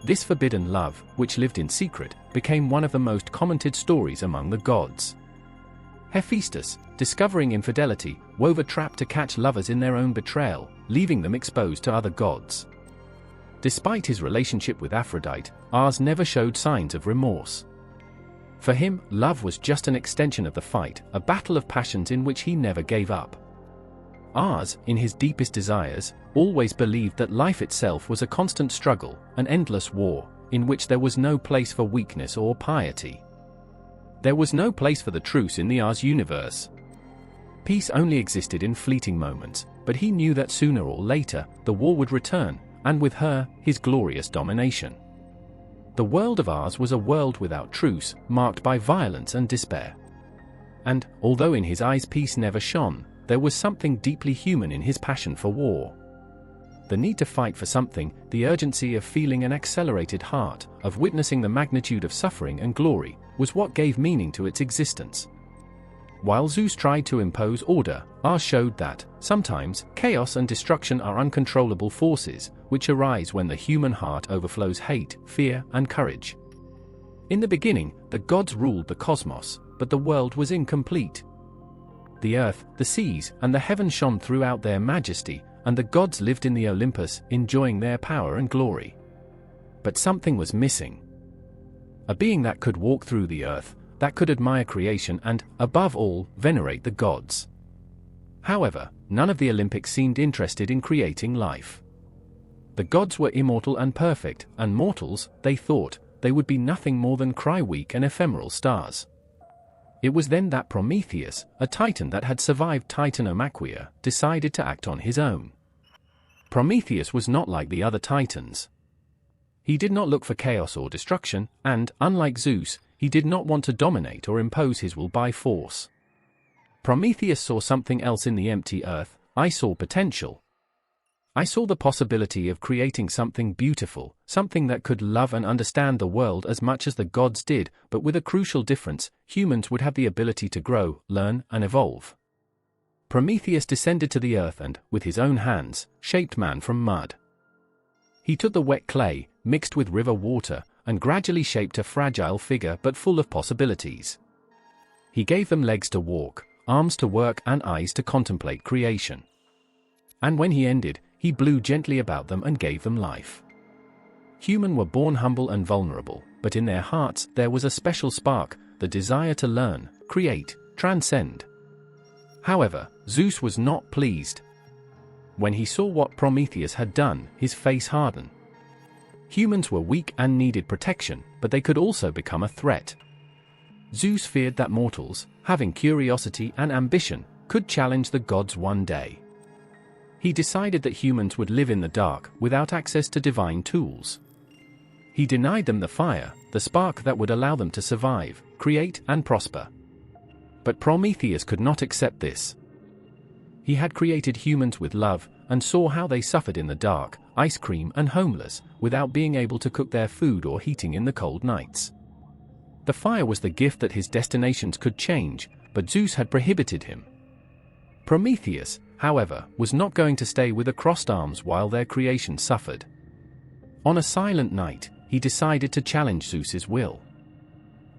This forbidden love, which lived in secret, became one of the most commented stories among the gods. Hephaestus, discovering infidelity, wove a trap to catch lovers in their own betrayal, leaving them exposed to other gods. Despite his relationship with Aphrodite, Ars never showed signs of remorse. For him, love was just an extension of the fight, a battle of passions in which he never gave up. Ars, in his deepest desires, always believed that life itself was a constant struggle, an endless war, in which there was no place for weakness or piety. There was no place for the truce in the Ars universe. Peace only existed in fleeting moments, but he knew that sooner or later, the war would return, and with her, his glorious domination. The world of Ars was a world without truce, marked by violence and despair. And, although in his eyes peace never shone, there was something deeply human in his passion for war. The need to fight for something, the urgency of feeling an accelerated heart, of witnessing the magnitude of suffering and glory, was what gave meaning to its existence. While Zeus tried to impose order, Ars showed that, sometimes, chaos and destruction are uncontrollable forces, which arise when the human heart overflows hate, fear, and courage. In the beginning, the gods ruled the cosmos, but the world was incomplete. The earth, the seas, and the heavens shone throughout their majesty, and the gods lived in the Olympus, enjoying their power and glory. But something was missing. A being that could walk through the earth, that could admire creation and, above all, venerate the gods. However, none of the Olympics seemed interested in creating life. The gods were immortal and perfect, and mortals, they thought, they would be nothing more than cry-weak and ephemeral stars. It was then that Prometheus, a titan that had survived titanomachy, decided to act on his own. Prometheus was not like the other titans. He did not look for chaos or destruction, and, unlike Zeus, he did not want to dominate or impose his will by force. Prometheus saw something else in the empty earth. I saw potential. I saw the possibility of creating something beautiful, something that could love and understand the world as much as the gods did, but with a crucial difference: humans would have the ability to grow, learn, and evolve. Prometheus descended to the earth and, with his own hands, shaped man from mud. He took the wet clay, mixed with river water, and gradually shaped a fragile figure but full of possibilities. He gave them legs to walk, arms to work, and eyes to contemplate creation. And when he ended, he blew gently about them and gave them life. Humans were born humble and vulnerable, but in their hearts there was a special spark, the desire to learn, create, transcend. However, Zeus was not pleased. When he saw what Prometheus had done, his face hardened. Humans were weak and needed protection, but they could also become a threat. Zeus feared that mortals, having curiosity and ambition, could challenge the gods one day. He decided that humans would live in the dark, without access to divine tools. He denied them the fire, the spark that would allow them to survive, create, and prosper. But Prometheus could not accept this. He had created humans with love, and saw how they suffered in the dark, ice cream and homeless, without being able to cook their food or heating in the cold nights. The fire was the gift that his destinations could change, but Zeus had prohibited him. Prometheus, however, was not going to stay with crossed arms while their creation suffered. On a silent night, he decided to challenge Zeus's will.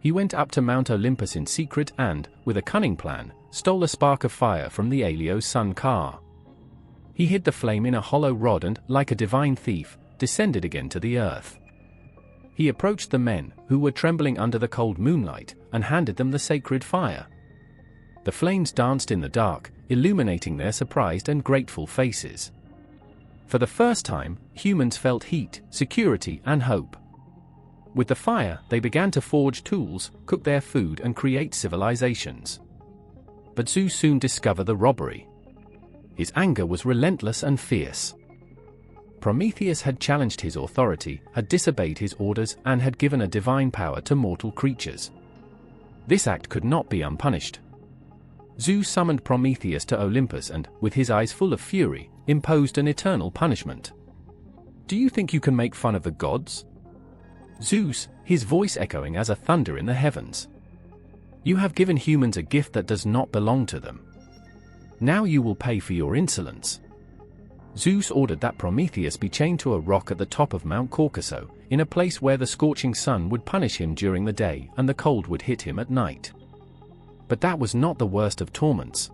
He went up to Mount Olympus in secret and, with a cunning plan, stole a spark of fire from the Aelio's son Ka. He hid the flame in a hollow rod and, like a divine thief, descended again to the earth. He approached the men, who were trembling under the cold moonlight, and handed them the sacred fire. The flames danced in the dark, illuminating their surprised and grateful faces. For the first time, humans felt heat, security, and hope. With the fire, they began to forge tools, cook their food, and create civilizations. But Zeus soon discovered the robbery. His anger was relentless and fierce. Prometheus had challenged his authority, had disobeyed his orders, and had given a divine power to mortal creatures. This act could not be unpunished. Zeus summoned Prometheus to Olympus and, with his eyes full of fury, imposed an eternal punishment. "Do you think you can make fun of the gods?" Zeus, his voice echoing as a thunder in the heavens. "You have given humans a gift that does not belong to them. Now you will pay for your insolence." Zeus ordered that Prometheus be chained to a rock at the top of Mount Caucaso, in a place where the scorching sun would punish him during the day and the cold would hit him at night. But that was not the worst of torments.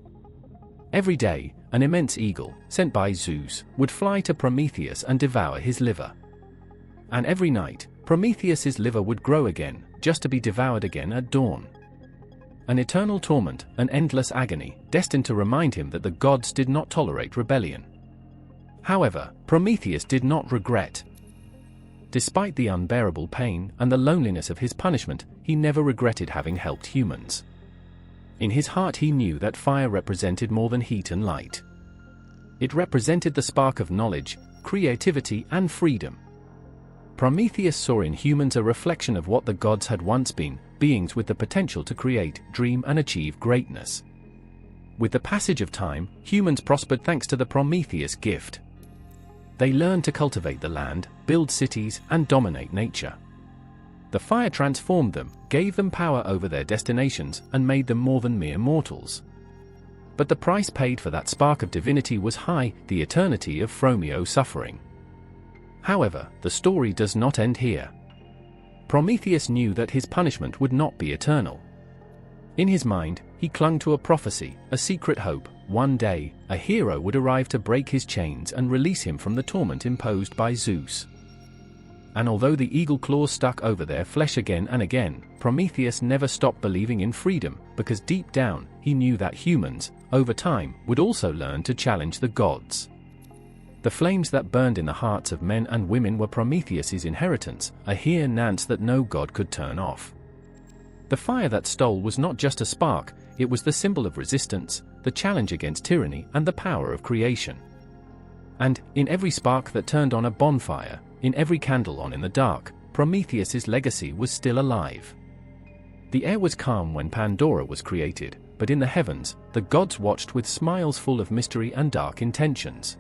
Every day, an immense eagle, sent by Zeus, would fly to Prometheus and devour his liver. And every night, Prometheus's liver would grow again, just to be devoured again at dawn. An eternal torment, an endless agony, destined to remind him that the gods did not tolerate rebellion. However, Prometheus did not regret. Despite the unbearable pain and the loneliness of his punishment, he never regretted having helped humans. In his heart he knew that fire represented more than heat and light. It represented the spark of knowledge, creativity, and freedom. Prometheus saw in humans a reflection of what the gods had once been, beings with the potential to create, dream, and achieve greatness. With the passage of time, humans prospered thanks to the Prometheus gift. They learned to cultivate the land, build cities, and dominate nature. The fire transformed them, gave them power over their destinations, and made them more than mere mortals. But the price paid for that spark of divinity was high, the eternity of Phromeo's suffering. However, the story does not end here. Prometheus knew that his punishment would not be eternal. In his mind, he clung to a prophecy, a secret hope. One day, a hero would arrive to break his chains and release him from the torment imposed by Zeus. And although the eagle claws stuck over their flesh again and again, Prometheus never stopped believing in freedom, because deep down, he knew that humans, over time, would also learn to challenge the gods. The flames that burned in the hearts of men and women were Prometheus's inheritance, a here-nance that no god could turn off. The fire that stole was not just a spark, it was the symbol of resistance, the challenge against tyranny, and the power of creation. And, in every spark that turned on a bonfire, in every candle on in the dark, Prometheus's legacy was still alive. The air was calm when Pandora was created, but in the heavens, the gods watched with smiles full of mystery and dark intentions.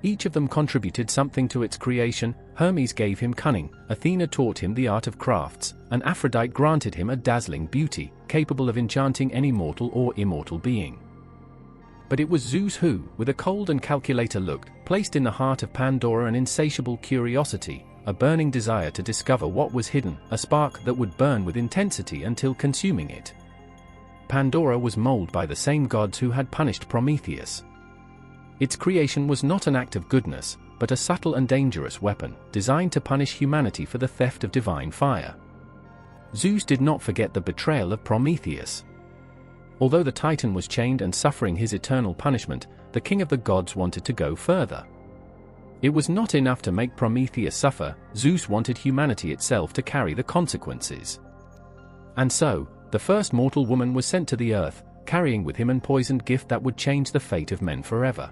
Each of them contributed something to its creation. Hermes gave him cunning, Athena taught him the art of crafts, and Aphrodite granted him a dazzling beauty, capable of enchanting any mortal or immortal being. But it was Zeus who, with a cold and calculator look, placed in the heart of Pandora an insatiable curiosity, a burning desire to discover what was hidden, a spark that would burn with intensity until consuming it. Pandora was molded by the same gods who had punished Prometheus. Its creation was not an act of goodness, but a subtle and dangerous weapon, designed to punish humanity for the theft of divine fire. Zeus did not forget the betrayal of Prometheus. Although the Titan was chained and suffering his eternal punishment, the king of the gods wanted to go further. It was not enough to make Prometheus suffer, Zeus wanted humanity itself to carry the consequences. And so, the first mortal woman was sent to the earth, carrying with him an poisoned gift that would change the fate of men forever.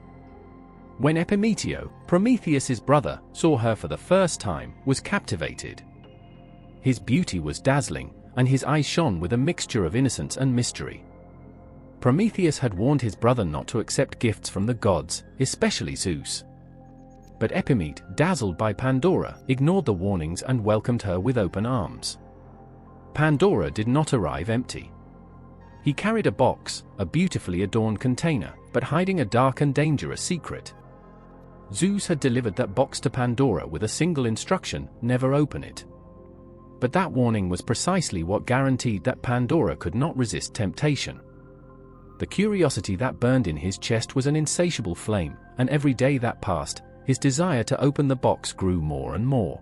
When Epimeteo, Prometheus's brother, saw her for the first time, was captivated. His beauty was dazzling, and his eyes shone with a mixture of innocence and mystery. Prometheus had warned his brother not to accept gifts from the gods, especially Zeus. But Epimete, dazzled by Pandora, ignored the warnings and welcomed her with open arms. Pandora did not arrive empty. He carried a box, a beautifully adorned container, but hiding a dark and dangerous secret. Zeus had delivered that box to Pandora with a single instruction: never open it. But that warning was precisely what guaranteed that Pandora could not resist temptation. The curiosity that burned in his chest was an insatiable flame, and every day that passed, his desire to open the box grew more and more.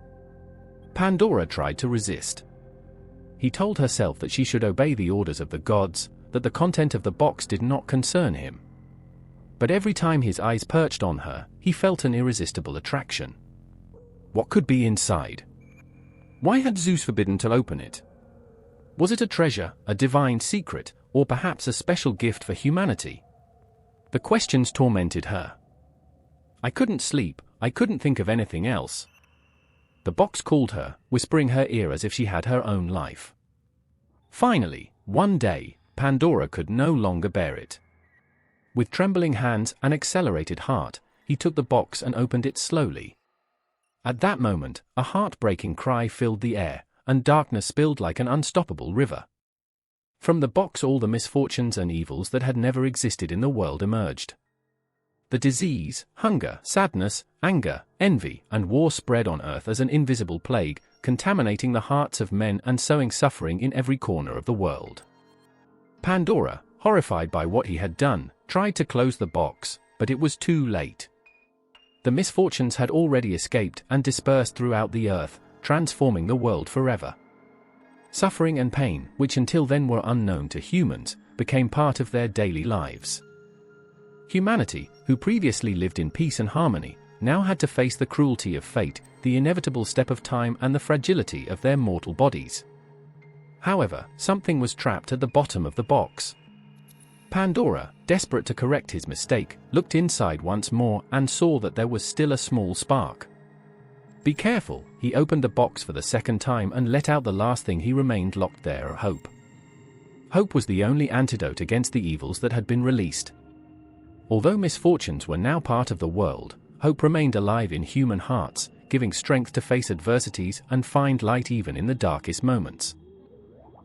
Pandora tried to resist. He told herself that she should obey the orders of the gods, that the content of the box did not concern him. But every time his eyes perched on her, he felt an irresistible attraction. What could be inside? Why had Zeus forbidden to open it? Was it a treasure, a divine secret, or perhaps a special gift for humanity? The questions tormented her. I couldn't sleep, I couldn't think of anything else. The box called her, whispering her ear as if she had her own life. Finally, one day, Pandora could no longer bear it. With trembling hands and accelerated heart, he took the box and opened it slowly. At that moment, a heartbreaking cry filled the air, and darkness spilled like an unstoppable river. From the box all the misfortunes and evils that had never existed in the world emerged. The disease, hunger, sadness, anger, envy, and war spread on earth as an invisible plague, contaminating the hearts of men and sowing suffering in every corner of the world. Pandora, horrified by what he had done, tried to close the box, but it was too late. The misfortunes had already escaped and dispersed throughout the earth, transforming the world forever. Suffering and pain, which until then were unknown to humans, became part of their daily lives. Humanity, who previously lived in peace and harmony, now had to face the cruelty of fate, the inevitable step of time, and the fragility of their mortal bodies. However, something was trapped at the bottom of the box. Pandora, desperate to correct his mistake, looked inside once more and saw that there was still a small spark. Be careful, he opened the box for the second time and let out the last thing he remained locked there: hope. Hope was the only antidote against the evils that had been released. Although misfortunes were now part of the world, hope remained alive in human hearts, giving strength to face adversities and find light even in the darkest moments.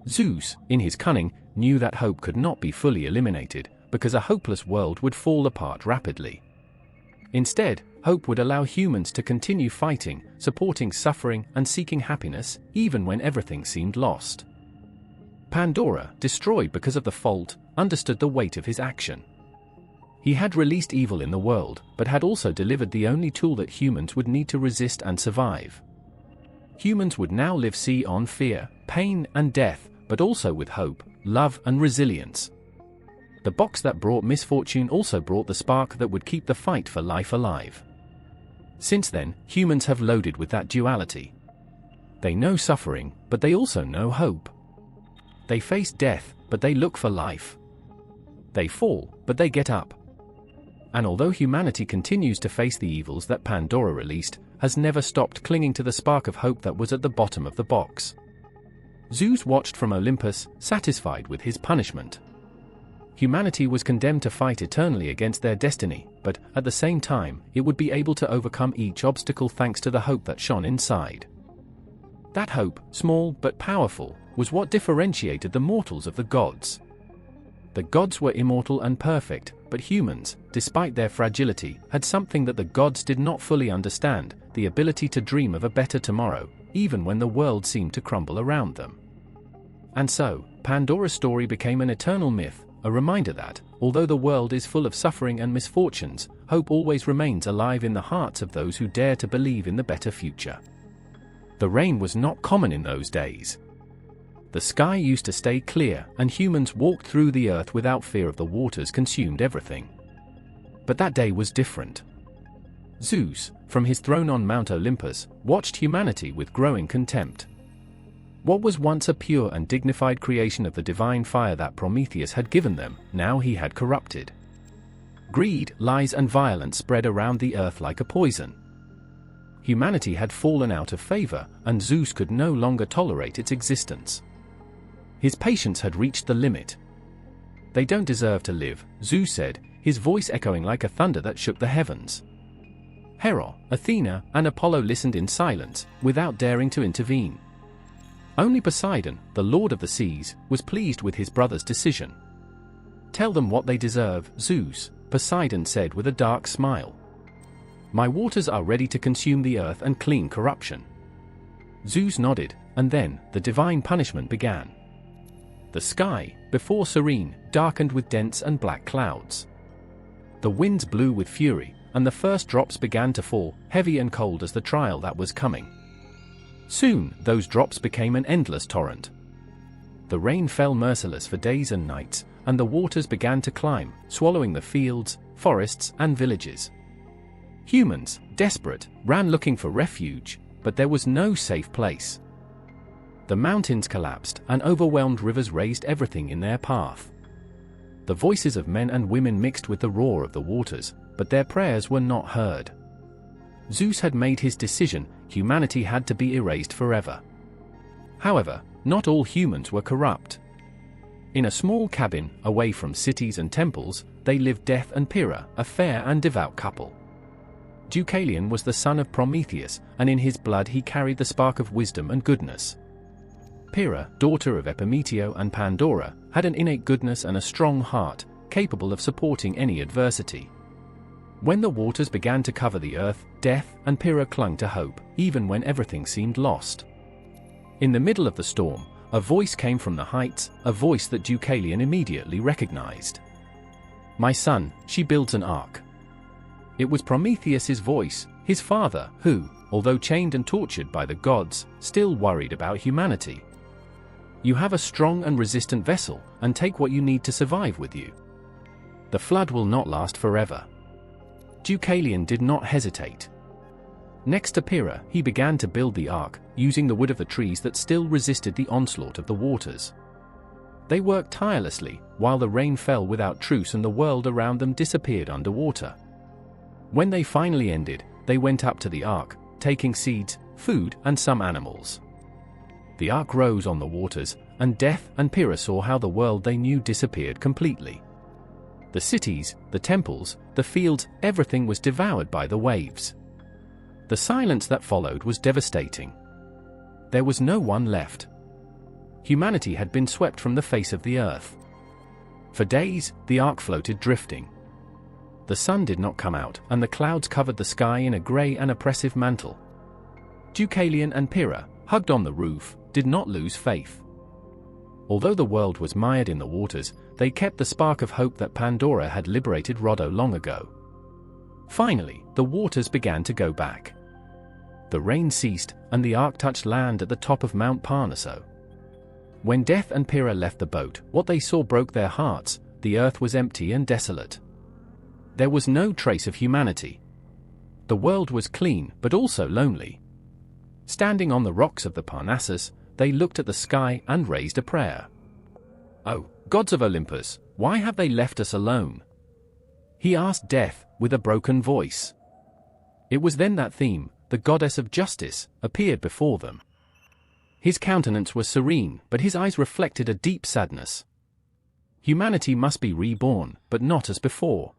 Zeus, in his cunning, knew that hope could not be fully eliminated, because a hopeless world would fall apart rapidly. Instead, hope would allow humans to continue fighting, supporting suffering, and seeking happiness, even when everything seemed lost. Pandora, destroyed because of the fault, understood the weight of his action. He had released evil in the world, but had also delivered the only tool that humans would need to resist and survive. Humans would now live on fear, pain, and death, but also with hope, love, and resilience. The box that brought misfortune also brought the spark that would keep the fight for life alive. Since then, humans have loaded with that duality. They know suffering, but they also know hope. They face death, but they look for life. They fall, but they get up. And although humanity continues to face the evils that Pandora released, has never stopped clinging to the spark of hope that was at the bottom of the box. Zeus watched from Olympus, satisfied with his punishment. Humanity was condemned to fight eternally against their destiny, but, at the same time, it would be able to overcome each obstacle thanks to the hope that shone inside. That hope, small but powerful, was what differentiated the mortals of the gods. The gods were immortal and perfect, but humans, despite their fragility, had something that the gods did not fully understand: the ability to dream of a better tomorrow, even when the world seemed to crumble around them. And so, Pandora's story became an eternal myth, a reminder that, although the world is full of suffering and misfortunes, hope always remains alive in the hearts of those who dare to believe in the better future. The rain was not common in those days. The sky used to stay clear, and humans walked through the earth without fear of the waters consumed everything. But that day was different. Zeus, from his throne on Mount Olympus, watched humanity with growing contempt. What was once a pure and dignified creation of the divine fire that Prometheus had given them, now he had corrupted. Greed, lies, and violence spread around the earth like a poison. Humanity had fallen out of favor, and Zeus could no longer tolerate its existence. His patience had reached the limit. "They don't deserve to live," Zeus said, his voice echoing like a thunder that shook the heavens. Hera, Athena, and Apollo listened in silence, without daring to intervene. Only Poseidon, the lord of the seas, was pleased with his brother's decision. "Tell them what they deserve, Zeus," Poseidon said with a dark smile. My waters are ready to consume the earth and clean corruption. Zeus nodded, and then the divine punishment began. The sky, before serene, darkened with dense and black clouds. The winds blew with fury, and the first drops began to fall, heavy and cold as the trial that was coming. Soon, those drops became an endless torrent. The rain fell merciless for days and nights, and the waters began to climb, swallowing the fields, forests, and villages. Humans, desperate, ran looking for refuge, but there was no safe place. The mountains collapsed, and overwhelmed rivers raised everything in their path. The voices of men and women mixed with the roar of the waters, but their prayers were not heard. Zeus had made his decision, humanity had to be erased forever. However, not all humans were corrupt. In a small cabin, away from cities and temples, they lived Death and Pyrrha, a fair and devout couple. Deucalion was the son of Prometheus, and in his blood he carried the spark of wisdom and goodness. Pyrrha, daughter of Epimeteo and Pandora, had an innate goodness and a strong heart, capable of supporting any adversity. When the waters began to cover the earth, Death and Pyrrha clung to hope, even when everything seemed lost. In the middle of the storm, a voice came from the heights, a voice that Deucalion immediately recognized. My son, she builds an ark. It was Prometheus's voice, his father, who, although chained and tortured by the gods, still worried about humanity. You have a strong and resistant vessel, and take what you need to survive with you. The flood will not last forever. Deucalion did not hesitate. Next to Pyrrha, he began to build the ark, using the wood of the trees that still resisted the onslaught of the waters. They worked tirelessly, while the rain fell without truce and the world around them disappeared underwater. When they finally ended, they went up to the ark, taking seeds, food, and some animals. The ark rose on the waters, and Death and Pyrrha saw how the world they knew disappeared completely. The cities, the temples, the fields, everything was devoured by the waves. The silence that followed was devastating. There was no one left. Humanity had been swept from the face of the earth. For days, the ark floated drifting. The sun did not come out, and the clouds covered the sky in a grey and oppressive mantle. Deucalion and Pyrrha, hugged on the roof, did not lose faith. Although the world was mired in the waters, they kept the spark of hope that Pandora had liberated Rhodo long ago. Finally, the waters began to go back. The rain ceased, and the ark touched land at the top of Mount Parnaso. When Death and Pyrrha left the boat, what they saw broke their hearts. The earth was empty and desolate. There was no trace of humanity. The world was clean, but also lonely. Standing on the rocks of the Parnassus, they looked at the sky and raised a prayer. "Oh, gods of Olympus, why have they left us alone?" he asked Death, with a broken voice. It was then that Theme, the goddess of justice, appeared before them. His countenance was serene, but his eyes reflected a deep sadness. Humanity must be reborn, but not as before.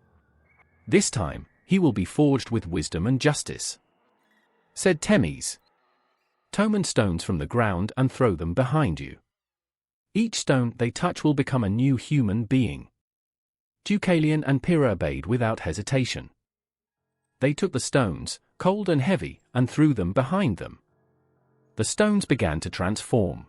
This time, he will be forged with wisdom and justice. Said Themis, "Tome stones from the ground and throw them behind you. Each stone they touch will become a new human being." Deucalion and Pyrrha obeyed without hesitation. They took the stones, cold and heavy, and threw them behind them. The stones began to transform.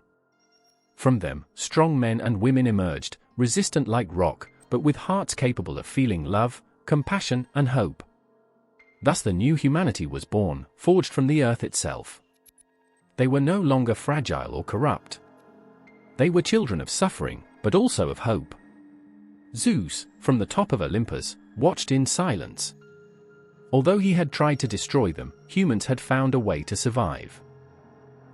From them, strong men and women emerged, resistant like rock, but with hearts capable of feeling love, compassion, and hope. Thus the new humanity was born, forged from the earth itself. They were no longer fragile or corrupt. They were children of suffering, but also of hope. Zeus, from the top of Olympus, watched in silence. Although he had tried to destroy them, humans had found a way to survive.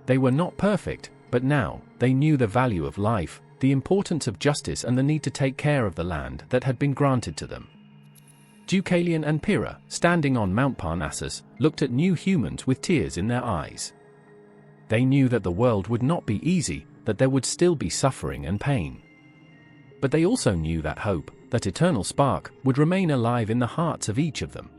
They were not perfect, but now, they knew the value of life, the importance of justice and the need to take care of the land that had been granted to them. Deucalion and Pyrrha, standing on Mount Parnassus, looked at new humans with tears in their eyes. They knew that the world would not be easy, that there would still be suffering and pain. But they also knew that hope, that eternal spark, would remain alive in the hearts of each of them.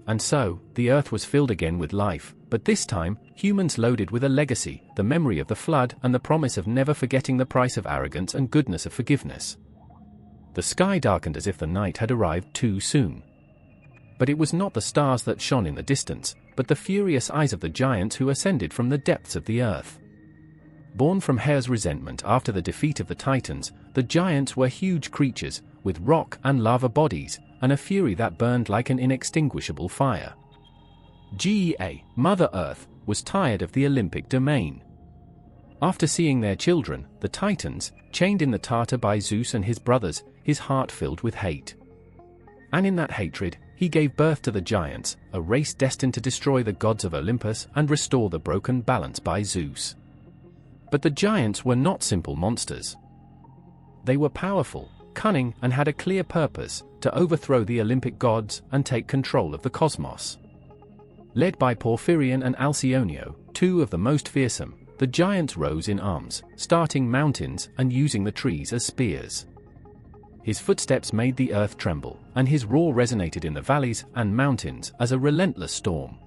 And so, the earth was filled again with life, but this time, humans loaded with a legacy, the memory of the flood and the promise of never forgetting the price of arrogance and goodness of forgiveness. The sky darkened as if the night had arrived too soon. But it was not the stars that shone in the distance, but the furious eyes of the giants who ascended from the depths of the earth. Born from Hera's resentment after the defeat of the Titans, the giants were huge creatures, with rock and lava bodies, and a fury that burned like an inextinguishable fire. Gaia, Mother Earth, was tired of the Olympic domain. After seeing their children, the Titans, chained in the Tartar by Zeus and his brothers, his heart filled with hate. And in that hatred, he gave birth to the giants, a race destined to destroy the gods of Olympus and restore the broken balance by Zeus. But the giants were not simple monsters. They were powerful, cunning, and had a clear purpose: to overthrow the Olympic gods and take control of the cosmos. Led by Porphyrion and Alcyonio, two of the most fearsome, the giants rose in arms, starting mountains and using the trees as spears. His footsteps made the earth tremble, and his roar resonated in the valleys and mountains as a relentless storm.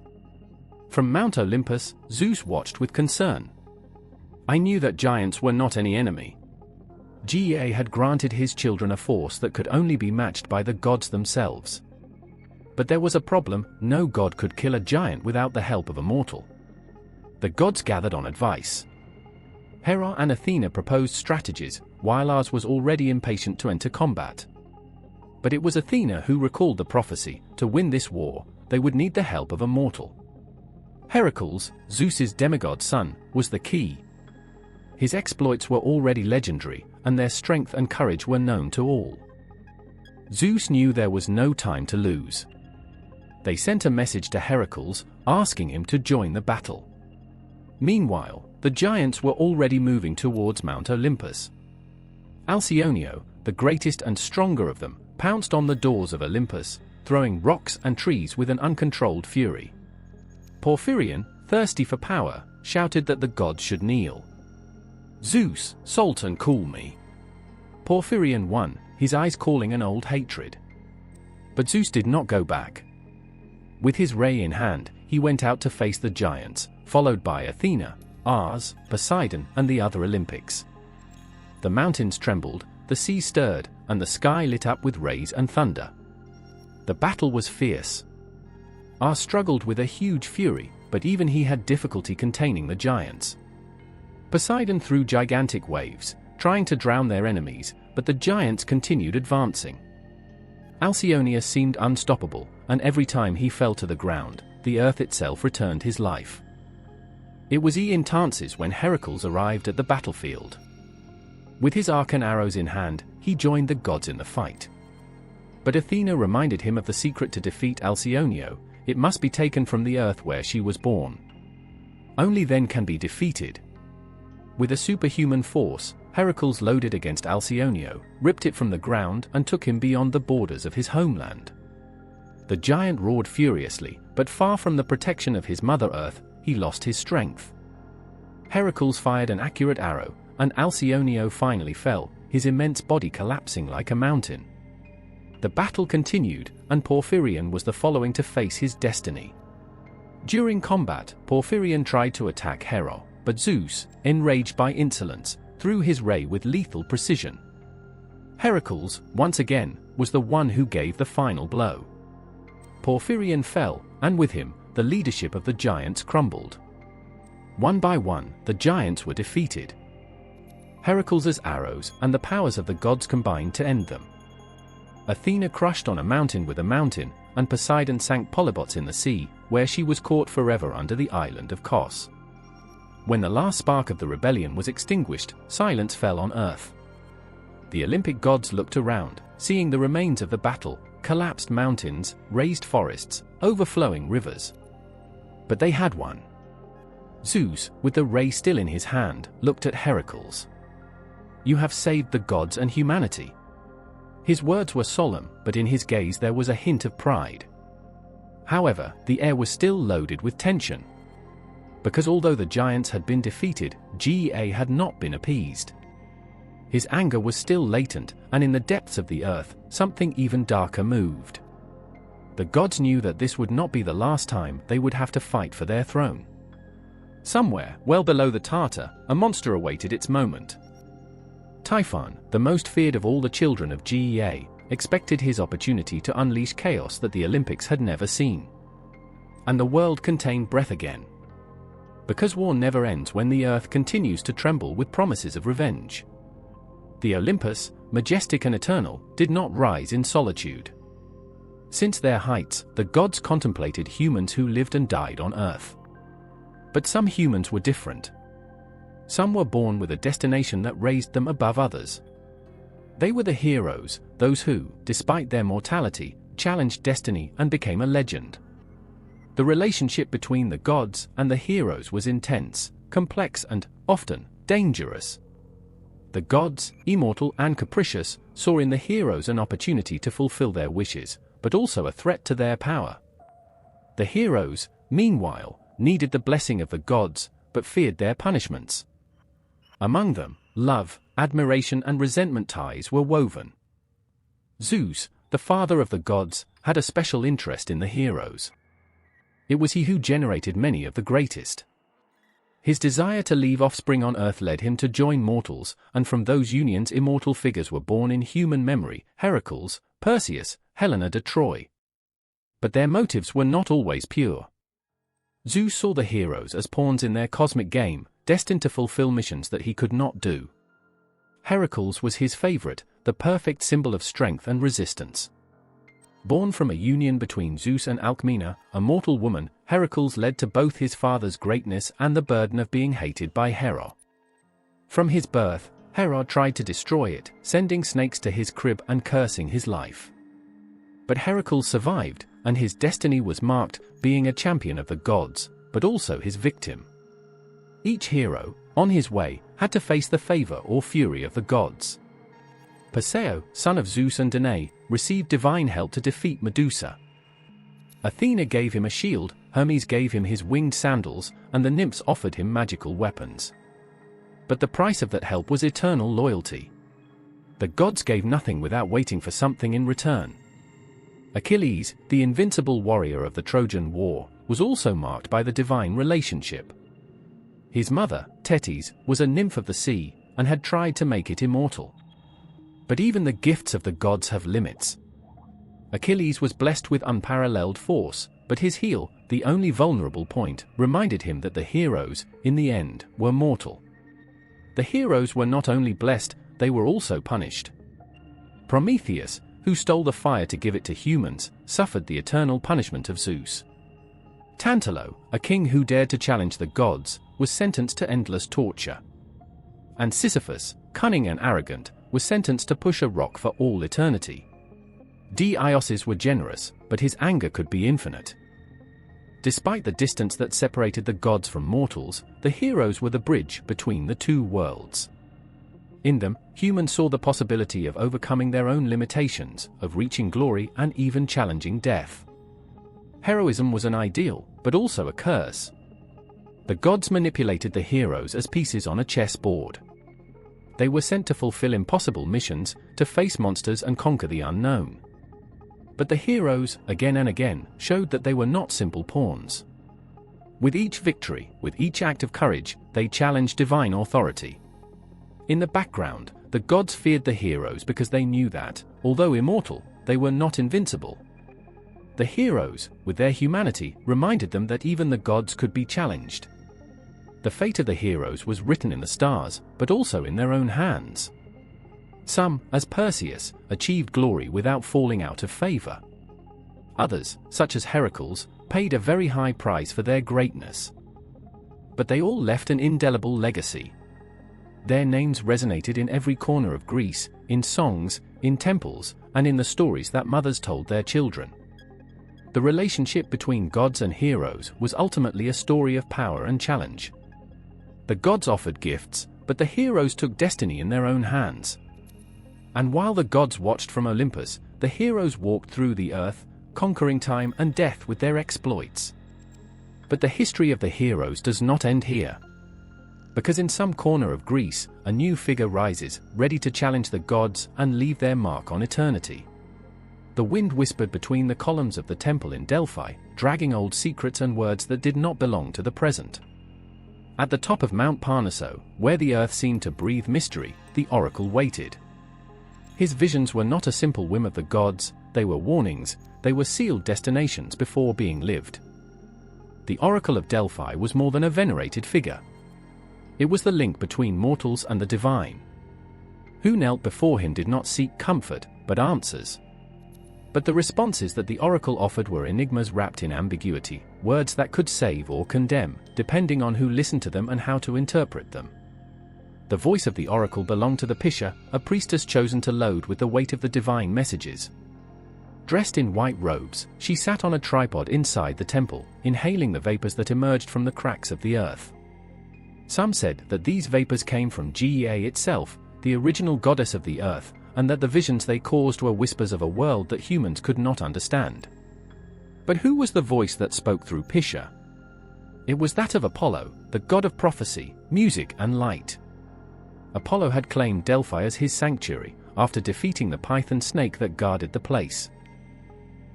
From Mount Olympus, Zeus watched with concern. I knew that giants were not any enemy. Gaia had granted his children a force that could only be matched by the gods themselves. But there was a problem: no god could kill a giant without the help of a mortal. The gods gathered on advice. Hera and Athena proposed strategies, while Ars was already impatient to enter combat. But it was Athena who recalled the prophecy: to win this war, they would need the help of a mortal. Heracles, Zeus's demigod son, was the key. His exploits were already legendary, and their strength and courage were known to all. Zeus knew there was no time to lose. They sent a message to Heracles, asking him to join the battle. Meanwhile, the giants were already moving towards Mount Olympus. Alcyonio, the greatest and stronger of them, pounced on the doors of Olympus, throwing rocks and trees with an uncontrolled fury. Porphyrion, thirsty for power, shouted that the gods should kneel. Zeus, salt and cool me. Porphyrion won, his eyes calling an old hatred. But Zeus did not go back. With his ray in hand, he went out to face the giants, followed by Athena, Ars, Poseidon, and the other Olympics. The mountains trembled, the sea stirred, and the sky lit up with rays and thunder. The battle was fierce. Ars struggled with a huge fury, but even he had difficulty containing the giants. Poseidon threw gigantic waves, trying to drown their enemies, but the giants continued advancing. Alcyonius seemed unstoppable, and every time he fell to the ground, the earth itself returned his life. It was Eantances when Heracles arrived at the battlefield. With his arc and arrows in hand, he joined the gods in the fight. But Athena reminded him of the secret to defeat Alcyonio: it must be taken from the earth where she was born. Only then can be defeated. With a superhuman force, Heracles loaded against Alcyonio, ripped it from the ground, and took him beyond the borders of his homeland. The giant roared furiously, but far from the protection of his Mother Earth, he lost his strength. Heracles fired an accurate arrow, and Alcyonio finally fell, his immense body collapsing like a mountain. The battle continued, and Porphyrion was the following to face his destiny. During combat, Porphyrion tried to attack Hera, but Zeus, enraged by insolence, threw his ray with lethal precision. Heracles, once again, was the one who gave the final blow. Porphyrion fell, and with him, the leadership of the giants crumbled. One by one, the giants were defeated. Heracles' arrows and the powers of the gods combined to end them. Athena crushed on a mountain with a mountain, and Poseidon sank Polybots in the sea, where she was caught forever under the island of Kos. When the last spark of the rebellion was extinguished, silence fell on earth. The Olympic gods looked around, seeing the remains of the battle: collapsed mountains, razed forests, overflowing rivers. But they had won. Zeus, with the ray still in his hand, looked at Heracles. "You have saved the gods and humanity." His words were solemn, but in his gaze there was a hint of pride. However, the air was still loaded with tension. Because although the giants had been defeated, Gaia had not been appeased. His anger was still latent, and in the depths of the earth, something even darker moved. The gods knew that this would not be the last time they would have to fight for their throne. Somewhere, well below the Tartar, a monster awaited its moment. Typhon, the most feared of all the children of Gaia, expected his opportunity to unleash chaos that the Olympics had never seen. And the world contained breath again. Because war never ends when the earth continues to tremble with promises of revenge. The Olympus, majestic and eternal, did not rise in solitude. Since their heights, the gods contemplated humans who lived and died on earth. But some humans were different. Some were born with a destination that raised them above others. They were the heroes, those who, despite their mortality, challenged destiny and became a legend. The relationship between the gods and the heroes was intense, complex and, often, dangerous. The gods, immortal and capricious, saw in the heroes an opportunity to fulfill their wishes, but also a threat to their power. The heroes, meanwhile, needed the blessing of the gods, but feared their punishments. Among them, love, admiration and resentment ties were woven. Zeus, the father of the gods, had a special interest in the heroes. It was he who generated many of the greatest. His desire to leave offspring on earth led him to join mortals, and from those unions immortal figures were born in human memory: Heracles, Perseus, Helena de Troy. But their motives were not always pure. Zeus saw the heroes as pawns in their cosmic game, destined to fulfill missions that he could not do. Heracles was his favorite, the perfect symbol of strength and resistance. Born from a union between Zeus and Alcmena, a mortal woman, Heracles led to both his father's greatness and the burden of being hated by Hera. From his birth, Hera tried to destroy it, sending snakes to his crib and cursing his life. But Heracles survived, and his destiny was marked, being a champion of the gods, but also his victim. Each hero, on his way, had to face the favor or fury of the gods. Perseo, son of Zeus and Danae, received divine help to defeat Medusa. Athena gave him a shield, Hermes gave him his winged sandals, and the nymphs offered him magical weapons. But the price of that help was eternal loyalty. The gods gave nothing without waiting for something in return. Achilles, the invincible warrior of the Trojan War, was also marked by the divine relationship. His mother, Thetis, was a nymph of the sea, and had tried to make it immortal. But even the gifts of the gods have limits. Achilles was blessed with unparalleled force, but his heel, the only vulnerable point, reminded him that the heroes, in the end, were mortal. The heroes were not only blessed, they were also punished. Prometheus, who stole the fire to give it to humans, suffered the eternal punishment of Zeus. Tantalo, a king who dared to challenge the gods, was sentenced to endless torture. And Sisyphus, cunning and arrogant, was sentenced to push a rock for all eternity. Deities were generous, but his anger could be infinite. Despite the distance that separated the gods from mortals, the heroes were the bridge between the two worlds. In them, humans saw the possibility of overcoming their own limitations, of reaching glory and even challenging death. Heroism was an ideal, but also a curse. The gods manipulated the heroes as pieces on a chessboard. They were sent to fulfill impossible missions, to face monsters and conquer the unknown. But the heroes, again and again, showed that they were not simple pawns. With each victory, with each act of courage, they challenged divine authority. In the background, the gods feared the heroes because they knew that, although immortal, they were not invincible. The heroes, with their humanity, reminded them that even the gods could be challenged. The fate of the heroes was written in the stars, but also in their own hands. Some, as Perseus, achieved glory without falling out of favor. Others, such as Heracles, paid a very high price for their greatness. But they all left an indelible legacy. Their names resonated in every corner of Greece, in songs, in temples, and in the stories that mothers told their children. The relationship between gods and heroes was ultimately a story of power and challenge. The gods offered gifts, but the heroes took destiny in their own hands. And while the gods watched from Olympus, the heroes walked through the earth, conquering time and death with their exploits. But the history of the heroes does not end here. Because in some corner of Greece, a new figure rises, ready to challenge the gods and leave their mark on eternity. The wind whispered between the columns of the temple in Delphi, dragging old secrets and words that did not belong to the present. At the top of Mount Parnaso, where the earth seemed to breathe mystery, the oracle waited. His visions were not a simple whim of the gods, they were warnings, they were sealed destinations before being lived. The oracle of Delphi was more than a venerated figure. It was the link between mortals and the divine. Who knelt before him did not seek comfort, but answers. But the responses that the oracle offered were enigmas wrapped in ambiguity, words that could save or condemn, depending on who listened to them and how to interpret them. The voice of the oracle belonged to the Pisha, a priestess chosen to load with the weight of the divine messages. Dressed in white robes, she sat on a tripod inside the temple, inhaling the vapors that emerged from the cracks of the earth. Some said that these vapors came from Gaia itself, the original goddess of the earth, and that the visions they caused were whispers of a world that humans could not understand. But who was the voice that spoke through Pisha? It was that of Apollo, the god of prophecy, music and light. Apollo had claimed Delphi as his sanctuary, after defeating the python snake that guarded the place.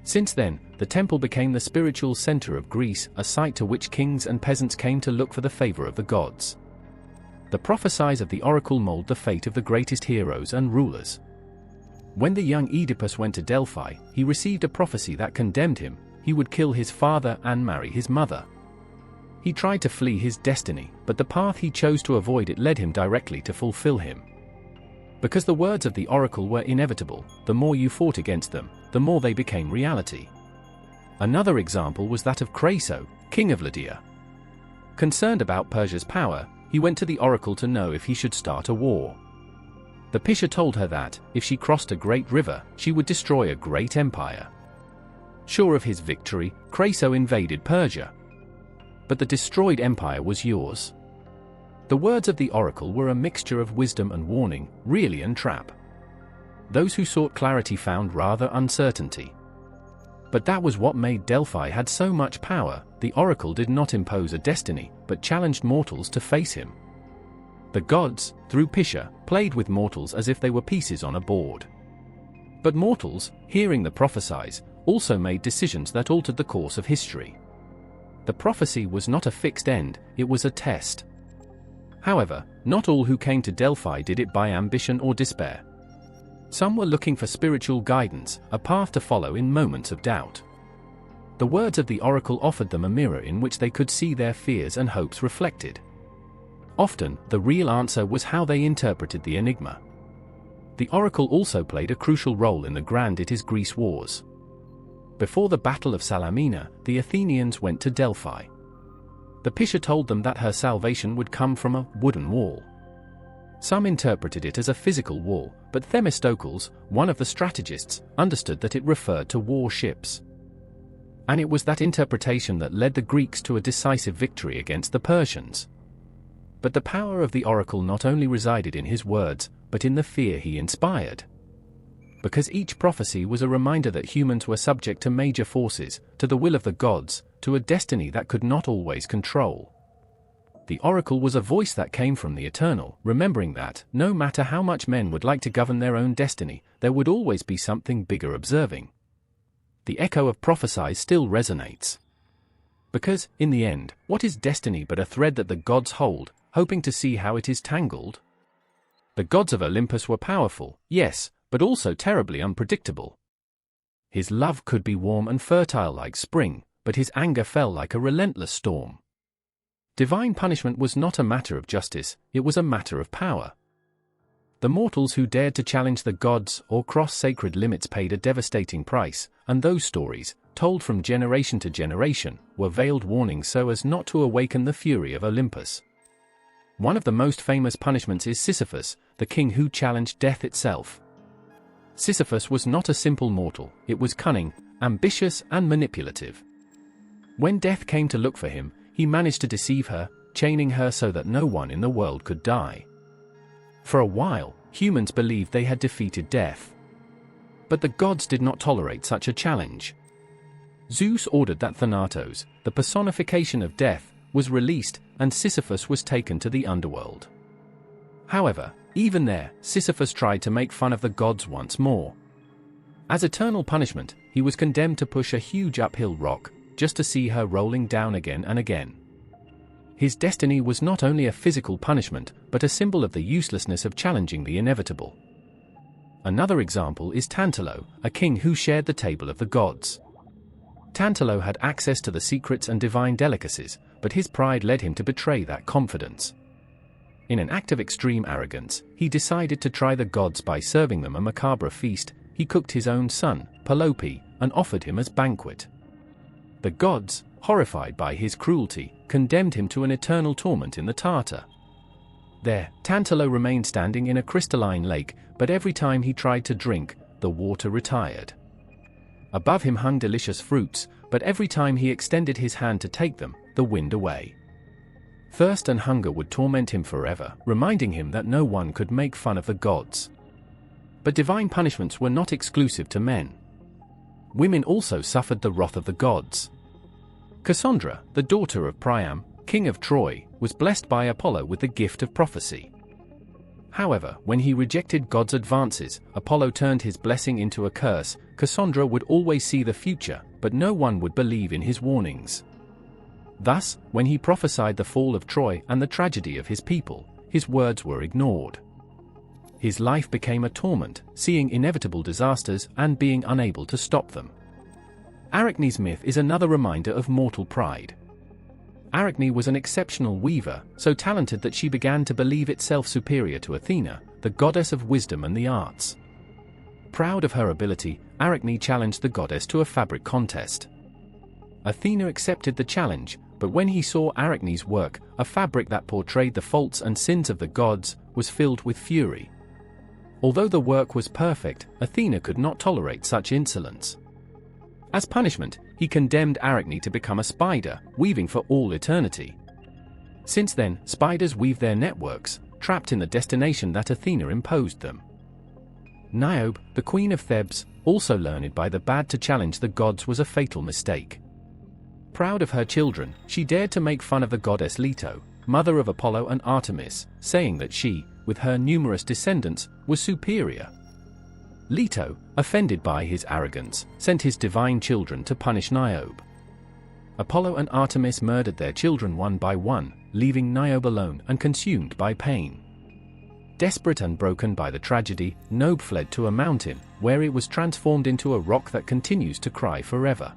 Since then, the temple became the spiritual center of Greece, a site to which kings and peasants came to look for the favor of the gods. The prophecies of the oracle mold the fate of the greatest heroes and rulers. When the young Oedipus went to Delphi, he received a prophecy that condemned him. He would kill his father and marry his mother. He tried to flee his destiny, but the path he chose to avoid it led him directly to fulfill him. Because the words of the oracle were inevitable, the more you fought against them, the more they became reality. Another example was that of Chronos, king of Lydia. Concerned about Persia's power, he went to the oracle to know if he should start a war. The Pisha told her that, if she crossed a great river, she would destroy a great empire. Sure of his victory, Chronos invaded Persia. But the destroyed empire was yours. The words of the oracle were a mixture of wisdom and warning, really and trap. Those who sought clarity found rather uncertainty. But that was what made Delphi had so much power. The oracle did not impose a destiny, but challenged mortals to face him. The gods, through Pisha, played with mortals as if they were pieces on a board. But mortals, hearing the prophecies, also made decisions that altered the course of history. The prophecy was not a fixed end, it was a test. However, not all who came to Delphi did it by ambition or despair. Some were looking for spiritual guidance, a path to follow in moments of doubt. The words of the oracle offered them a mirror in which they could see their fears and hopes reflected. Often, the real answer was how they interpreted the enigma. The oracle also played a crucial role in the Grand Greece wars. Before the Battle of Salamina, the Athenians went to Delphi. The Pisha told them that her salvation would come from a wooden wall. Some interpreted it as a physical wall, but Themistocles, one of the strategists, understood that it referred to war ships. And it was that interpretation that led the Greeks to a decisive victory against the Persians. But the power of the oracle not only resided in his words, but in the fear he inspired. Because each prophecy was a reminder that humans were subject to major forces, to the will of the gods, to a destiny that could not always control. The oracle was a voice that came from the eternal, remembering that, no matter how much men would like to govern their own destiny, there would always be something bigger observing. The echo of prophecies still resonates. Because, in the end, what is destiny but a thread that the gods hold, hoping to see how it is tangled? The gods of Olympus were powerful, yes, but also terribly unpredictable. His love could be warm and fertile like spring, but his anger fell like a relentless storm. Divine punishment was not a matter of justice, it was a matter of power. The mortals who dared to challenge the gods or cross sacred limits paid a devastating price, and those stories, told from generation to generation, were veiled warnings so as not to awaken the fury of Olympus. One of the most famous punishments is Sisyphus, the king who challenged death itself. Sisyphus was not a simple mortal, it was cunning, ambitious and manipulative. When death came to look for him, he managed to deceive her, chaining her so that no one in the world could die. For a while, humans believed they had defeated death. But the gods did not tolerate such a challenge. Zeus ordered that Thanatos, the personification of death, was released, and Sisyphus was taken to the underworld. However, even there, Sisyphus tried to make fun of the gods once more. As eternal punishment, he was condemned to push a huge uphill rock, just to see her rolling down again and again. His destiny was not only a physical punishment, but a symbol of the uselessness of challenging the inevitable. Another example is Tantalo, a king who shared the table of the gods. Tantalo had access to the secrets and divine delicacies, but his pride led him to betray that confidence. In an act of extreme arrogance, he decided to try the gods by serving them a macabre feast. He cooked his own son, Pelope, and offered him as banquet. The gods, horrified by his cruelty, condemned him to an eternal torment in the Tartar. There, Tantalo remained standing in a crystalline lake, but every time he tried to drink, the water retired. Above him hung delicious fruits, but every time he extended his hand to take them, the wind away. Thirst and hunger would torment him forever, reminding him that no one could make fun of the gods. But divine punishments were not exclusive to men. Women also suffered the wrath of the gods. Cassandra, the daughter of Priam, king of Troy, was blessed by Apollo with the gift of prophecy. However, when he rejected God's advances, Apollo turned his blessing into a curse. Cassandra would always see the future, but no one would believe in his warnings. Thus, when he prophesied the fall of Troy and the tragedy of his people, his words were ignored. His life became a torment, seeing inevitable disasters and being unable to stop them. Arachne's myth is another reminder of mortal pride. Arachne was an exceptional weaver, so talented that she began to believe itself superior to Athena, the goddess of wisdom and the arts. Proud of her ability, Arachne challenged the goddess to a fabric contest. Athena accepted the challenge, but when he saw Arachne's work, a fabric that portrayed the faults and sins of the gods, was filled with fury. Although the work was perfect, Athena could not tolerate such insolence. As punishment, he condemned Arachne to become a spider, weaving for all eternity. Since then, spiders weave their networks, trapped in the destination that Athena imposed them. Niobe, the queen of Thebes, also learned by the bad to challenge the gods, was a fatal mistake. Proud of her children, she dared to make fun of the goddess Leto, mother of Apollo and Artemis, saying that she, with her numerous descendants, was superior. Leto, offended by his arrogance, sent his divine children to punish Niobe. Apollo and Artemis murdered their children one by one, leaving Niobe alone and consumed by pain. Desperate and broken by the tragedy, Niobe fled to a mountain, where it was transformed into a rock that continues to cry forever.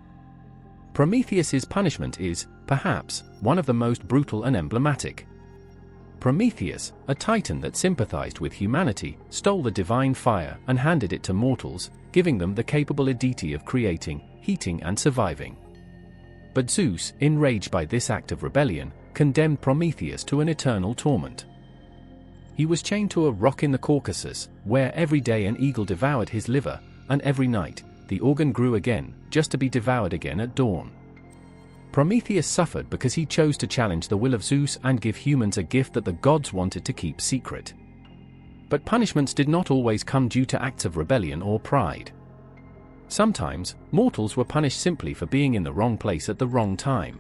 Prometheus's punishment is, perhaps, one of the most brutal and emblematic. Prometheus, a titan that sympathized with humanity, stole the divine fire and handed it to mortals, giving them the capable ability of creating, heating and surviving. But Zeus, enraged by this act of rebellion, condemned Prometheus to an eternal torment. He was chained to a rock in the Caucasus, where every day an eagle devoured his liver, and every night, the organ grew again, just to be devoured again at dawn. Prometheus suffered because he chose to challenge the will of Zeus and give humans a gift that the gods wanted to keep secret. But punishments did not always come due to acts of rebellion or pride. Sometimes, mortals were punished simply for being in the wrong place at the wrong time.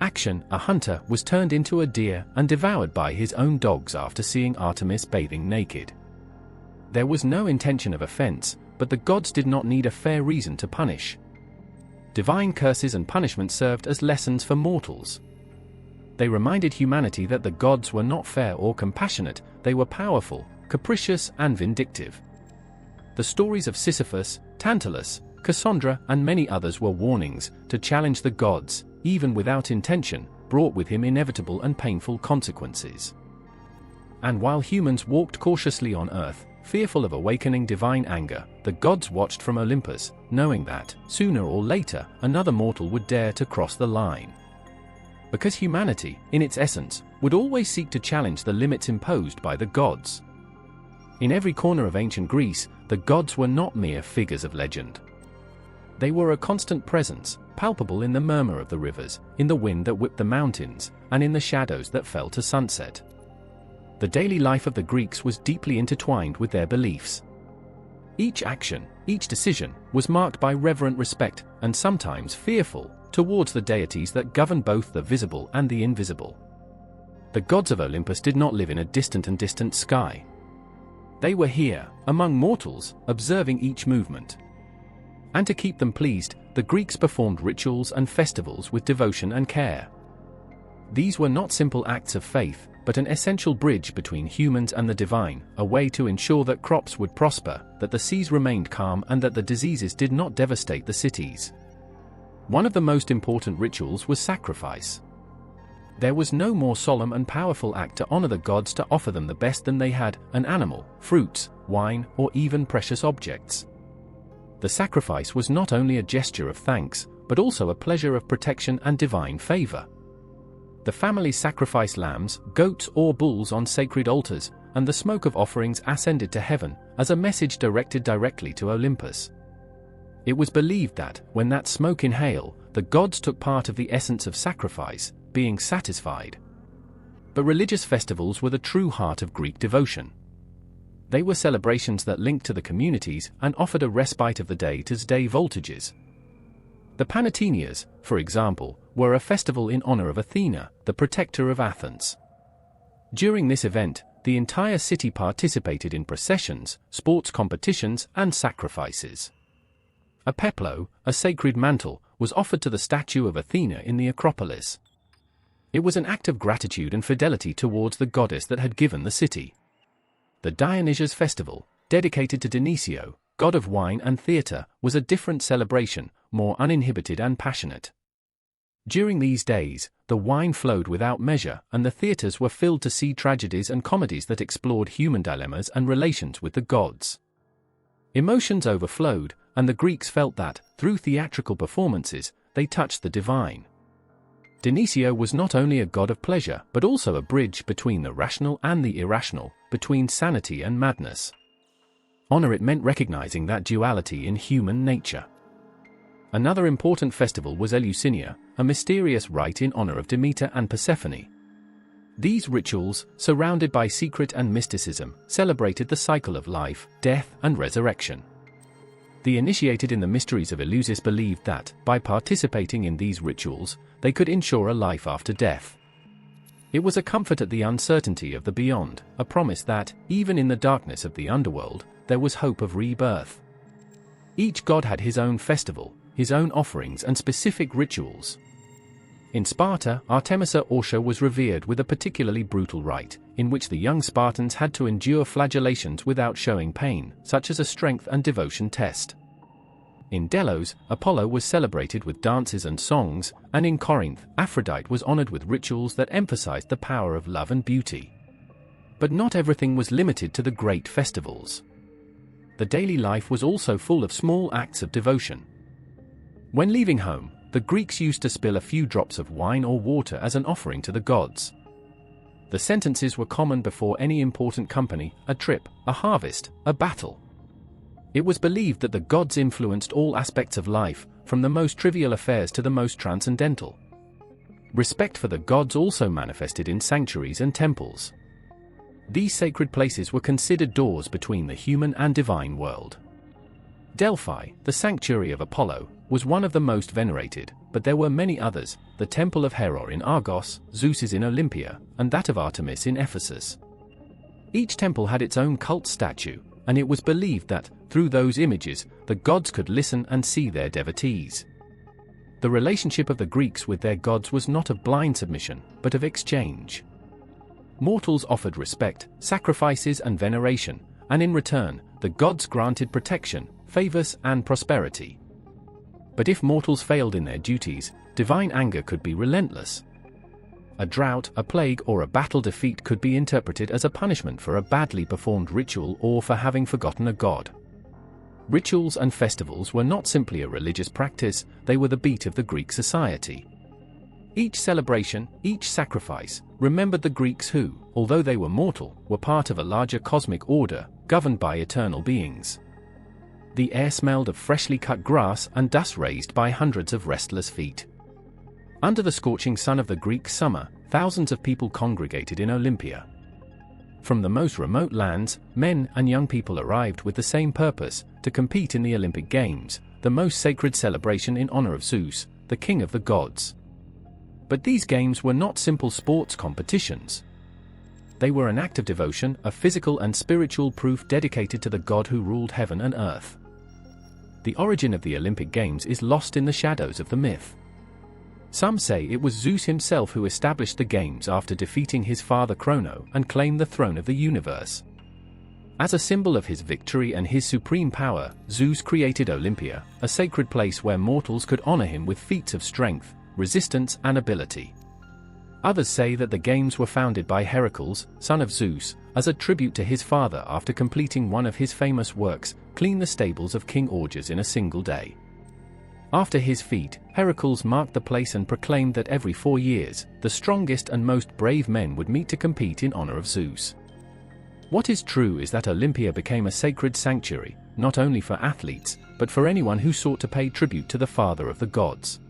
Action, a hunter, was turned into a deer and devoured by his own dogs after seeing Artemis bathing naked. There was no intention of offense, but the gods did not need a fair reason to punish. Divine curses and punishments served as lessons for mortals. They reminded humanity that the gods were not fair or compassionate, they were powerful, capricious, and vindictive. The stories of Sisyphus, Tantalus, Cassandra, and many others were warnings to challenge the gods, even without intention, brought with him inevitable and painful consequences. And while humans walked cautiously on earth, fearful of awakening divine anger, the gods watched from Olympus, knowing that, sooner or later, another mortal would dare to cross the line. Because humanity, in its essence, would always seek to challenge the limits imposed by the gods. In every corner of ancient Greece, the gods were not mere figures of legend. They were a constant presence, palpable in the murmur of the rivers, in the wind that whipped the mountains, and in the shadows that fell to sunset. The daily life of the Greeks was deeply intertwined with their beliefs. Each action, each decision, was marked by reverent respect, and sometimes fearful, towards the deities that govern both the visible and the invisible. The gods of Olympus did not live in a distant sky. They were here, among mortals, observing each movement. And to keep them pleased, the Greeks performed rituals and festivals with devotion and care. These were not simple acts of faith, but an essential bridge between humans and the divine, a way to ensure that crops would prosper, that the seas remained calm, and that the diseases did not devastate the cities. One of the most important rituals was sacrifice. There was no more solemn and powerful act to honor the gods to offer them the best than they had, an animal, fruits, wine, or even precious objects. The sacrifice was not only a gesture of thanks, but also a pleasure of protection and divine favor. The families sacrificed lambs, goats, or bulls on sacred altars, and the smoke of offerings ascended to heaven, as a message directed directly to Olympus. It was believed that, when that smoke inhaled, the gods took part of the essence of sacrifice, being satisfied. But religious festivals were the true heart of Greek devotion. They were celebrations that linked to the communities and offered a respite of the day-to-day voltages. The Panatenias, for example, were a festival in honor of Athena, the protector of Athens. During this event, the entire city participated in processions, sports competitions, and sacrifices. A peplo, a sacred mantle, was offered to the statue of Athena in the Acropolis. It was an act of gratitude and fidelity towards the goddess that had given the city. The Dionysius festival, dedicated to Dionyso, god of wine and theatre, was a different celebration, more uninhibited and passionate. During these days, the wine flowed without measure, and the theatres were filled to see tragedies and comedies that explored human dilemmas and relations with the gods. Emotions overflowed, and the Greeks felt that, through theatrical performances, they touched the divine. Dionyso was not only a god of pleasure but also a bridge between the rational and the irrational, between sanity and madness. Honor it meant recognizing that duality in human nature. Another important festival was Eleusinia, a mysterious rite in honor of Demeter and Persephone. These rituals, surrounded by secret and mysticism, celebrated the cycle of life, death, and resurrection. The initiated in the mysteries of Eleusis believed that, by participating in these rituals, they could ensure a life after death. It was a comfort at the uncertainty of the beyond, a promise that, even in the darkness of the underworld, there was hope of rebirth. Each god had his own festival, his own offerings and specific rituals. In Sparta, Artemis Ortia was revered with a particularly brutal rite, in which the young Spartans had to endure flagellations without showing pain, such as a strength and devotion test. In Delos, Apollo was celebrated with dances and songs, and in Corinth, Aphrodite was honored with rituals that emphasized the power of love and beauty. But not everything was limited to the great festivals. The daily life was also full of small acts of devotion. When leaving home, the Greeks used to spill a few drops of wine or water as an offering to the gods. The sentences were common before any important company, a trip, a harvest, a battle. It was believed that the gods influenced all aspects of life, from the most trivial affairs to the most transcendental. Respect for the gods also manifested in sanctuaries and temples. These sacred places were considered doors between the human and divine world. Delphi, the sanctuary of Apollo, was one of the most venerated, but there were many others, the temple of Hera in Argos, Zeus's in Olympia, and that of Artemis in Ephesus. Each temple had its own cult statue, and it was believed that, through those images, the gods could listen and see their devotees. The relationship of the Greeks with their gods was not of blind submission, but of exchange. Mortals offered respect, sacrifices and veneration, and in return, the gods granted protection, favors and prosperity. But if mortals failed in their duties, divine anger could be relentless. A drought, a plague, or a battle defeat could be interpreted as a punishment for a badly performed ritual or for having forgotten a god. Rituals and festivals were not simply a religious practice, they were the beat of the Greek society. Each celebration, each sacrifice, remembered the Greeks who, although they were mortal, were part of a larger cosmic order, governed by eternal beings. The air smelled of freshly cut grass and dust raised by hundreds of restless feet. Under the scorching sun of the Greek summer, thousands of people congregated in Olympia. From the most remote lands, men and young people arrived with the same purpose, to compete in the Olympic Games, the most sacred celebration in honor of Zeus, the king of the gods. But these games were not simple sports competitions. They were an act of devotion, a physical and spiritual proof dedicated to the god who ruled heaven and earth. The origin of the Olympic Games is lost in the shadows of the myth. Some say it was Zeus himself who established the games after defeating his father Chronos and claimed the throne of the universe. As a symbol of his victory and his supreme power, Zeus created Olympia, a sacred place where mortals could honor him with feats of strength, resistance and ability. Others say that the games were founded by Heracles, son of Zeus, as a tribute to his father after completing one of his famous works, clean the stables of King Augeas in a single day. After his feat, Heracles marked the place and proclaimed that every 4 years, the strongest and most brave men would meet to compete in honor of Zeus. What is true is that Olympia became a sacred sanctuary, not only for athletes, but for anyone who sought to pay tribute to the father of the gods.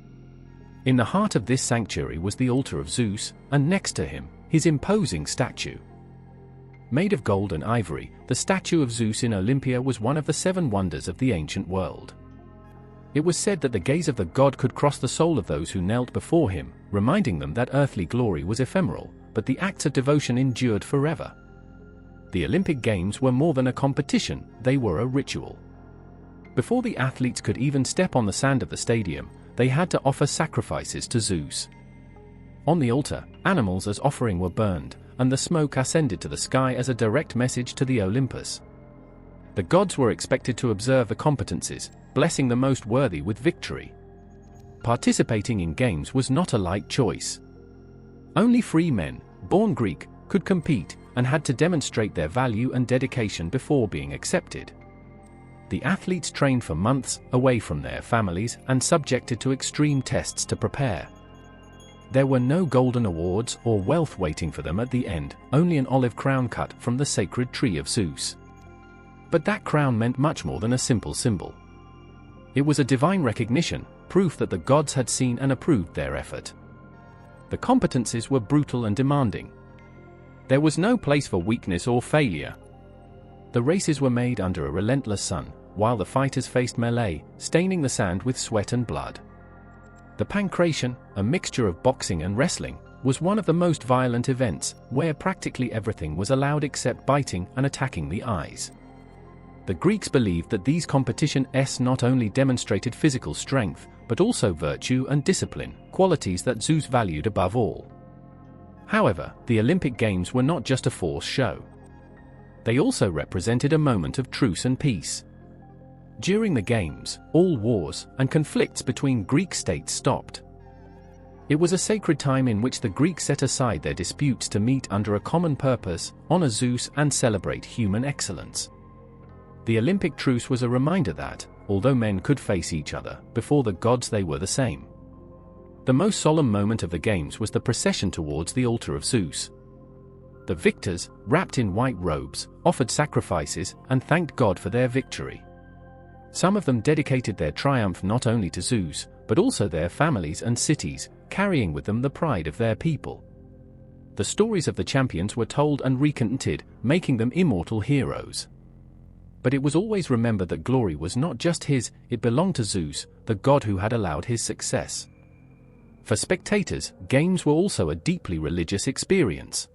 In the heart of this sanctuary was the altar of Zeus, and next to him, his imposing statue. Made of gold and ivory, the statue of Zeus in Olympia was one of the 7 wonders of the ancient world. It was said that the gaze of the god could cross the soul of those who knelt before him, reminding them that earthly glory was ephemeral, but the acts of devotion endured forever. The Olympic Games were more than a competition, they were a ritual. Before the athletes could even step on the sand of the stadium, they had to offer sacrifices to Zeus. On the altar, animals as offering were burned, and the smoke ascended to the sky as a direct message to the Olympus. The gods were expected to observe the competencies, blessing the most worthy with victory. Participating in games was not a light choice. Only free men, born Greek, could compete, and had to demonstrate their value and dedication before being accepted. The athletes trained for months, away from their families, and subjected to extreme tests to prepare. There were no golden awards or wealth waiting for them at the end, only an olive crown cut from the sacred tree of Zeus. But that crown meant much more than a simple symbol. It was a divine recognition, proof that the gods had seen and approved their effort. The competencies were brutal and demanding. There was no place for weakness or failure. The races were made under a relentless sun, while the fighters faced melee, staining the sand with sweat and blood. The pancration, a mixture of boxing and wrestling, was one of the most violent events, where practically everything was allowed except biting and attacking the eyes. The Greeks believed that these competitions not only demonstrated physical strength, but also virtue and discipline, qualities that Zeus valued above all. However, the Olympic Games were not just a force show. They also represented a moment of truce and peace. During the Games, all wars and conflicts between Greek states stopped. It was a sacred time in which the Greeks set aside their disputes to meet under a common purpose, honor Zeus and celebrate human excellence. The Olympic truce was a reminder that, although men could face each other, before the gods they were the same. The most solemn moment of the Games was the procession towards the altar of Zeus. The victors, wrapped in white robes, offered sacrifices and thanked God for their victory. Some of them dedicated their triumph not only to Zeus, but also their families and cities, carrying with them the pride of their people. The stories of the champions were told and recounted, making them immortal heroes. But it was always remembered that glory was not just his, it belonged to Zeus, the god who had allowed his success. For spectators, games were also a deeply religious experience.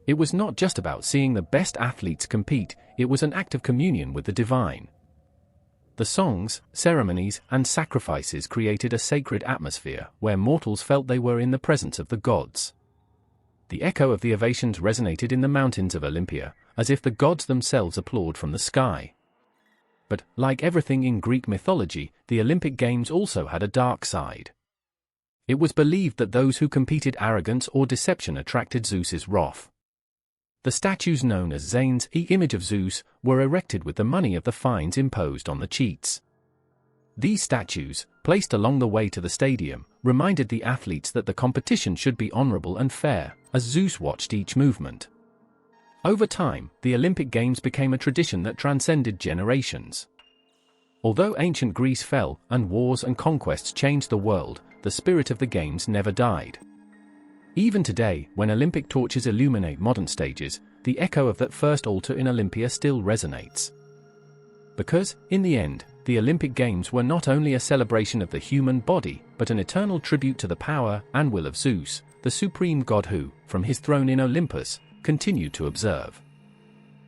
It was not just about seeing the best athletes compete, it was an act of communion with the divine. The songs, ceremonies, and sacrifices created a sacred atmosphere where mortals felt they were in the presence of the gods. The echo of the ovations resonated in the mountains of Olympia, as if the gods themselves applauded from the sky. But, like everything in Greek mythology, the Olympic Games also had a dark side. It was believed that those who competed arrogance or deception attracted Zeus's wrath. The statues known as Zanes, the image of Zeus, were erected with the money of the fines imposed on the cheats. These statues, placed along the way to the stadium, reminded the athletes that the competition should be honorable and fair, as Zeus watched each movement. Over time, the Olympic Games became a tradition that transcended generations. Although ancient Greece fell, and wars and conquests changed the world, the spirit of the Games never died. Even today, when Olympic torches illuminate modern stages, the echo of that first altar in Olympia still resonates. Because, in the end, the Olympic Games were not only a celebration of the human body, but an eternal tribute to the power and will of Zeus, the supreme god who, from his throne in Olympus, continued to observe.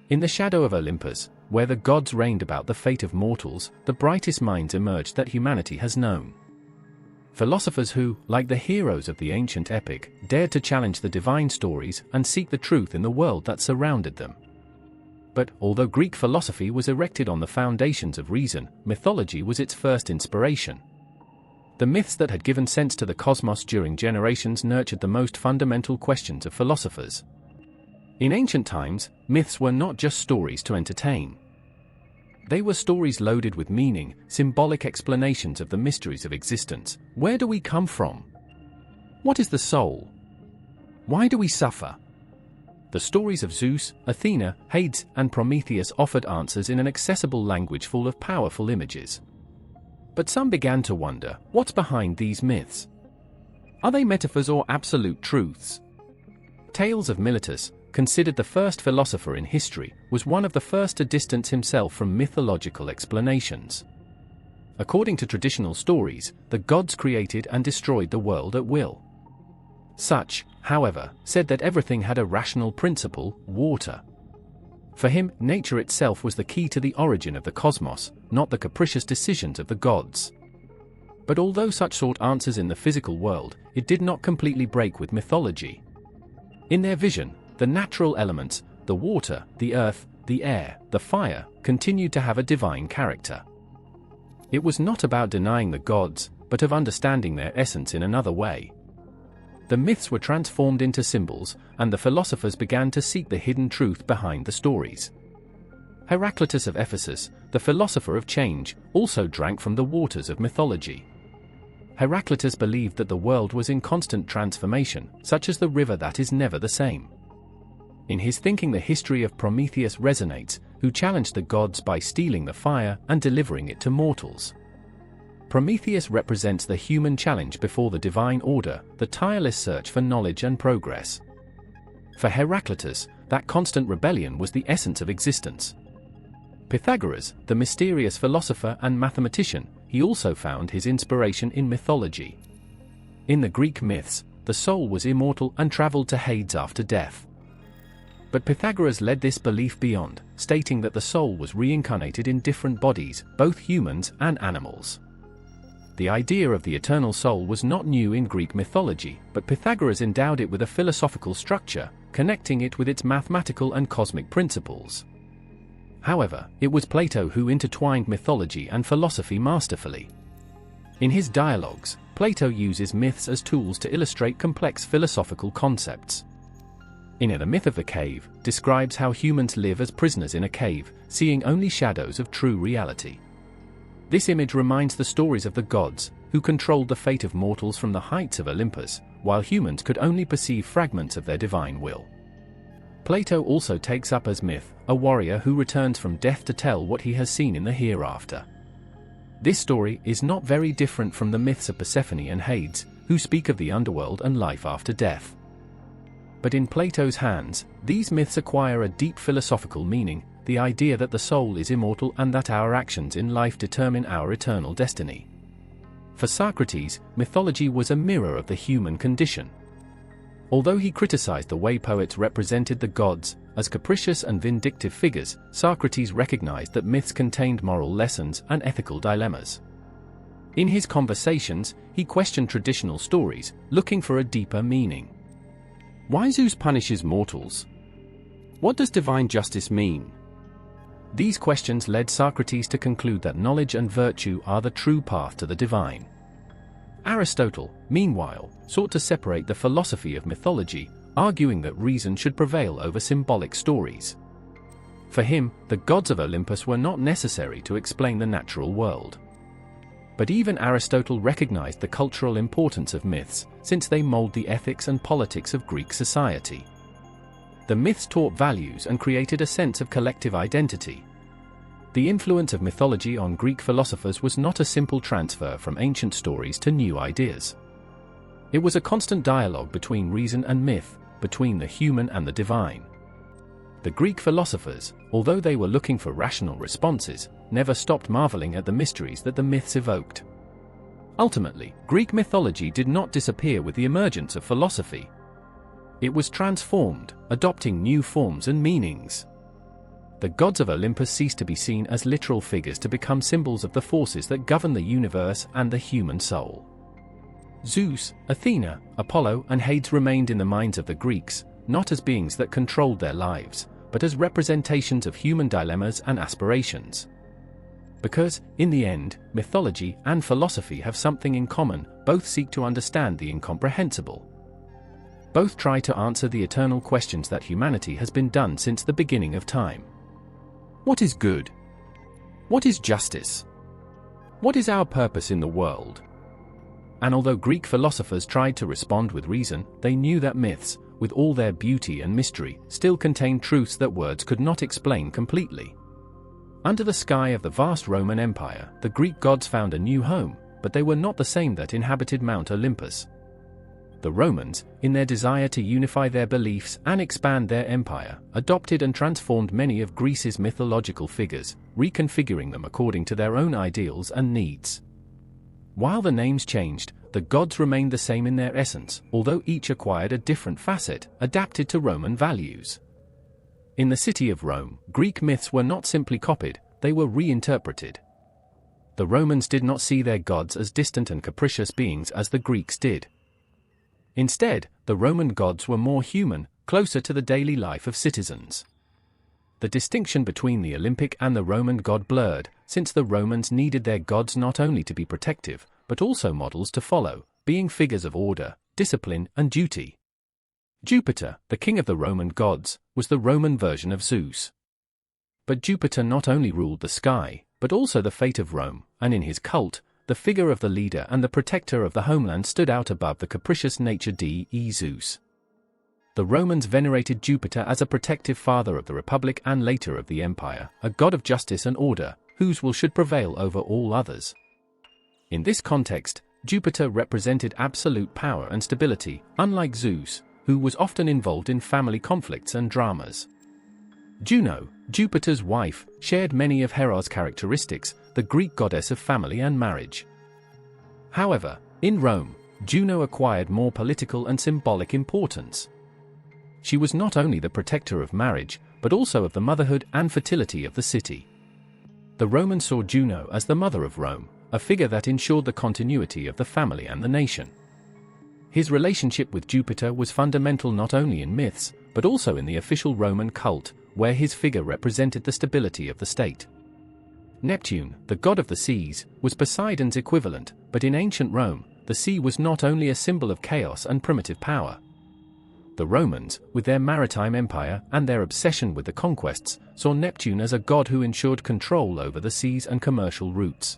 In the shadow of Olympus, where the gods reigned about the fate of mortals, the brightest minds emerged that humanity has known. Philosophers who, like the heroes of the ancient epic, dared to challenge the divine stories and seek the truth in the world that surrounded them. But, although Greek philosophy was erected on the foundations of reason, mythology was its first inspiration. The myths that had given sense to the cosmos during generations nurtured the most fundamental questions of philosophers. In ancient times, myths were not just stories to entertain. They were stories loaded with meaning, symbolic explanations of the mysteries of existence. Where do we come from? What is the soul? Why do we suffer? The stories of Zeus, Athena, Hades, and Prometheus offered answers in an accessible language full of powerful images. But some began to wonder, what's behind these myths? Are they metaphors or absolute truths? Tales of Miletus, considered the first philosopher in history, was one of the first to distance himself from mythological explanations. According to traditional stories, the gods created and destroyed the world at will. Such, however, said that everything had a rational principle, water. For him, nature itself was the key to the origin of the cosmos, not the capricious decisions of the gods. But although such sought answers in the physical world, it did not completely break with mythology. In their vision, the natural elements, the water, the earth, the air, the fire, continued to have a divine character. It was not about denying the gods, but of understanding their essence in another way. The myths were transformed into symbols, and the philosophers began to seek the hidden truth behind the stories. Heraclitus of Ephesus, the philosopher of change, also drank from the waters of mythology. Heraclitus believed that the world was in constant transformation, such as the river that is never the same. In his thinking, the history of Prometheus resonates, who challenged the gods by stealing the fire and delivering it to mortals. Prometheus represents the human challenge before the divine order, the tireless search for knowledge and progress. For Heraclitus, that constant rebellion was the essence of existence. Pythagoras, the mysterious philosopher and mathematician, he also found his inspiration in mythology. In the Greek myths, the soul was immortal and traveled to Hades after death. But Pythagoras led this belief beyond, stating that the soul was reincarnated in different bodies, both humans and animals. The idea of the eternal soul was not new in Greek mythology, but Pythagoras endowed it with a philosophical structure, connecting it with its mathematical and cosmic principles. However, it was Plato who intertwined mythology and philosophy masterfully. In his dialogues, Plato uses myths as tools to illustrate complex philosophical concepts. In The Myth of the Cave, describes how humans live as prisoners in a cave, seeing only shadows of true reality. This image reminds the stories of the gods, who controlled the fate of mortals from the heights of Olympus, while humans could only perceive fragments of their divine will. Plato also takes up as myth a warrior who returns from death to tell what he has seen in the hereafter. This story is not very different from the myths of Persephone and Hades, who speak of the underworld and life after death. But in Plato's hands, these myths acquire a deep philosophical meaning, the idea that the soul is immortal and that our actions in life determine our eternal destiny. For Socrates, mythology was a mirror of the human condition. Although he criticized the way poets represented the gods as capricious and vindictive figures, Socrates recognized that myths contained moral lessons and ethical dilemmas. In his conversations, he questioned traditional stories, looking for a deeper meaning. Why Zeus punishes mortals? What does divine justice mean? These questions led Socrates to conclude that knowledge and virtue are the true path to the divine. Aristotle, meanwhile, sought to separate the philosophy of mythology, arguing that reason should prevail over symbolic stories. For him, the gods of Olympus were not necessary to explain the natural world. But even Aristotle recognized the cultural importance of myths, since they mold the ethics and politics of Greek society. The myths taught values and created a sense of collective identity. The influence of mythology on Greek philosophers was not a simple transfer from ancient stories to new ideas. It was a constant dialogue between reason and myth, between the human and the divine. The Greek philosophers, although they were looking for rational responses, never stopped marveling at the mysteries that the myths evoked. Ultimately, Greek mythology did not disappear with the emergence of philosophy. It was transformed, adopting new forms and meanings. The gods of Olympus ceased to be seen as literal figures to become symbols of the forces that govern the universe and the human soul. Zeus, Athena, Apollo, and Hades remained in the minds of the Greeks, not as beings that controlled their lives, but as representations of human dilemmas and aspirations. Because, in the end, mythology and philosophy have something in common, both seek to understand the incomprehensible. Both try to answer the eternal questions that humanity has been done since the beginning of time. What is good? What is justice? What is our purpose in the world? And although Greek philosophers tried to respond with reason, they knew that myths, with all their beauty and mystery, still contained truths that words could not explain completely. Under the sky of the vast Roman Empire, the Greek gods found a new home, but they were not the same that inhabited Mount Olympus. The Romans, in their desire to unify their beliefs and expand their empire, adopted and transformed many of Greece's mythological figures, reconfiguring them according to their own ideals and needs. While the names changed, the gods remained the same in their essence, although each acquired a different facet, adapted to Roman values. In the city of Rome, Greek myths were not simply copied, they were reinterpreted. The Romans did not see their gods as distant and capricious beings as the Greeks did. Instead, the Roman gods were more human, closer to the daily life of citizens. The distinction between the Olympic and the Roman god blurred, since the Romans needed their gods not only to be protective, but also models to follow, being figures of order, discipline, and duty. Jupiter, the king of the Roman gods, was the Roman version of Zeus. But Jupiter not only ruled the sky, but also the fate of Rome, and in his cult, the figure of the leader and the protector of the homeland stood out above the capricious nature de Zeus. The Romans venerated Jupiter as a protective father of the Republic and later of the Empire, a god of justice and order, whose will should prevail over all others. In this context, Jupiter represented absolute power and stability, unlike Zeus, who was often involved in family conflicts and dramas. Juno, Jupiter's wife, shared many of Hera's characteristics, the Greek goddess of family and marriage. However, in Rome, Juno acquired more political and symbolic importance. She was not only the protector of marriage, but also of the motherhood and fertility of the city. The Romans saw Juno as the mother of Rome, a figure that ensured the continuity of the family and the nation. His relationship with Jupiter was fundamental not only in myths, but also in the official Roman cult, where his figure represented the stability of the state. Neptune, the god of the seas, was Poseidon's equivalent, but in ancient Rome, the sea was not only a symbol of chaos and primitive power. The Romans, with their maritime empire and their obsession with the conquests, saw Neptune as a god who ensured control over the seas and commercial routes.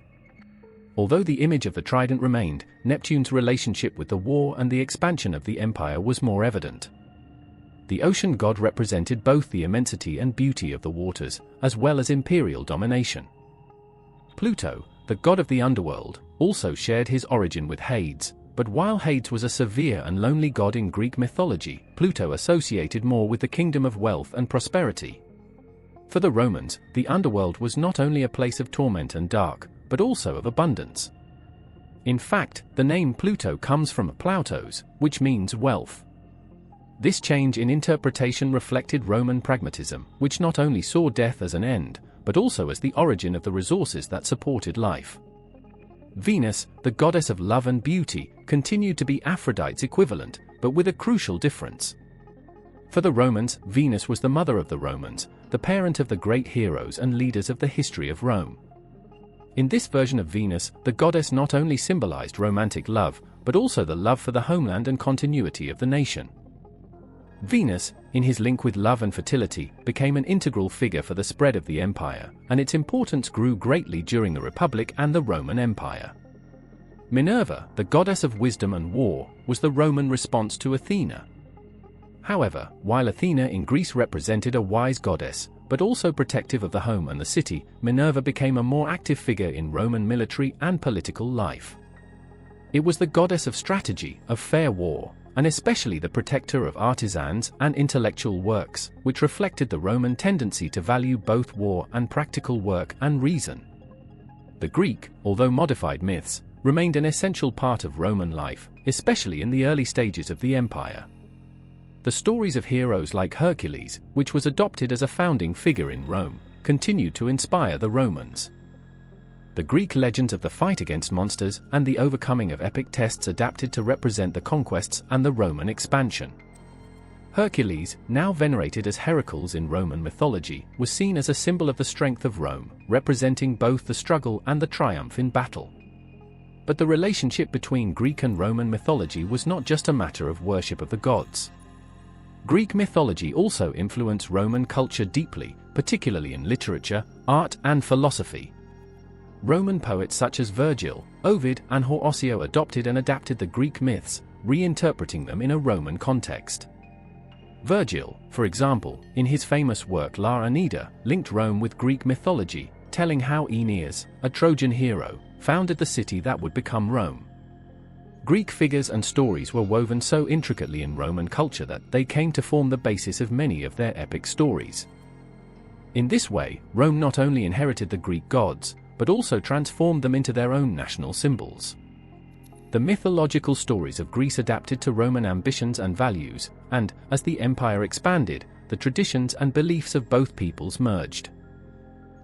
Although the image of the trident remained, Neptune's relationship with the war and the expansion of the empire was more evident. The ocean god represented both the immensity and beauty of the waters, as well as imperial domination. Pluto, the god of the underworld, also shared his origin with Hades, but while Hades was a severe and lonely god in Greek mythology, Pluto associated more with the kingdom of wealth and prosperity. For the Romans, the underworld was not only a place of torment and dark, but also of abundance. In fact, the name Pluto comes from Plautos, which means wealth. This change in interpretation reflected Roman pragmatism, which not only saw death as an end, but also as the origin of the resources that supported life. Venus, the goddess of love and beauty, continued to be Aphrodite's equivalent, but with a crucial difference. For the Romans, Venus was the mother of the Romans, the parent of the great heroes and leaders of the history of Rome. In this version of Venus, the goddess not only symbolized romantic love, but also the love for the homeland and continuity of the nation. Venus, in his link with love and fertility, became an integral figure for the spread of the empire, and its importance grew greatly during the Republic and the Roman Empire. Minerva, the goddess of wisdom and war, was the Roman response to Athena. However, while Athena in Greece represented a wise goddess, but also protective of the home and the city, Minerva became a more active figure in Roman military and political life. It was the goddess of strategy, of fair war, and especially the protector of artisans and intellectual works, which reflected the Roman tendency to value both war and practical work and reason. The Greek, although modified myths, remained an essential part of Roman life, especially in the early stages of the empire. The stories of heroes like Hercules, which was adopted as a founding figure in Rome, continued to inspire the Romans. The Greek legends of the fight against monsters and the overcoming of epic tests adapted to represent the conquests and the Roman expansion. Hercules, now venerated as Heracles in Roman mythology, was seen as a symbol of the strength of Rome, representing both the struggle and the triumph in battle. But the relationship between Greek and Roman mythology was not just a matter of worship of the gods. Greek mythology also influenced Roman culture deeply, particularly in literature, art, and philosophy. Roman poets such as Virgil, Ovid, and Horace adopted and adapted the Greek myths, reinterpreting them in a Roman context. Virgil, for example, in his famous work La Aeneida, linked Rome with Greek mythology, telling how Aeneas, a Trojan hero, founded the city that would become Rome. Greek figures and stories were woven so intricately in Roman culture that they came to form the basis of many of their epic stories. In this way, Rome not only inherited the Greek gods, but also transformed them into their own national symbols. The mythological stories of Greece adapted to Roman ambitions and values, and, as the empire expanded, the traditions and beliefs of both peoples merged.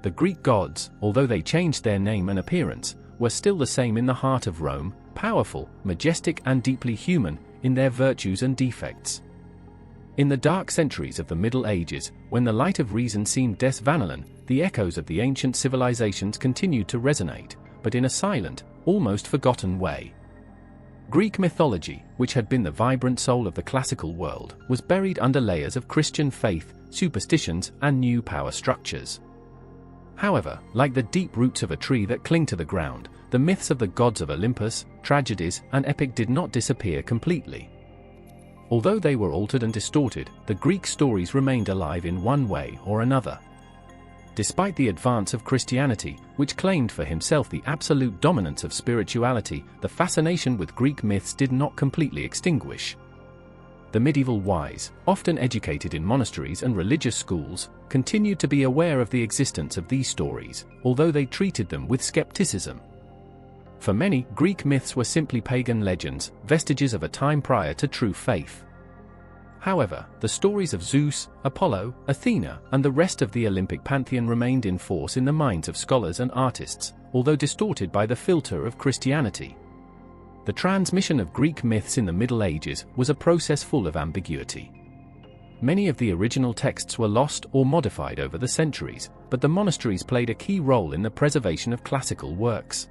The Greek gods, although they changed their name and appearance, were still the same in the heart of Rome, powerful, majestic, and deeply human, in their virtues and defects. In the dark centuries of the Middle Ages, when the light of reason seemed des vanillin, the echoes of the ancient civilizations continued to resonate, but in a silent, almost forgotten way. Greek mythology, which had been the vibrant soul of the classical world, was buried under layers of Christian faith, superstitions, and new power structures. However, like the deep roots of a tree that cling to the ground, the myths of the gods of Olympus, tragedies, and epic did not disappear completely. Although they were altered and distorted, the Greek stories remained alive in one way or another. Despite the advance of Christianity, which claimed for himself the absolute dominance of spirituality, the fascination with Greek myths did not completely extinguish. The medieval wise, often educated in monasteries and religious schools, continued to be aware of the existence of these stories, although they treated them with skepticism. For many, Greek myths were simply pagan legends, vestiges of a time prior to true faith. However, the stories of Zeus, Apollo, Athena, and the rest of the Olympic pantheon remained in force in the minds of scholars and artists, although distorted by the filter of Christianity. The transmission of Greek myths in the Middle Ages was a process full of ambiguity. Many of the original texts were lost or modified over the centuries, but the monasteries played a key role in the preservation of classical works.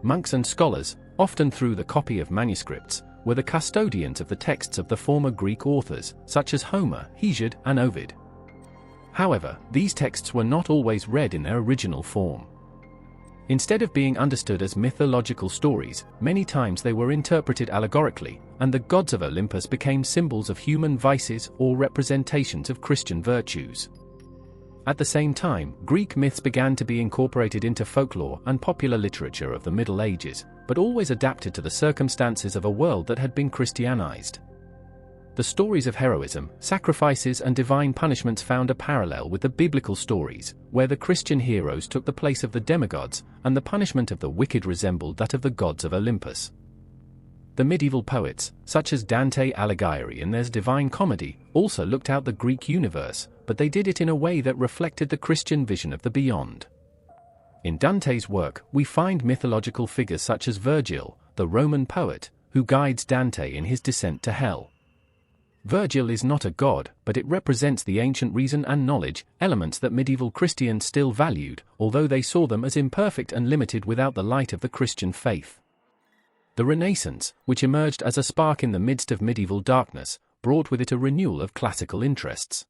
Monks and scholars, often through the copy of manuscripts, were the custodians of the texts of the former Greek authors, such as Homer, Hesiod, and Ovid. However, these texts were not always read in their original form. Instead of being understood as mythological stories, many times they were interpreted allegorically, and the gods of Olympus became symbols of human vices or representations of Christian virtues. At the same time, Greek myths began to be incorporated into folklore and popular literature of the Middle Ages, but always adapted to the circumstances of a world that had been Christianized. The stories of heroism, sacrifices, and divine punishments found a parallel with the biblical stories, where the Christian heroes took the place of the demigods, and the punishment of the wicked resembled that of the gods of Olympus. The medieval poets, such as Dante Alighieri in their Divine Comedy, also looked out the Greek universe, but they did it in a way that reflected the Christian vision of the beyond. In Dante's work, we find mythological figures such as Virgil, the Roman poet, who guides Dante in his descent to hell. Virgil is not a god, but it represents the ancient reason and knowledge, elements that medieval Christians still valued, although they saw them as imperfect and limited without the light of the Christian faith. The Renaissance, which emerged as a spark in the midst of medieval darkness, brought with it a renewal of classical interests.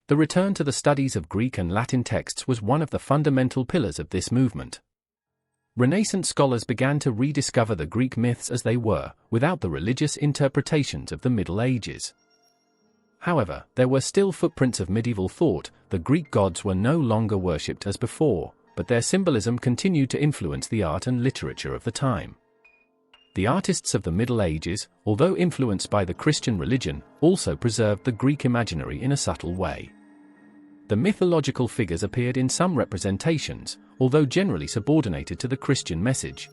The return to the studies of Greek and Latin texts was one of the fundamental pillars of this movement. Renaissance scholars began to rediscover the Greek myths as they were, without the religious interpretations of the Middle Ages. However, there were still footprints of medieval thought. The Greek gods were no longer worshipped as before, but their symbolism continued to influence the art and literature of the time. The artists of the Middle Ages, although influenced by the Christian religion, also preserved the Greek imaginary in a subtle way. The mythological figures appeared in some representations, although generally subordinated to the Christian message.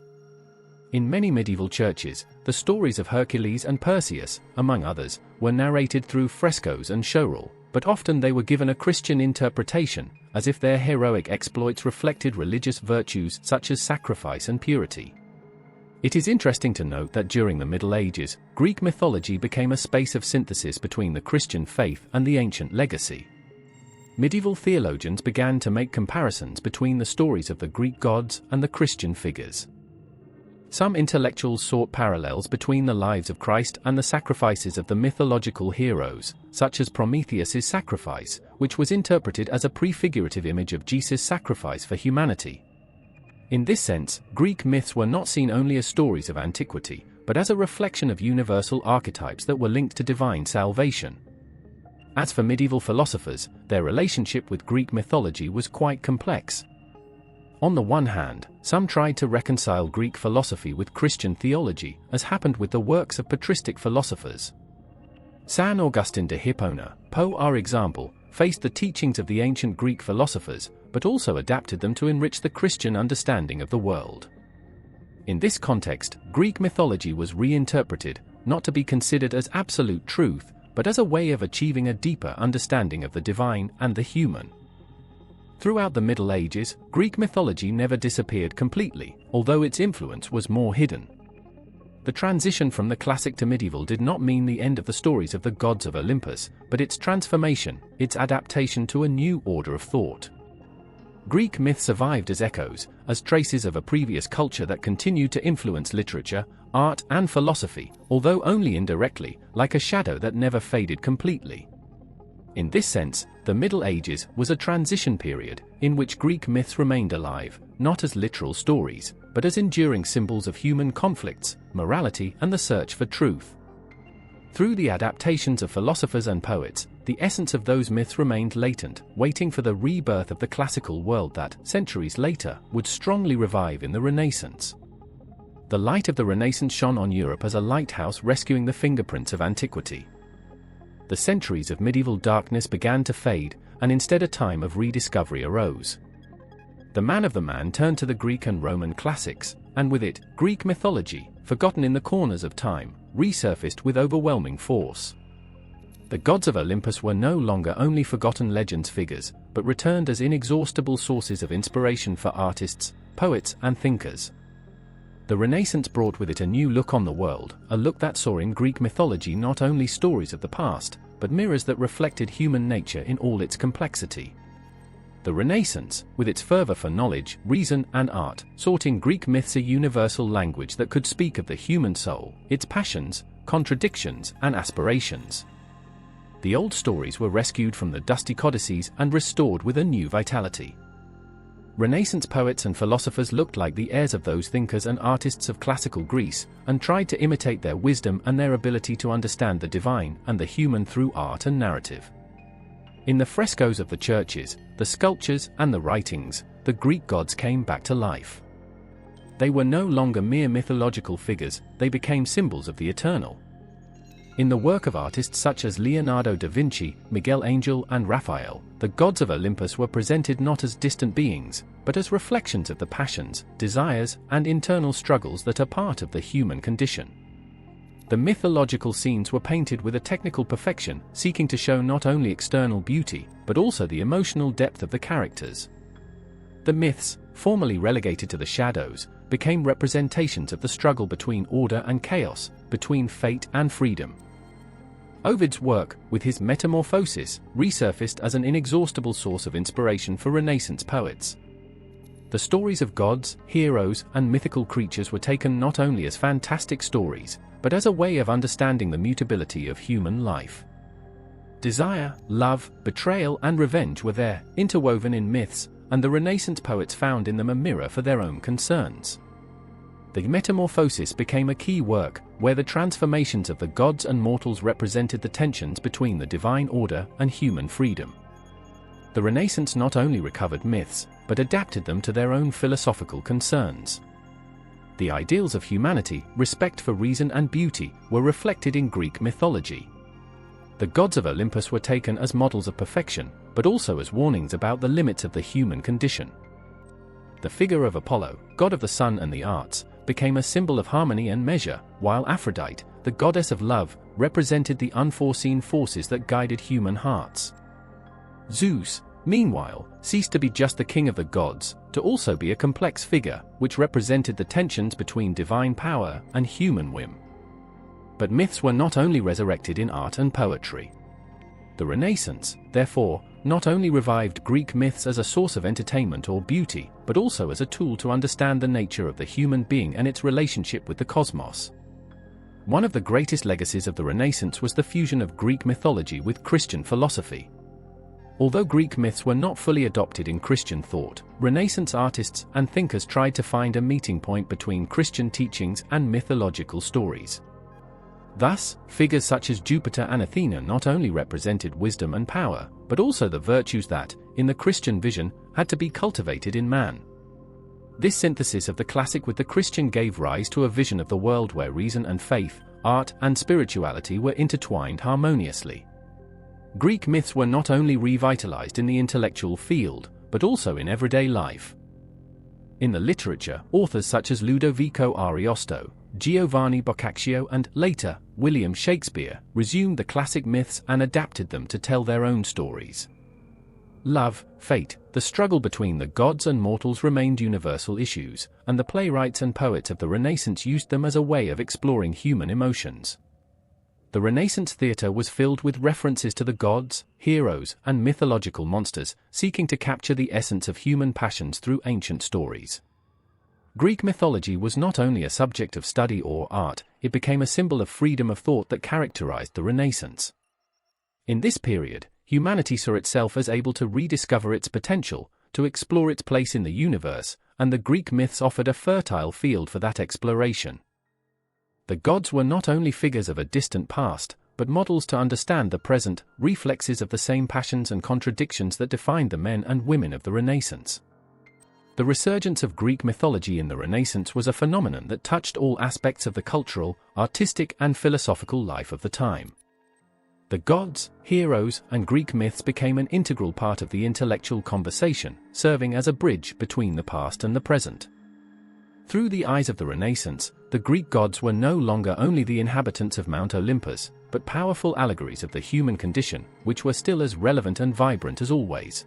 In many medieval churches, the stories of Hercules and Perseus, among others, were narrated through frescoes and showreel, but often they were given a Christian interpretation, as if their heroic exploits reflected religious virtues such as sacrifice and purity. It is interesting to note that during the Middle Ages, Greek mythology became a space of synthesis between the Christian faith and the ancient legacy. Medieval theologians began to make comparisons between the stories of the Greek gods and the Christian figures. Some intellectuals sought parallels between the lives of Christ and the sacrifices of the mythological heroes, such as Prometheus's sacrifice, which was interpreted as a prefigurative image of Jesus' sacrifice for humanity. In this sense, Greek myths were not seen only as stories of antiquity, but as a reflection of universal archetypes that were linked to divine salvation. As for medieval philosophers, their relationship with Greek mythology was quite complex. On the one hand, some tried to reconcile Greek philosophy with Christian theology, as happened with the works of patristic philosophers. San Augustine de Hipona, for example, faced the teachings of the ancient Greek philosophers, but also adapted them to enrich the Christian understanding of the world. In this context, Greek mythology was reinterpreted, not to be considered as absolute truth, but as a way of achieving a deeper understanding of the divine and the human. Throughout the Middle Ages, Greek mythology never disappeared completely, although its influence was more hidden. The transition from the classic to medieval did not mean the end of the stories of the gods of Olympus, but its transformation, its adaptation to a new order of thought. Greek myth survived as echoes, as traces of a previous culture that continued to influence literature, art, and philosophy, although only indirectly, like a shadow that never faded completely. In this sense, the Middle Ages was a transition period, in which Greek myths remained alive, not as literal stories, but as enduring symbols of human conflicts, morality, and the search for truth. Through the adaptations of philosophers and poets, the essence of those myths remained latent, waiting for the rebirth of the classical world that, centuries later, would strongly revive in the Renaissance. The light of the Renaissance shone on Europe as a lighthouse rescuing the fingerprints of antiquity. The centuries of medieval darkness began to fade, and instead a time of rediscovery arose. The man turned to the Greek and Roman classics, and with it, Greek mythology, forgotten in the corners of time, resurfaced with overwhelming force. The gods of Olympus were no longer only forgotten legends figures, but returned as inexhaustible sources of inspiration for artists, poets, and thinkers. The Renaissance brought with it a new look on the world, a look that saw in Greek mythology not only stories of the past, but mirrors that reflected human nature in all its complexity. The Renaissance, with its fervor for knowledge, reason, and art, sought in Greek myths a universal language that could speak of the human soul, its passions, contradictions, and aspirations. The old stories were rescued from the dusty codices and restored with a new vitality. Renaissance poets and philosophers looked like the heirs of those thinkers and artists of classical Greece, and tried to imitate their wisdom and their ability to understand the divine and the human through art and narrative. In the frescoes of the churches, the sculptures, and the writings, the Greek gods came back to life. They were no longer mere mythological figures, they became symbols of the eternal. In the work of artists such as Leonardo da Vinci, Miguel Angel, and Raphael, the gods of Olympus were presented not as distant beings, but as reflections of the passions, desires, and internal struggles that are part of the human condition. The mythological scenes were painted with a technical perfection, seeking to show not only external beauty, but also the emotional depth of the characters. The myths, formerly relegated to the shadows, became representations of the struggle between order and chaos, between fate and freedom. Ovid's work, with his Metamorphoses, resurfaced as an inexhaustible source of inspiration for Renaissance poets. The stories of gods, heroes, and mythical creatures were taken not only as fantastic stories, but as a way of understanding the mutability of human life. Desire, love, betrayal, and revenge were there, interwoven in myths, and the Renaissance poets found in them a mirror for their own concerns. The Metamorphoses became a key work, where the transformations of the gods and mortals represented the tensions between the divine order and human freedom. The Renaissance not only recovered myths, but adapted them to their own philosophical concerns. The ideals of humanity, respect for reason and beauty, were reflected in Greek mythology. The gods of Olympus were taken as models of perfection, but also as warnings about the limits of the human condition. The figure of Apollo, god of the sun and the arts, became a symbol of harmony and measure, while Aphrodite, the goddess of love, represented the unforeseen forces that guided human hearts. Zeus, meanwhile, ceased to be just the king of the gods, to also be a complex figure, which represented the tensions between divine power and human whim. But myths were not only resurrected in art and poetry. The Renaissance, therefore, not only revived Greek myths as a source of entertainment or beauty, but also as a tool to understand the nature of the human being and its relationship with the cosmos. One of the greatest legacies of the Renaissance was the fusion of Greek mythology with Christian philosophy. Although Greek myths were not fully adopted in Christian thought, Renaissance artists and thinkers tried to find a meeting point between Christian teachings and mythological stories. Thus, figures such as Jupiter and Athena not only represented wisdom and power, but also the virtues that, in the Christian vision, had to be cultivated in man. This synthesis of the classic with the Christian gave rise to a vision of the world where reason and faith, art and spirituality were intertwined harmoniously. Greek myths were not only revitalized in the intellectual field, but also in everyday life. In the literature, authors such as Ludovico Ariosto, Giovanni Boccaccio and, later, William Shakespeare, resumed the classic myths and adapted them to tell their own stories. Love, fate, the struggle between the gods and mortals remained universal issues, and the playwrights and poets of the Renaissance used them as a way of exploring human emotions. The Renaissance theatre was filled with references to the gods, heroes, and mythological monsters, seeking to capture the essence of human passions through ancient stories. Greek mythology was not only a subject of study or art, it became a symbol of freedom of thought that characterized the Renaissance. In this period, humanity saw itself as able to rediscover its potential, to explore its place in the universe, and the Greek myths offered a fertile field for that exploration. The gods were not only figures of a distant past, but models to understand the present, reflexes of the same passions and contradictions that defined the men and women of the Renaissance. The resurgence of Greek mythology in the Renaissance was a phenomenon that touched all aspects of the cultural, artistic, and philosophical life of the time. The gods, heroes, and Greek myths became an integral part of the intellectual conversation, serving as a bridge between the past and the present. Through the eyes of the Renaissance, the Greek gods were no longer only the inhabitants of Mount Olympus, but powerful allegories of the human condition, which were still as relevant and vibrant as always.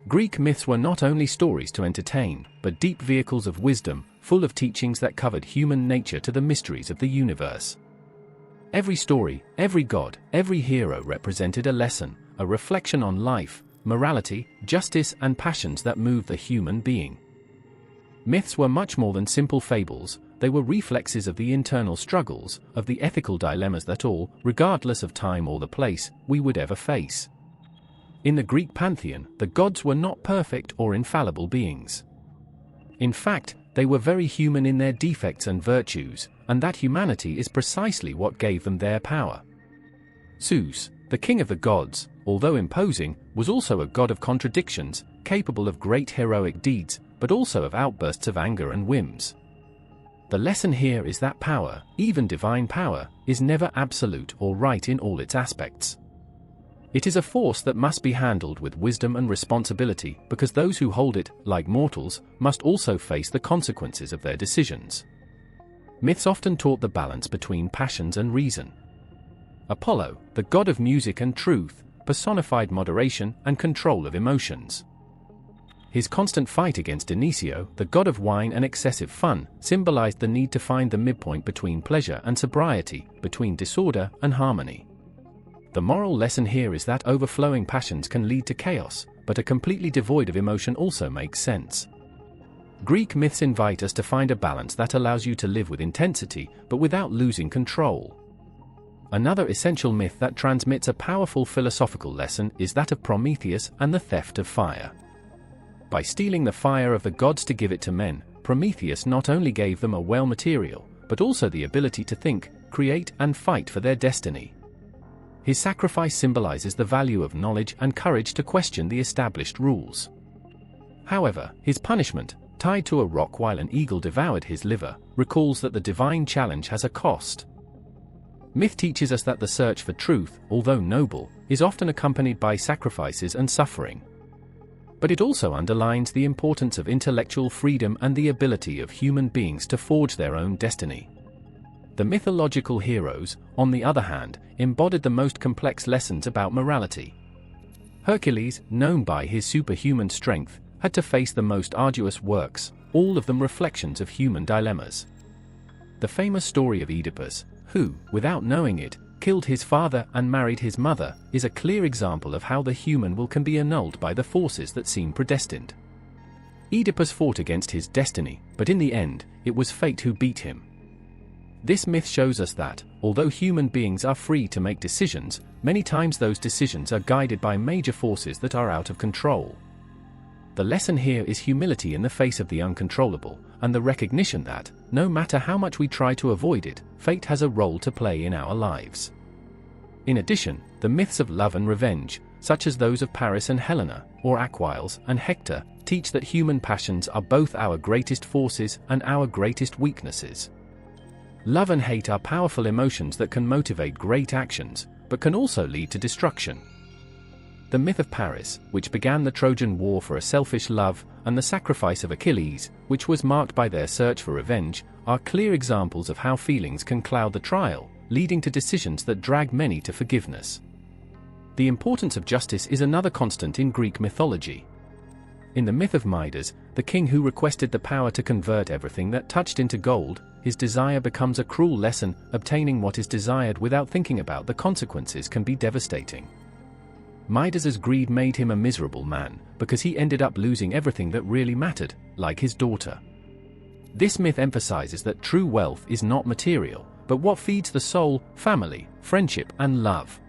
Greek myths were not only stories to entertain, but deep vehicles of wisdom, full of teachings that covered human nature to the mysteries of the universe. Every story, every god, every hero represented a lesson, a reflection on life, morality, justice, and passions that move the human being. Myths were much more than simple fables, they were reflexes of the internal struggles, of the ethical dilemmas that all, regardless of time or the place, we would ever face. In the Greek pantheon, the gods were not perfect or infallible beings. In fact, they were very human in their defects and virtues, and that humanity is precisely what gave them their power. Zeus, the king of the gods, although imposing, was also a god of contradictions, capable of great heroic deeds, but also of outbursts of anger and whims. The lesson here is that power, even divine power, is never absolute or right in all its aspects. It is a force that must be handled with wisdom and responsibility, because those who hold it, like mortals, must also face the consequences of their decisions. Myths often taught the balance between passions and reason. Apollo, the god of music and truth, personified moderation and control of emotions. His constant fight against Dionysius, the god of wine and excessive fun, symbolized the need to find the midpoint between pleasure and sobriety, between disorder and harmony. The moral lesson here is that overflowing passions can lead to chaos, but a completely devoid of emotion also makes sense. Greek myths invite us to find a balance that allows you to live with intensity, but without losing control. Another essential myth that transmits a powerful philosophical lesson is that of Prometheus and the theft of fire. By stealing the fire of the gods to give it to men, Prometheus not only gave them a well material, but also the ability to think, create, and fight for their destiny. His sacrifice symbolizes the value of knowledge and courage to question the established rules. However, his punishment, tied to a rock while an eagle devoured his liver, recalls that the divine challenge has a cost. Myth teaches us that the search for truth, although noble, is often accompanied by sacrifices and suffering. But it also underlines the importance of intellectual freedom and the ability of human beings to forge their own destiny. The mythological heroes, on the other hand, embodied the most complex lessons about morality. Hercules, known by his superhuman strength, had to face the most arduous works, all of them reflections of human dilemmas. The famous story of Oedipus, who, without knowing it, killed his father and married his mother, is a clear example of how the human will can be annulled by the forces that seem predestined. Oedipus fought against his destiny, but in the end, it was fate who beat him. This myth shows us that, although human beings are free to make decisions, many times those decisions are guided by major forces that are out of control. The lesson here is humility in the face of the uncontrollable, and the recognition that, no matter how much we try to avoid it, fate has a role to play in our lives. In addition, the myths of love and revenge, such as those of Paris and Helena, or Achilles and Hector, teach that human passions are both our greatest forces and our greatest weaknesses. Love and hate are powerful emotions that can motivate great actions, but can also lead to destruction. The myth of Paris, which began the Trojan War for a selfish love, and the sacrifice of Achilles, which was marked by their search for revenge, are clear examples of how feelings can cloud the trial, leading to decisions that drag many to forgiveness. The importance of justice is another constant in Greek mythology. In the myth of Midas, the king who requested the power to convert everything that touched into gold, his desire becomes a cruel lesson. Obtaining what is desired without thinking about the consequences can be devastating. Midas's greed made him a miserable man, because he ended up losing everything that really mattered, like his daughter. This myth emphasizes that true wealth is not material, but what feeds the soul, family, friendship, and love.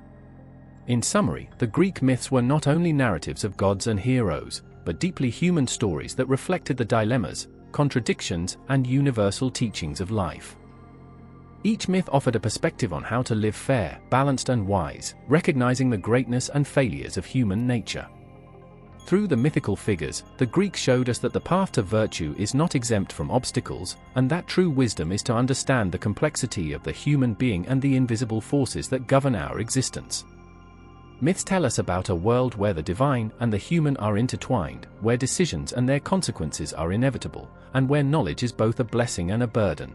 In summary, the Greek myths were not only narratives of gods and heroes, but deeply human stories that reflected the dilemmas, contradictions, and universal teachings of life. Each myth offered a perspective on how to live fair, balanced, and wise, recognizing the greatness and failures of human nature. Through the mythical figures, the Greeks showed us that the path to virtue is not exempt from obstacles, and that true wisdom is to understand the complexity of the human being and the invisible forces that govern our existence. Myths tell us about a world where the divine and the human are intertwined, where decisions and their consequences are inevitable, and where knowledge is both a blessing and a burden.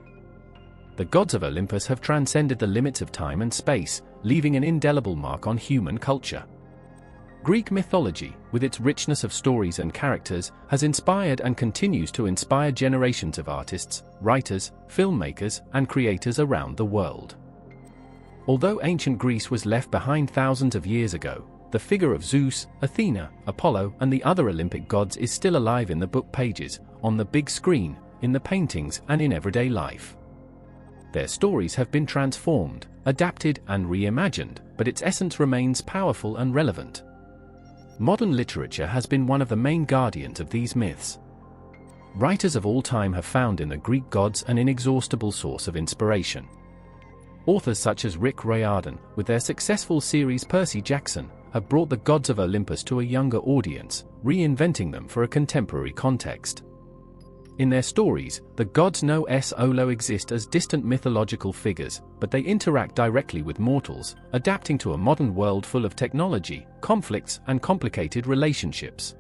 The gods of Olympus have transcended the limits of time and space, leaving an indelible mark on human culture. Greek mythology, with its richness of stories and characters, has inspired and continues to inspire generations of artists, writers, filmmakers, and creators around the world. Although ancient Greece was left behind thousands of years ago, the figure of Zeus, Athena, Apollo, and the other Olympic gods is still alive in the book pages, on the big screen, in the paintings, and in everyday life. Their stories have been transformed, adapted, and reimagined, but its essence remains powerful and relevant. Modern literature has been one of the main guardians of these myths. Writers of all time have found in the Greek gods an inexhaustible source of inspiration. Authors such as Rick Riordan, with their successful series Percy Jackson, have brought the gods of Olympus to a younger audience, reinventing them for a contemporary context. In their stories, the gods no solo exist as distant mythological figures, but they interact directly with mortals, adapting to a modern world full of technology, conflicts, and complicated relationships.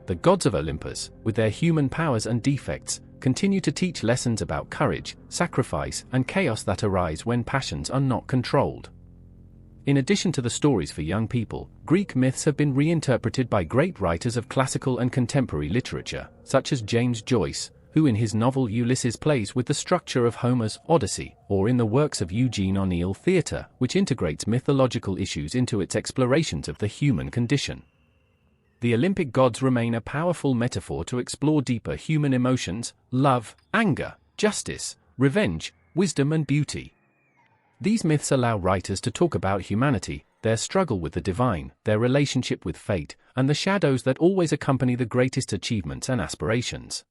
The gods of Olympus, with their human powers and defects, continue to teach lessons about courage, sacrifice, and chaos that arise when passions are not controlled. In addition to the stories for young people, Greek myths have been reinterpreted by great writers of classical and contemporary literature, such as James Joyce, who in his novel Ulysses plays with the structure of Homer's Odyssey, or in the works of Eugene O'Neill theatre, which integrates mythological issues into its explorations of the human condition. The Olympic gods remain a powerful metaphor to explore deeper human emotions, love, anger, justice, revenge, wisdom, and beauty. These myths allow writers to talk about humanity, their struggle with the divine, their relationship with fate, and the shadows that always accompany the greatest achievements and aspirations.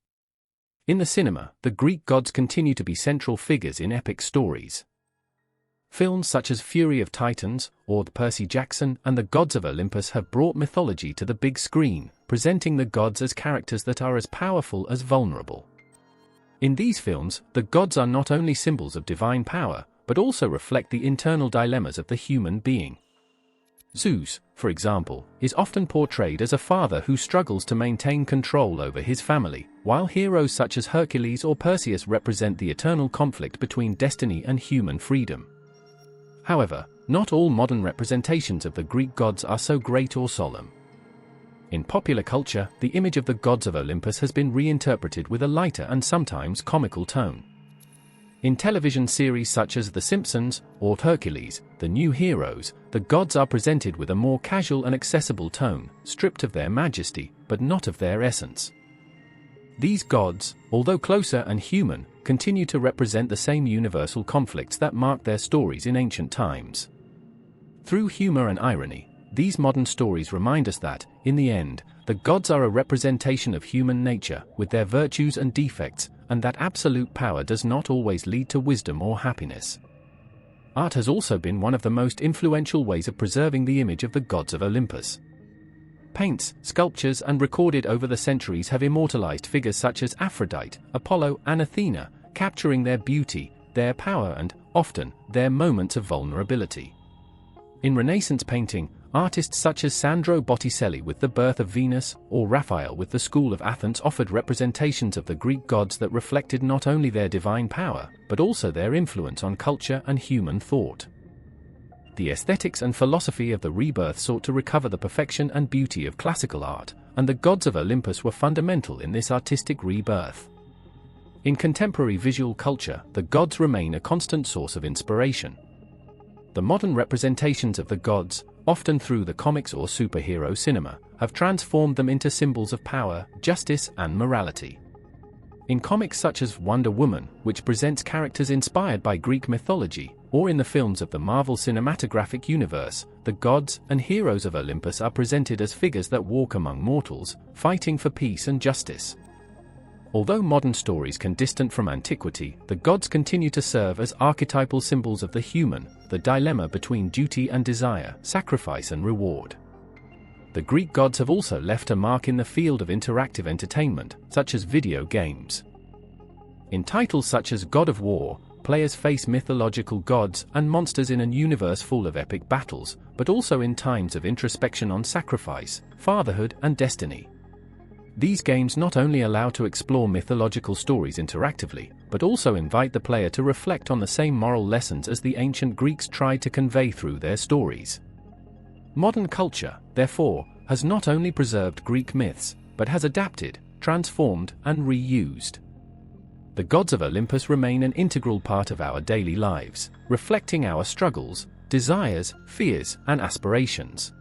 In the cinema, the Greek gods continue to be central figures in epic stories. Films such as Fury of Titans, or Percy Jackson, and the Gods of Olympus have brought mythology to the big screen, presenting the gods as characters that are as powerful as vulnerable. In these films, the gods are not only symbols of divine power, but also reflect the internal dilemmas of the human being. Zeus, for example, is often portrayed as a father who struggles to maintain control over his family, while heroes such as Hercules or Perseus represent the eternal conflict between destiny and human freedom. However, not all modern representations of the Greek gods are so great or solemn. In popular culture, the image of the gods of Olympus has been reinterpreted with a lighter and sometimes comical tone. In television series such as The Simpsons or Hercules, The New Heroes, the gods are presented with a more casual and accessible tone, stripped of their majesty, but not of their essence. These gods, although closer and human, continue to represent the same universal conflicts that marked their stories in ancient times. Through humor and irony, these modern stories remind us that, in the end, the gods are a representation of human nature, with their virtues and defects, and that absolute power does not always lead to wisdom or happiness. Art has also been one of the most influential ways of preserving the image of the gods of Olympus. Paints, sculptures, and recorded over the centuries have immortalized figures such as Aphrodite, Apollo, and Athena, capturing their beauty, their power, and, often, their moments of vulnerability. In Renaissance painting, artists such as Sandro Botticelli with The Birth of Venus, or Raphael with The School of Athens offered representations of the Greek gods that reflected not only their divine power, but also their influence on culture and human thought. The aesthetics and philosophy of the Rebirth sought to recover the perfection and beauty of classical art, and the gods of Olympus were fundamental in this artistic rebirth. In contemporary visual culture, the gods remain a constant source of inspiration. The modern representations of the gods, often through the comics or superhero cinema, have transformed them into symbols of power, justice, and morality. In comics such as Wonder Woman, which presents characters inspired by Greek mythology, or in the films of the Marvel Cinematographic Universe, the gods and heroes of Olympus are presented as figures that walk among mortals, fighting for peace and justice. Although modern stories can distance from antiquity, the gods continue to serve as archetypal symbols of the human, the dilemma between duty and desire, sacrifice and reward. The Greek gods have also left a mark in the field of interactive entertainment, such as video games. In titles such as God of War, players face mythological gods and monsters in a universe full of epic battles, but also in times of introspection on sacrifice, fatherhood, and destiny. These games not only allow to explore mythological stories interactively, but also invite the player to reflect on the same moral lessons as the ancient Greeks tried to convey through their stories. Modern culture, therefore, has not only preserved Greek myths, but has adapted, transformed, and reused. The gods of Olympus remain an integral part of our daily lives, reflecting our struggles, desires, fears, and aspirations.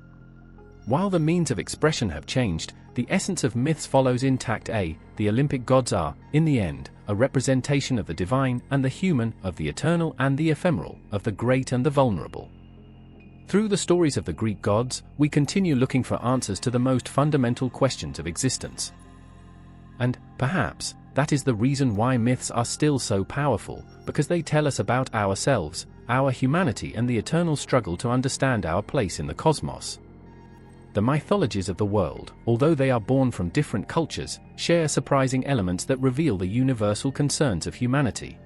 While the means of expression have changed, the essence of myths follows intact. The Olympic gods are, in the end, a representation of the divine and the human, of the eternal and the ephemeral, of the great and the vulnerable. Through the stories of the Greek gods, we continue looking for answers to the most fundamental questions of existence. And, perhaps, that is the reason why myths are still so powerful, because they tell us about ourselves, our humanity, and the eternal struggle to understand our place in the cosmos. The mythologies of the world, although they are born from different cultures, share surprising elements that reveal the universal concerns of humanity.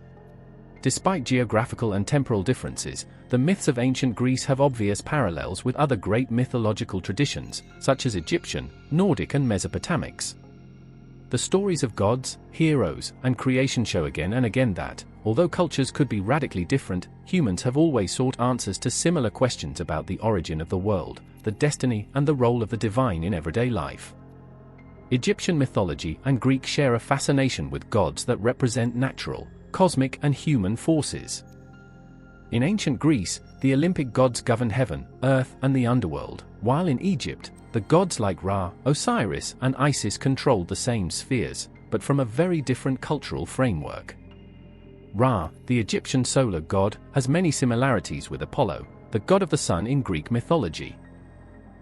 Despite geographical and temporal differences, the myths of ancient Greece have obvious parallels with other great mythological traditions, such as Egyptian, Nordic, and Mesopotamics. The stories of gods, heroes, and creation show again and again that, although cultures could be radically different, humans have always sought answers to similar questions about the origin of the world, the destiny, and the role of the divine in everyday life. Egyptian mythology and Greek share a fascination with gods that represent natural, cosmic, and human forces. In ancient Greece, the Olympic gods governed heaven, earth, and the underworld, while in Egypt, the gods like Ra, Osiris, and Isis controlled the same spheres, but from a very different cultural framework. Ra, the Egyptian solar god, has many similarities with Apollo, the god of the sun in Greek mythology.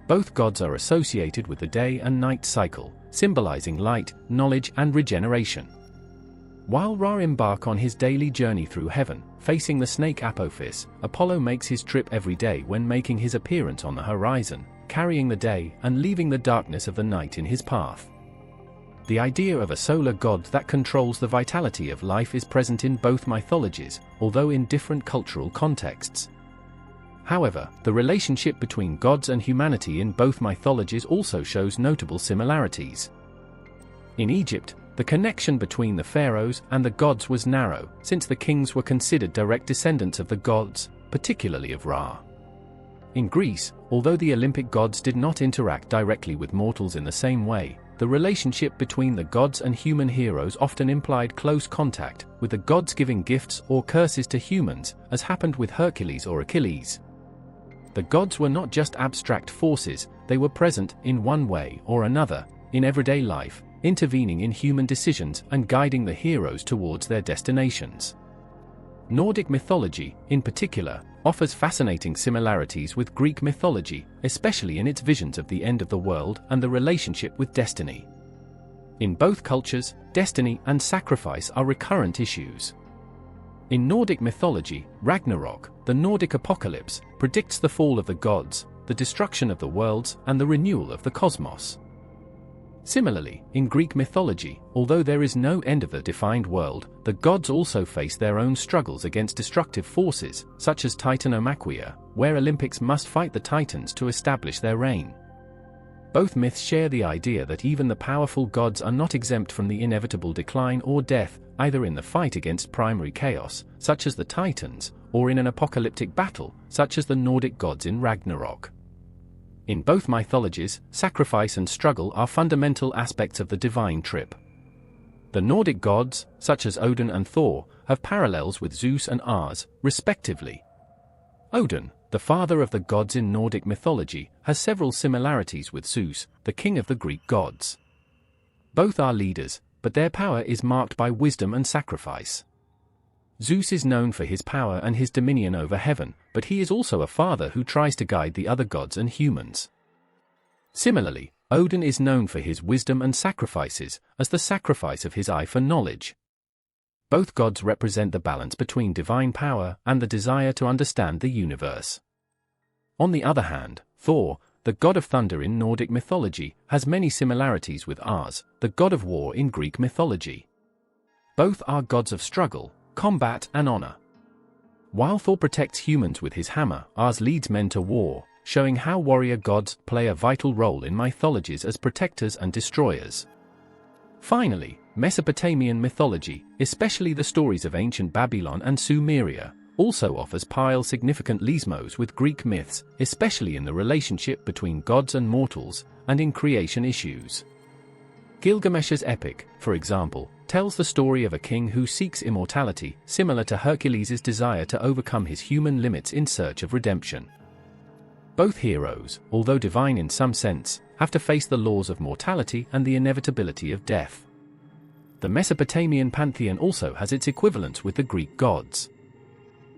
Both gods are associated with the day and night cycle, symbolizing light, knowledge, and regeneration. While Ra embarks on his daily journey through heaven, facing the snake Apophis, Apollo makes his trip every day when making his appearance on the horizon, carrying the day and leaving the darkness of the night in his path. The idea of a solar god that controls the vitality of life is present in both mythologies, although in different cultural contexts. However, the relationship between gods and humanity in both mythologies also shows notable similarities. In Egypt, the connection between the pharaohs and the gods was narrow, since the kings were considered direct descendants of the gods, particularly of Rhea. In Greece, although the Olympic gods did not interact directly with mortals in the same way, the relationship between the gods and human heroes often implied close contact, with the gods giving gifts or curses to humans, as happened with Hercules or Achilles. The gods were not just abstract forces, they were present, in one way or another, in everyday life, intervening in human decisions and guiding the heroes towards their destinations. Nordic mythology, in particular, offers fascinating similarities with Greek mythology, especially in its visions of the end of the world and the relationship with destiny. In both cultures, destiny and sacrifice are recurrent issues. In Nordic mythology, Ragnarok, the Nordic apocalypse, predicts the fall of the gods, the destruction of the worlds, and the renewal of the cosmos. Similarly, in Greek mythology, although there is no end of the defined world, the gods also face their own struggles against destructive forces, such as titanomachy, where Olympics must fight the Titans to establish their reign. Both myths share the idea that even the powerful gods are not exempt from the inevitable decline or death, either in the fight against primary chaos, such as the Titans, or in an apocalyptic battle, such as the Nordic gods in Ragnarok. In both mythologies, sacrifice and struggle are fundamental aspects of the divine trip. The Nordic gods, such as Odin and Thor, have parallels with Zeus and Ars, respectively. Odin, the father of the gods in Nordic mythology, has several similarities with Zeus, the king of the Greek gods. Both are leaders, but their power is marked by wisdom and sacrifice. Zeus is known for his power and his dominion over heaven, but he is also a father who tries to guide the other gods and humans. Similarly, Odin is known for his wisdom and sacrifices, as the sacrifice of his eye for knowledge. Both gods represent the balance between divine power and the desire to understand the universe. On the other hand, Thor, the god of thunder in Nordic mythology, has many similarities with Ars, the god of war in Greek mythology. Both are gods of struggle, combat, and honor. While Thor protects humans with his hammer, Ars leads men to war, showing how warrior gods play a vital role in mythologies as protectors and destroyers. Finally, Mesopotamian mythology, especially the stories of ancient Babylon and Sumeria, also offers significant lesmos with Greek myths, especially in the relationship between gods and mortals, and in creation issues. Gilgamesh's epic, for example, tells the story of a king who seeks immortality, similar to Hercules' desire to overcome his human limits in search of redemption. Both heroes, although divine in some sense, have to face the laws of mortality and the inevitability of death. The Mesopotamian pantheon also has its equivalents with the Greek gods.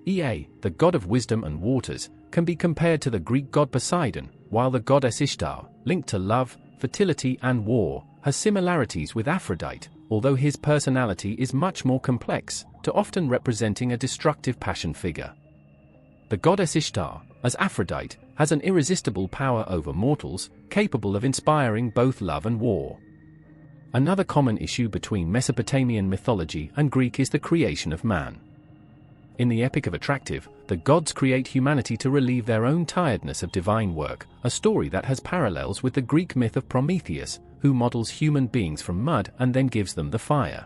Ea, the god of wisdom and waters, can be compared to the Greek god Poseidon, while the goddess Ishtar, linked to love, fertility and war, has similarities with Aphrodite, although his personality is much more complex, to often representing a destructive passion figure. The goddess Ishtar, as Aphrodite, has an irresistible power over mortals, capable of inspiring both love and war. Another common issue between Mesopotamian mythology and Greek is the creation of man. In the Epic of Attractive, the gods create humanity to relieve their own tiredness of divine work, a story that has parallels with the Greek myth of Prometheus, who models human beings from mud and then gives them the fire.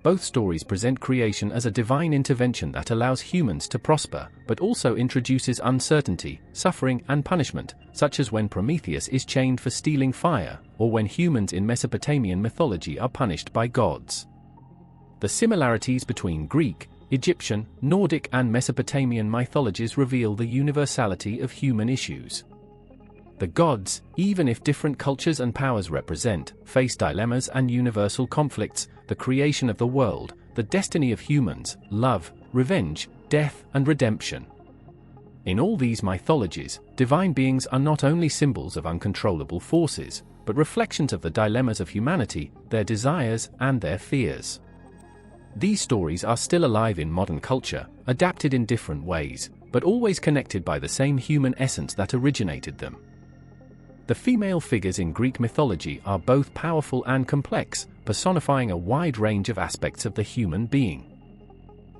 Both stories present creation as a divine intervention that allows humans to prosper, but also introduces uncertainty, suffering, and punishment, such as when Prometheus is chained for stealing fire, or when humans in Mesopotamian mythology are punished by gods. The similarities between Greek, Egyptian, Nordic, and Mesopotamian mythologies reveal the universality of human issues. The gods, even if different cultures and powers face dilemmas and universal conflicts: the creation of the world, the destiny of humans, love, revenge, death, and redemption. In all these mythologies, divine beings are not only symbols of uncontrollable forces, but reflections of the dilemmas of humanity, their desires, and their fears. These stories are still alive in modern culture, adapted in different ways, but always connected by the same human essence that originated them. The female figures in Greek mythology are both powerful and complex, personifying a wide range of aspects of the human being.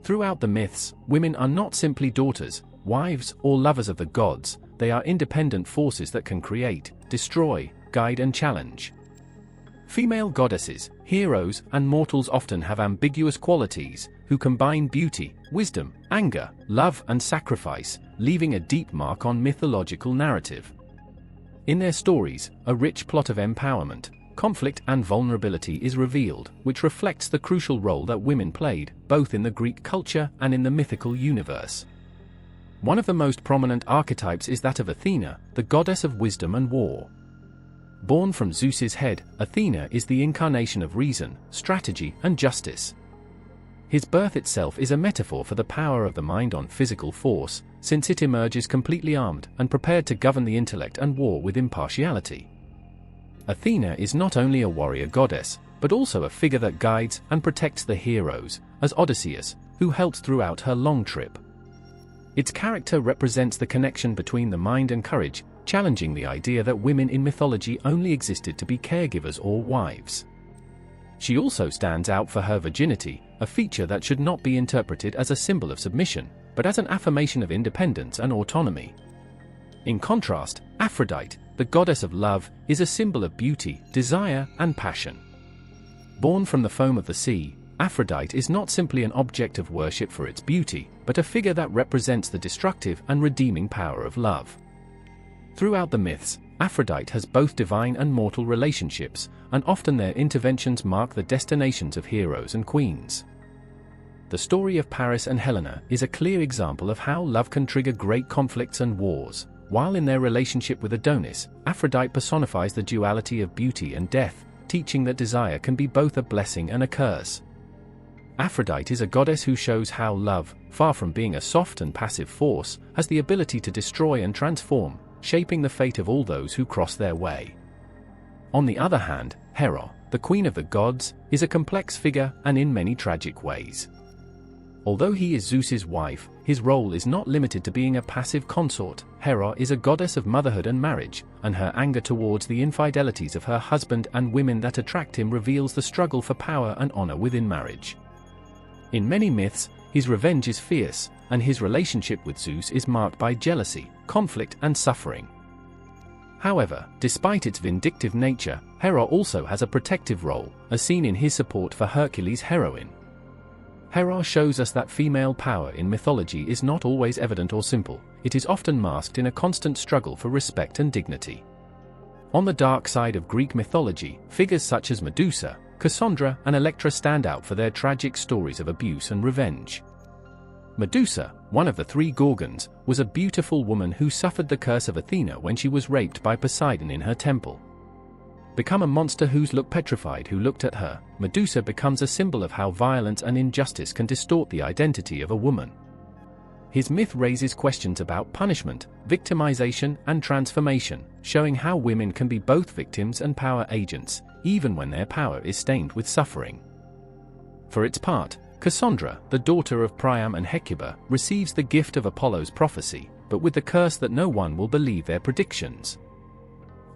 Throughout the myths, women are not simply daughters, wives, or lovers of the gods, they are independent forces that can create, destroy, guide, and challenge. Female goddesses, Heroes and mortals often have ambiguous qualities, who combine beauty, wisdom, anger, love and sacrifice, leaving a deep mark on mythological narrative. In their stories, a rich plot of empowerment, conflict and vulnerability is revealed, which reflects the crucial role that women played, both in the Greek culture and in the mythical universe. One of the most prominent archetypes is that of Athena, the goddess of wisdom and war. Born from Zeus's head, Athena is the incarnation of reason, strategy, and justice. His birth itself is a metaphor for the power of the mind on physical force, since it emerges completely armed and prepared to govern the intellect and war with impartiality. Athena is not only a warrior goddess, but also a figure that guides and protects the heroes, as Odysseus, who helped throughout her long trip. Its character represents the connection between the mind and courage, challenging the idea that women in mythology only existed to be caregivers or wives. She also stands out for her virginity, a feature that should not be interpreted as a symbol of submission, but as an affirmation of independence and autonomy. In contrast, Aphrodite, the goddess of love, is a symbol of beauty, desire, and passion. Born from the foam of the sea, Aphrodite is not simply an object of worship for its beauty, but a figure that represents the destructive and redeeming power of love. Throughout the myths, Aphrodite has both divine and mortal relationships, and often their interventions mark the destinations of heroes and queens. The story of Paris and Helena is a clear example of how love can trigger great conflicts and wars, while in their relationship with Adonis, Aphrodite personifies the duality of beauty and death, teaching that desire can be both a blessing and a curse. Aphrodite is a goddess who shows how love, far from being a soft and passive force, has the ability to destroy and transform, shaping the fate of all those who cross their way. On the other hand, Hera, the queen of the gods, is a complex figure and in many tragic ways. Although he is Zeus's wife, his role is not limited to being a passive consort. Hera is a goddess of motherhood and marriage, and her anger towards the infidelities of her husband and women that attract him reveals the struggle for power and honor within marriage. In many myths, his revenge is fierce, and his relationship with Zeus is marked by jealousy, conflict, and suffering. However, despite its vindictive nature, Hera also has a protective role, as seen in his support for Hercules' heroine. Hera shows us that female power in mythology is not always evident or simple. It is often masked in a constant struggle for respect and dignity. On the dark side of Greek mythology, figures such as Medusa, Cassandra, and Electra stand out for their tragic stories of abuse and revenge. Medusa, one of the three Gorgons, was a beautiful woman who suffered the curse of Athena when she was raped by Poseidon in her temple. Become a monster whose look petrified who looked at her, Medusa becomes a symbol of how violence and injustice can distort the identity of a woman. His myth raises questions about punishment, victimization, and transformation, showing how women can be both victims and power agents, even when their power is stained with suffering. For its part, Cassandra, the daughter of Priam and Hecuba, receives the gift of Apollo's prophecy, but with the curse that no one will believe their predictions.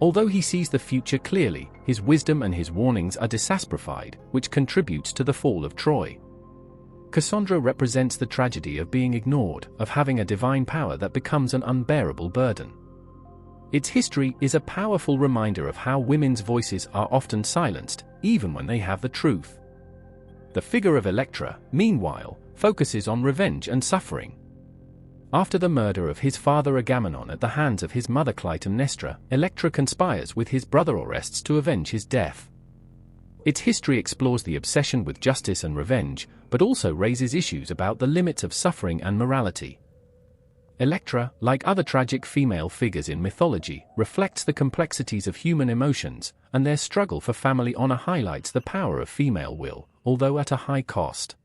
Although he sees the future clearly, his wisdom and his warnings are disastrified, which contributes to the fall of Troy. Cassandra represents the tragedy of being ignored, of having a divine power that becomes an unbearable burden. Its history is a powerful reminder of how women's voices are often silenced, even when they have the truth. The figure of Electra, meanwhile, focuses on revenge and suffering. After the murder of his father Agamemnon at the hands of his mother Clytemnestra, Electra conspires with his brother Orestes to avenge his death. Its history explores the obsession with justice and revenge, but also raises issues about the limits of suffering and morality. Electra, like other tragic female figures in mythology, reflects the complexities of human emotions, and their struggle for family honor highlights the power of female will, although at a high cost.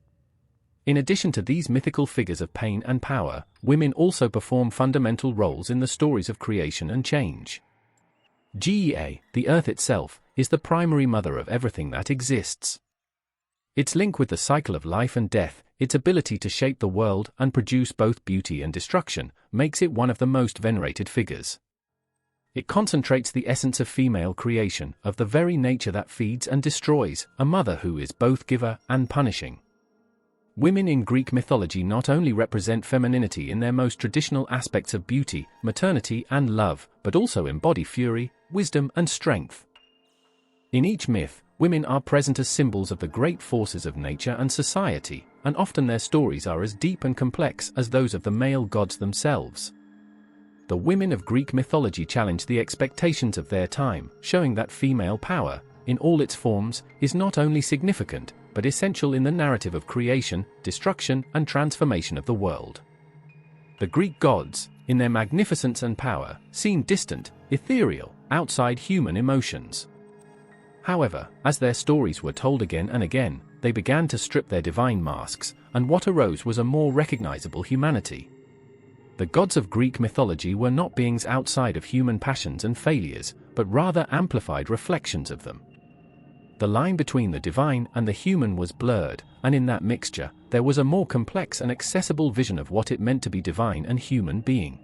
In addition to these mythical figures of pain and power, women also perform fundamental roles in the stories of creation and change. Gaia, the earth itself, is the primary mother of everything that exists. Its link with the cycle of life and death, its ability to shape the world and produce both beauty and destruction, makes it one of the most venerated figures. It concentrates the essence of female creation, of the very nature that feeds and destroys, a mother who is both giver and punishing. Women in Greek mythology not only represent femininity in their most traditional aspects of beauty, maternity, and love, but also embody fury, wisdom, and strength. In each myth, Women are present as symbols of the great forces of nature and society, and often their stories are as deep and complex as those of the male gods themselves. The women of Greek mythology challenged the expectations of their time, showing that female power, in all its forms, is not only significant, but essential in the narrative of creation, destruction, and transformation of the world. The Greek gods, in their magnificence and power, seemed distant, ethereal, outside human emotions. However, as their stories were told again and again, they began to strip their divine masks, and what arose was a more recognizable humanity. The gods of Greek mythology were not beings outside of human passions and failures, but rather amplified reflections of them. The line between the divine and the human was blurred, and in that mixture, there was a more complex and accessible vision of what it meant to be divine and human being.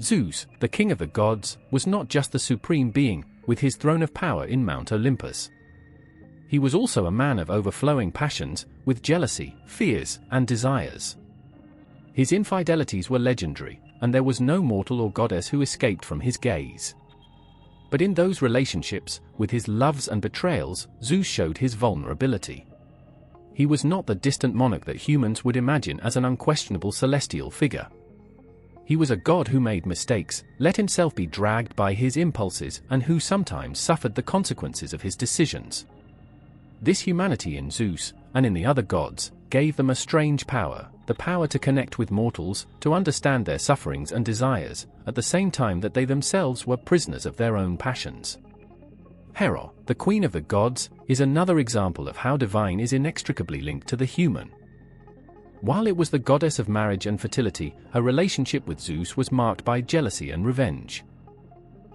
Zeus, the king of the gods, was not just the supreme being, with his throne of power in Mount Olympus. He was also a man of overflowing passions, with jealousy, fears, and desires. His infidelities were legendary, and there was no mortal or goddess who escaped from his gaze. But in those relationships, with his loves and betrayals, Zeus showed his vulnerability. He was not the distant monarch that humans would imagine as an unquestionable celestial figure. He was a god who made mistakes, let himself be dragged by his impulses, and who sometimes suffered the consequences of his decisions. This humanity in Zeus, and in the other gods, gave them a strange power, the power to connect with mortals, to understand their sufferings and desires, at the same time that they themselves were prisoners of their own passions. Hera, the queen of the gods, is another example of how divine is inextricably linked to the human. While it was the goddess of marriage and fertility, her relationship with Zeus was marked by jealousy and revenge.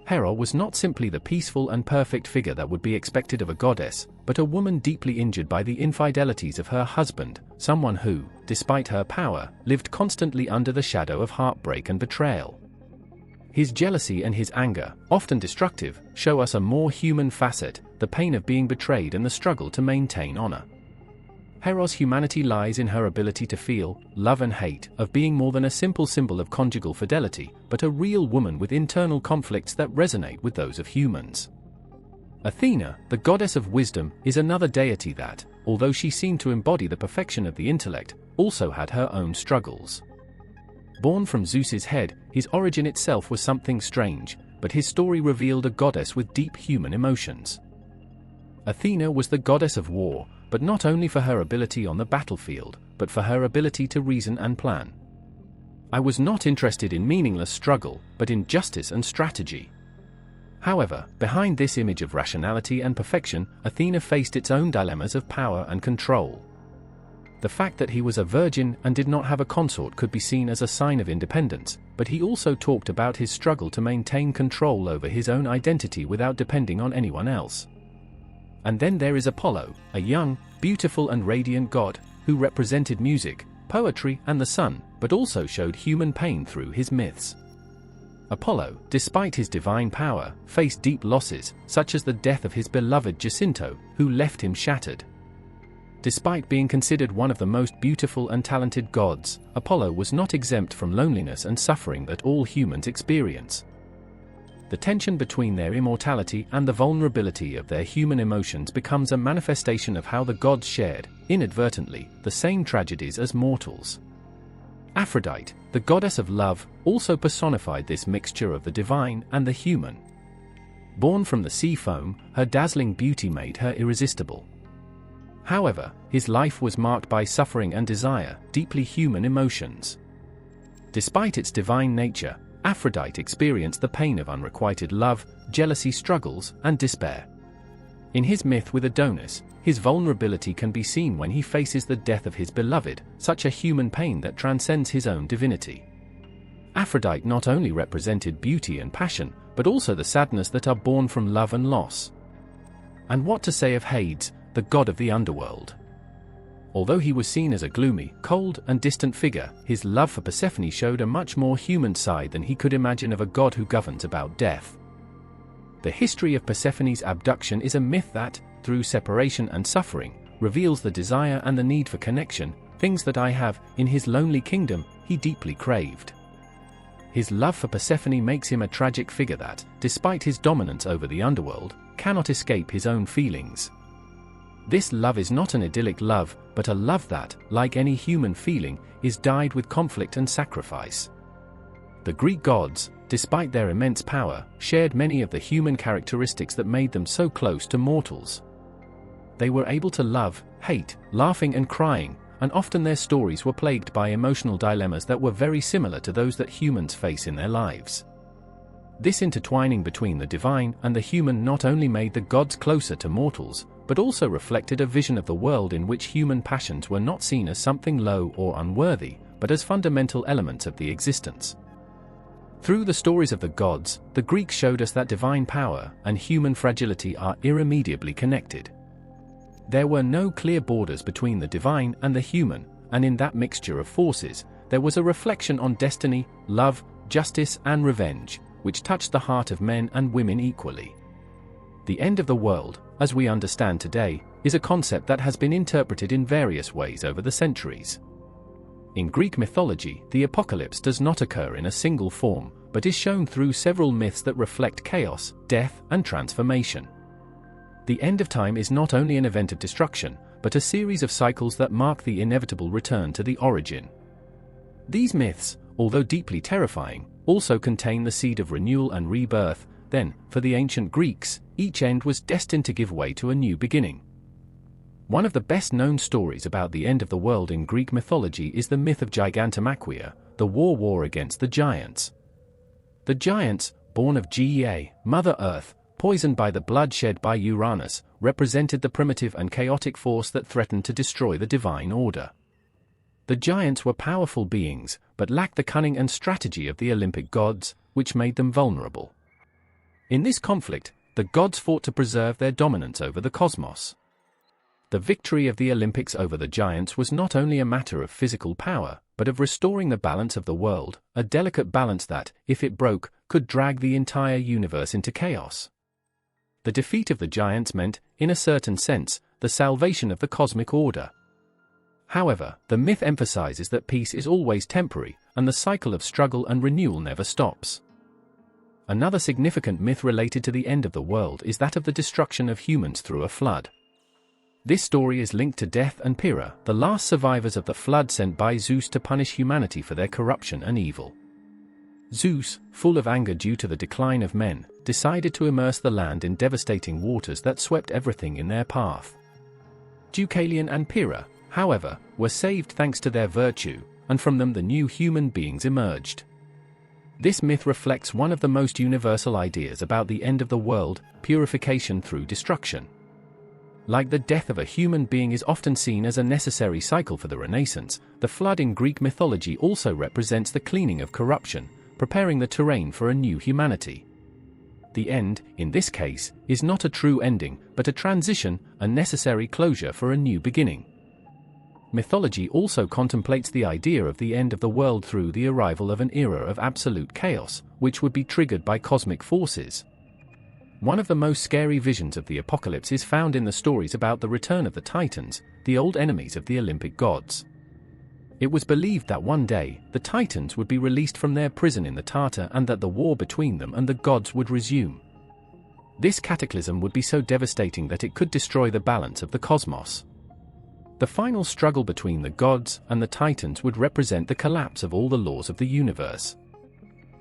Hera was not simply the peaceful and perfect figure that would be expected of a goddess, but a woman deeply injured by the infidelities of her husband, someone who, despite her power, lived constantly under the shadow of heartbreak and betrayal. His jealousy and his anger, often destructive, show us a more human facet, the pain of being betrayed and the struggle to maintain honor. Hera's humanity lies in her ability to feel, love and hate, of being more than a simple symbol of conjugal fidelity, but a real woman with internal conflicts that resonate with those of humans. Athena, the goddess of wisdom, is another deity that, although she seemed to embody the perfection of the intellect, also had her own struggles. Born from Zeus's head, his origin itself was something strange, but his story revealed a goddess with deep human emotions. Athena was the goddess of war, but not only for her ability on the battlefield, but for her ability to reason and plan. I was not interested in meaningless struggle, but in justice and strategy. However, behind this image of rationality and perfection, Athena faced its own dilemmas of power and control. The fact that he was a virgin and did not have a consort could be seen as a sign of independence, but he also talked about his struggle to maintain control over his own identity without depending on anyone else. And then there is Apollo, a young, beautiful and radiant god, who represented music, poetry and the sun, but also showed human pain through his myths. Apollo, despite his divine power, faced deep losses, such as the death of his beloved Jacinto, who left him shattered. Despite being considered one of the most beautiful and talented gods, Apollo was not exempt from loneliness and suffering that all humans experience. The tension between their immortality and the vulnerability of their human emotions becomes a manifestation of how the gods shared, inadvertently, the same tragedies as mortals. Aphrodite, the goddess of love, also personified this mixture of the divine and the human. Born from the sea foam, her dazzling beauty made her irresistible. However, his life was marked by suffering and desire, deeply human emotions. Despite its divine nature, Aphrodite experienced the pain of unrequited love, jealousy struggles, and despair. In his myth with Adonis, his vulnerability can be seen when he faces the death of his beloved, such a human pain that transcends his own divinity. Aphrodite not only represented beauty and passion, but also the sadness that are born from love and loss. And what to say of Hades, the god of the underworld? Although he was seen as a gloomy, cold, and distant figure, his love for Persephone showed a much more human side than he could imagine of a god who governs about death. The history of Persephone's abduction is a myth that, through separation and suffering, reveals the desire and the need for connection, things that I have, in his lonely kingdom, he deeply craved. His love for Persephone makes him a tragic figure that, despite his dominance over the underworld, cannot escape his own feelings. This love is not an idyllic love, but a love that, like any human feeling, is dyed with conflict and sacrifice. The Greek gods, despite their immense power, shared many of the human characteristics that made them so close to mortals. They were able to love, hate, laughing and crying, and often their stories were plagued by emotional dilemmas that were very similar to those that humans face in their lives. This intertwining between the divine and the human not only made the gods closer to mortals, but also reflected a vision of the world in which human passions were not seen as something low or unworthy, but as fundamental elements of the existence. Through the stories of the gods, the Greeks showed us that divine power and human fragility are irremediably connected. There were no clear borders between the divine and the human, and in that mixture of forces, there was a reflection on destiny, love, justice, and revenge, which touched the heart of men and women equally. The end of the world, as we understand today, is a concept that has been interpreted in various ways over the centuries. In Greek mythology, the apocalypse does not occur in a single form, but is shown through several myths that reflect chaos, death, and transformation. The end of time is not only an event of destruction, but a series of cycles that mark the inevitable return to the origin. These myths, although deeply terrifying, also contain the seed of renewal and rebirth. Then, for the ancient Greeks, each end was destined to give way to a new beginning. One of the best-known stories about the end of the world in Greek mythology is the myth of gigantomachy, the war against the giants. The giants, born of Gaia, Mother Earth, poisoned by the blood shed by Uranus, represented the primitive and chaotic force that threatened to destroy the divine order. The giants were powerful beings, but lacked the cunning and strategy of the Olympic gods, which made them vulnerable. In this conflict, the gods fought to preserve their dominance over the cosmos. The victory of the Olympics over the giants was not only a matter of physical power, but of restoring the balance of the world, a delicate balance that, if it broke, could drag the entire universe into chaos. The defeat of the giants meant, in a certain sense, the salvation of the cosmic order. However, the myth emphasizes that peace is always temporary, and the cycle of struggle and renewal never stops. Another significant myth related to the end of the world is that of the destruction of humans through a flood. This story is linked to Death and Hera, the last survivors of the flood sent by Zeus to punish humanity for their corruption and evil. Zeus, full of anger due to the decline of men, decided to immerse the land in devastating waters that swept everything in their path. Deucalion and Hera, however, were saved thanks to their virtue, and from them the new human beings emerged. This myth reflects one of the most universal ideas about the end of the world, purification through destruction. Like the death of a human being is often seen as a necessary cycle for the Renaissance, the flood in Greek mythology also represents the cleaning of corruption, preparing the terrain for a new humanity. The end, in this case, is not a true ending, but a transition, a necessary closure for a new beginning. Mythology also contemplates the idea of the end of the world through the arrival of an era of absolute chaos, which would be triggered by cosmic forces. One of the most scary visions of the apocalypse is found in the stories about the return of the Titans, the old enemies of the Olympic gods. It was believed that one day, the Titans would be released from their prison in the Tartar and that the war between them and the gods would resume. This cataclysm would be so devastating that it could destroy the balance of the cosmos. The final struggle between the gods and the Titans would represent the collapse of all the laws of the universe.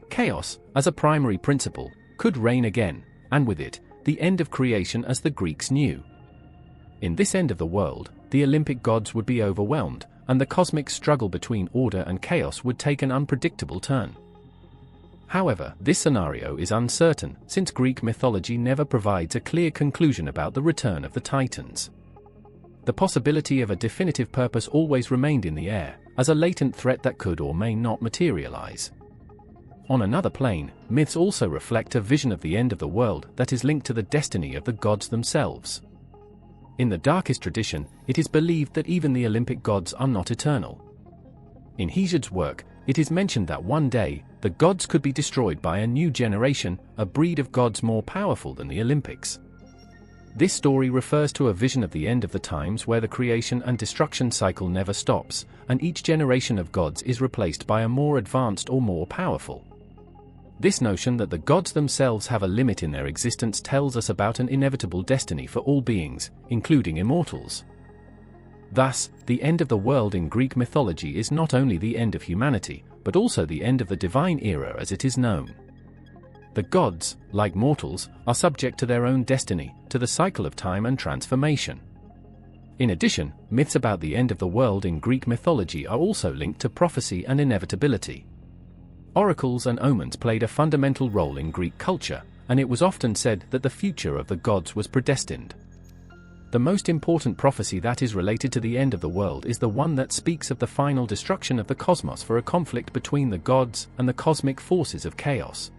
Chaos, as a primary principle, could reign again, and with it, the end of creation as the Greeks knew. In this end of the world, the Olympic gods would be overwhelmed, and the cosmic struggle between order and chaos would take an unpredictable turn. However, this scenario is uncertain, since Greek mythology never provides a clear conclusion about the return of the Titans. The possibility of a definitive purpose always remained in the air, as a latent threat that could or may not materialize. On another plane, myths also reflect a vision of the end of the world that is linked to the destiny of the gods themselves. In the darkest tradition, it is believed that even the Olympic gods are not eternal. In Hesiod's work, it is mentioned that one day, the gods could be destroyed by a new generation, a breed of gods more powerful than the Olympics. This story refers to a vision of the end of the times where the creation and destruction cycle never stops, and each generation of gods is replaced by a more advanced or more powerful. This notion that the gods themselves have a limit in their existence tells us about an inevitable destiny for all beings, including immortals. Thus, the end of the world in Greek mythology is not only the end of humanity, but also the end of the divine era as it is known. The gods, like mortals, are subject to their own destiny, to the cycle of time and transformation. In addition, myths about the end of the world in Greek mythology are also linked to prophecy and inevitability. Oracles and omens played a fundamental role in Greek culture, and it was often said that the future of the gods was predestined. The most important prophecy that is related to the end of the world is the one that speaks of the final destruction of the cosmos for a conflict between the gods and the cosmic forces of chaos.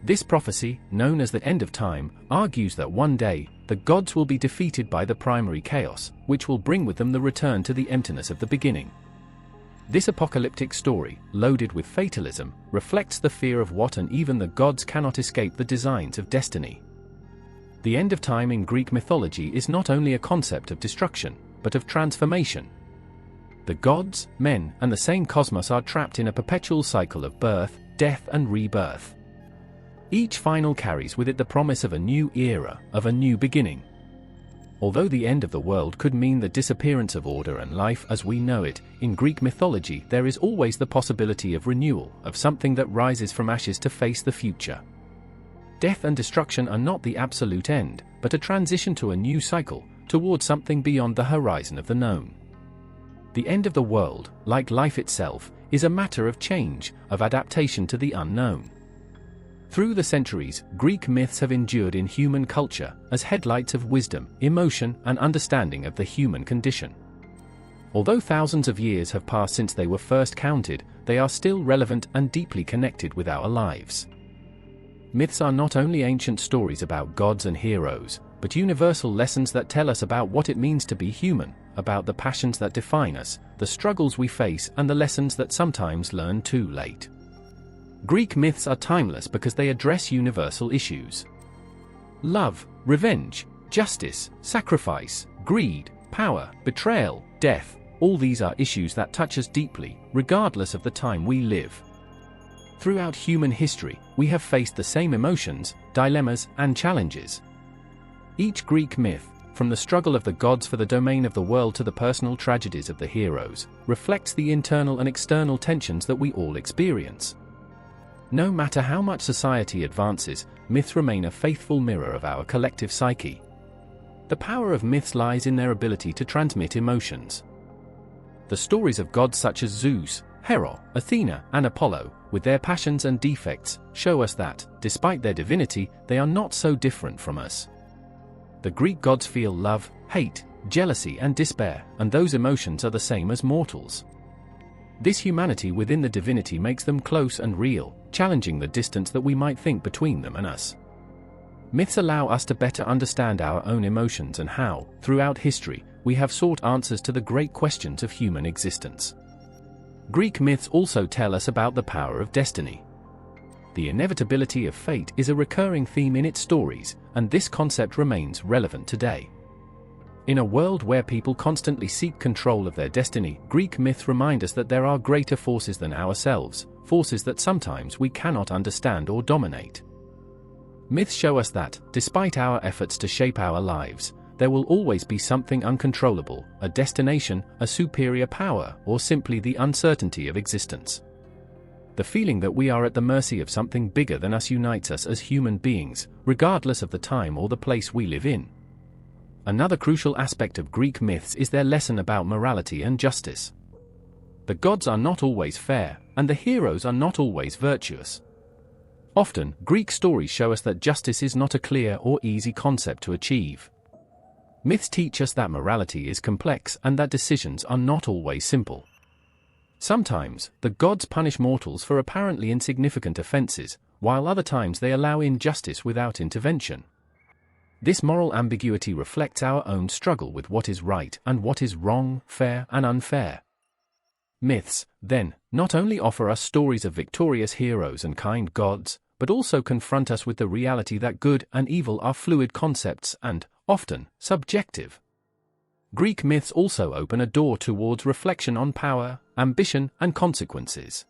This prophecy, known as the end of time, argues that one day, the gods will be defeated by the primary chaos, which will bring with them the return to the emptiness of the beginning. This apocalyptic story, loaded with fatalism, reflects the fear of what and even the gods cannot escape the designs of destiny. The end of time in Greek mythology is not only a concept of destruction, but of transformation. The gods, men, and the same cosmos are trapped in a perpetual cycle of birth, death, and rebirth. Each final carries with it the promise of a new era, of a new beginning. Although the end of the world could mean the disappearance of order and life as we know it, in Greek mythology there is always the possibility of renewal, of something that rises from ashes to face the future. Death and destruction are not the absolute end, but a transition to a new cycle, towards something beyond the horizon of the known. The end of the world, like life itself, is a matter of change, of adaptation to the unknown. Through the centuries, Greek myths have endured in human culture as headlights of wisdom, emotion, and understanding of the human condition. Although thousands of years have passed since they were first counted, they are still relevant and deeply connected with our lives. Myths are not only ancient stories about gods and heroes, but universal lessons that tell us about what it means to be human, about the passions that define us, the struggles we face, and the lessons that sometimes learn too late. Greek myths are timeless because they address universal issues. Love, revenge, justice, sacrifice, greed, power, betrayal, death, all these are issues that touch us deeply, regardless of the time we live. Throughout human history, we have faced the same emotions, dilemmas, and challenges. Each Greek myth, from the struggle of the gods for the domain of the world to the personal tragedies of the heroes, reflects the internal and external tensions that we all experience. No matter how much society advances, myths remain a faithful mirror of our collective psyche. The power of myths lies in their ability to transmit emotions. The stories of gods such as Zeus, Hera, Athena, and Apollo, with their passions and defects, show us that, despite their divinity, they are not so different from us. The Greek gods feel love, hate, jealousy, and despair, and those emotions are the same as mortals. This humanity within the divinity makes them close and real, challenging the distance that we might think between them and us. Myths allow us to better understand our own emotions and how, throughout history, we have sought answers to the great questions of human existence. Greek myths also tell us about the power of destiny. The inevitability of fate is a recurring theme in its stories, and this concept remains relevant today. In a world where people constantly seek control of their destiny, Greek myths remind us that there are greater forces than ourselves, forces that sometimes we cannot understand or dominate. Myths show us that, despite our efforts to shape our lives, there will always be something uncontrollable, a destination, a superior power, or simply the uncertainty of existence. The feeling that we are at the mercy of something bigger than us unites us as human beings, regardless of the time or the place we live in. Another crucial aspect of Greek myths is their lesson about morality and justice. The gods are not always fair, and the heroes are not always virtuous. Often, Greek stories show us that justice is not a clear or easy concept to achieve. Myths teach us that morality is complex and that decisions are not always simple. Sometimes, the gods punish mortals for apparently insignificant offenses, while other times they allow injustice without intervention. This moral ambiguity reflects our own struggle with what is right and what is wrong, fair and unfair. Myths, then, not only offer us stories of victorious heroes and kind gods, but also confront us with the reality that good and evil are fluid concepts and, often, subjective. Greek myths also open a door towards reflection on power, ambition, and consequences.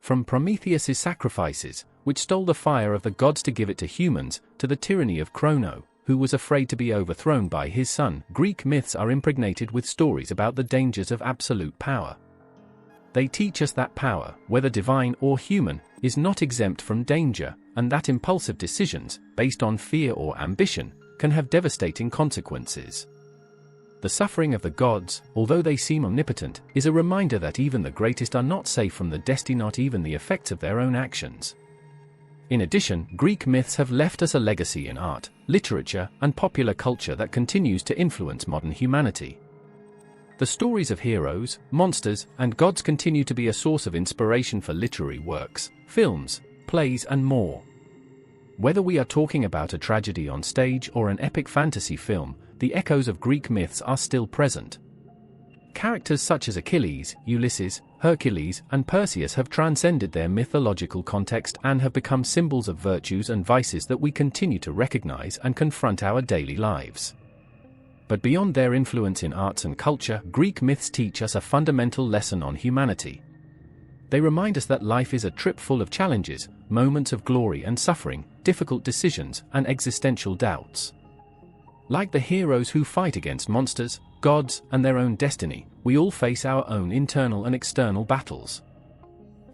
From Prometheus's sacrifices, which stole the fire of the gods to give it to humans, to the tyranny of Chronos, who was afraid to be overthrown by his son, Greek myths are impregnated with stories about the dangers of absolute power. They teach us that power, whether divine or human, is not exempt from danger, and that impulsive decisions, based on fear or ambition, can have devastating consequences. The suffering of the gods, although they seem omnipotent, is a reminder that even the greatest are not safe from the destiny, not even the effects of their own actions. In addition, Greek myths have left us a legacy in art, literature, and popular culture that continues to influence modern humanity. The stories of heroes, monsters, and gods continue to be a source of inspiration for literary works, films, plays, and more. Whether we are talking about a tragedy on stage or an epic fantasy film, the echoes of Greek myths are still present. Characters such as Achilles, Ulysses, Hercules, and Perseus have transcended their mythological context and have become symbols of virtues and vices that we continue to recognize and confront our daily lives. But beyond their influence in arts and culture, Greek myths teach us a fundamental lesson on humanity. They remind us that life is a trip full of challenges, moments of glory and suffering, difficult decisions, and existential doubts. Like the heroes who fight against monsters, gods, and their own destiny, we all face our own internal and external battles.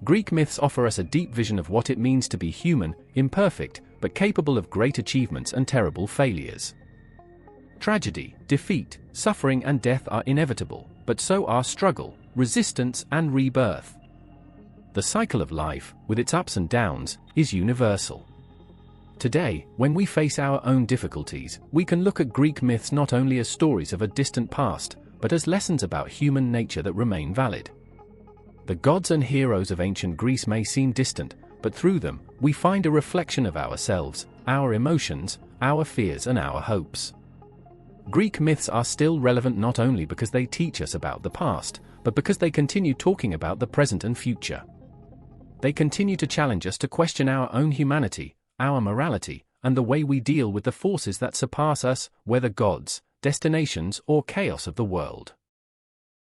Greek myths offer us a deep vision of what it means to be human, imperfect, but capable of great achievements and terrible failures. Tragedy, defeat, suffering, and death are inevitable, but so are struggle, resistance, and rebirth. The cycle of life, with its ups and downs, is universal. Today, when we face our own difficulties, we can look at Greek myths not only as stories of a distant past, but as lessons about human nature that remain valid. The gods and heroes of ancient Greece may seem distant, but through them, we find a reflection of ourselves, our emotions, our fears, and our hopes. Greek myths are still relevant not only because they teach us about the past, but because they continue talking about the present and future. They continue to challenge us to question our own humanity, our morality, and the way we deal with the forces that surpass us, whether gods, destinations, or chaos of the world.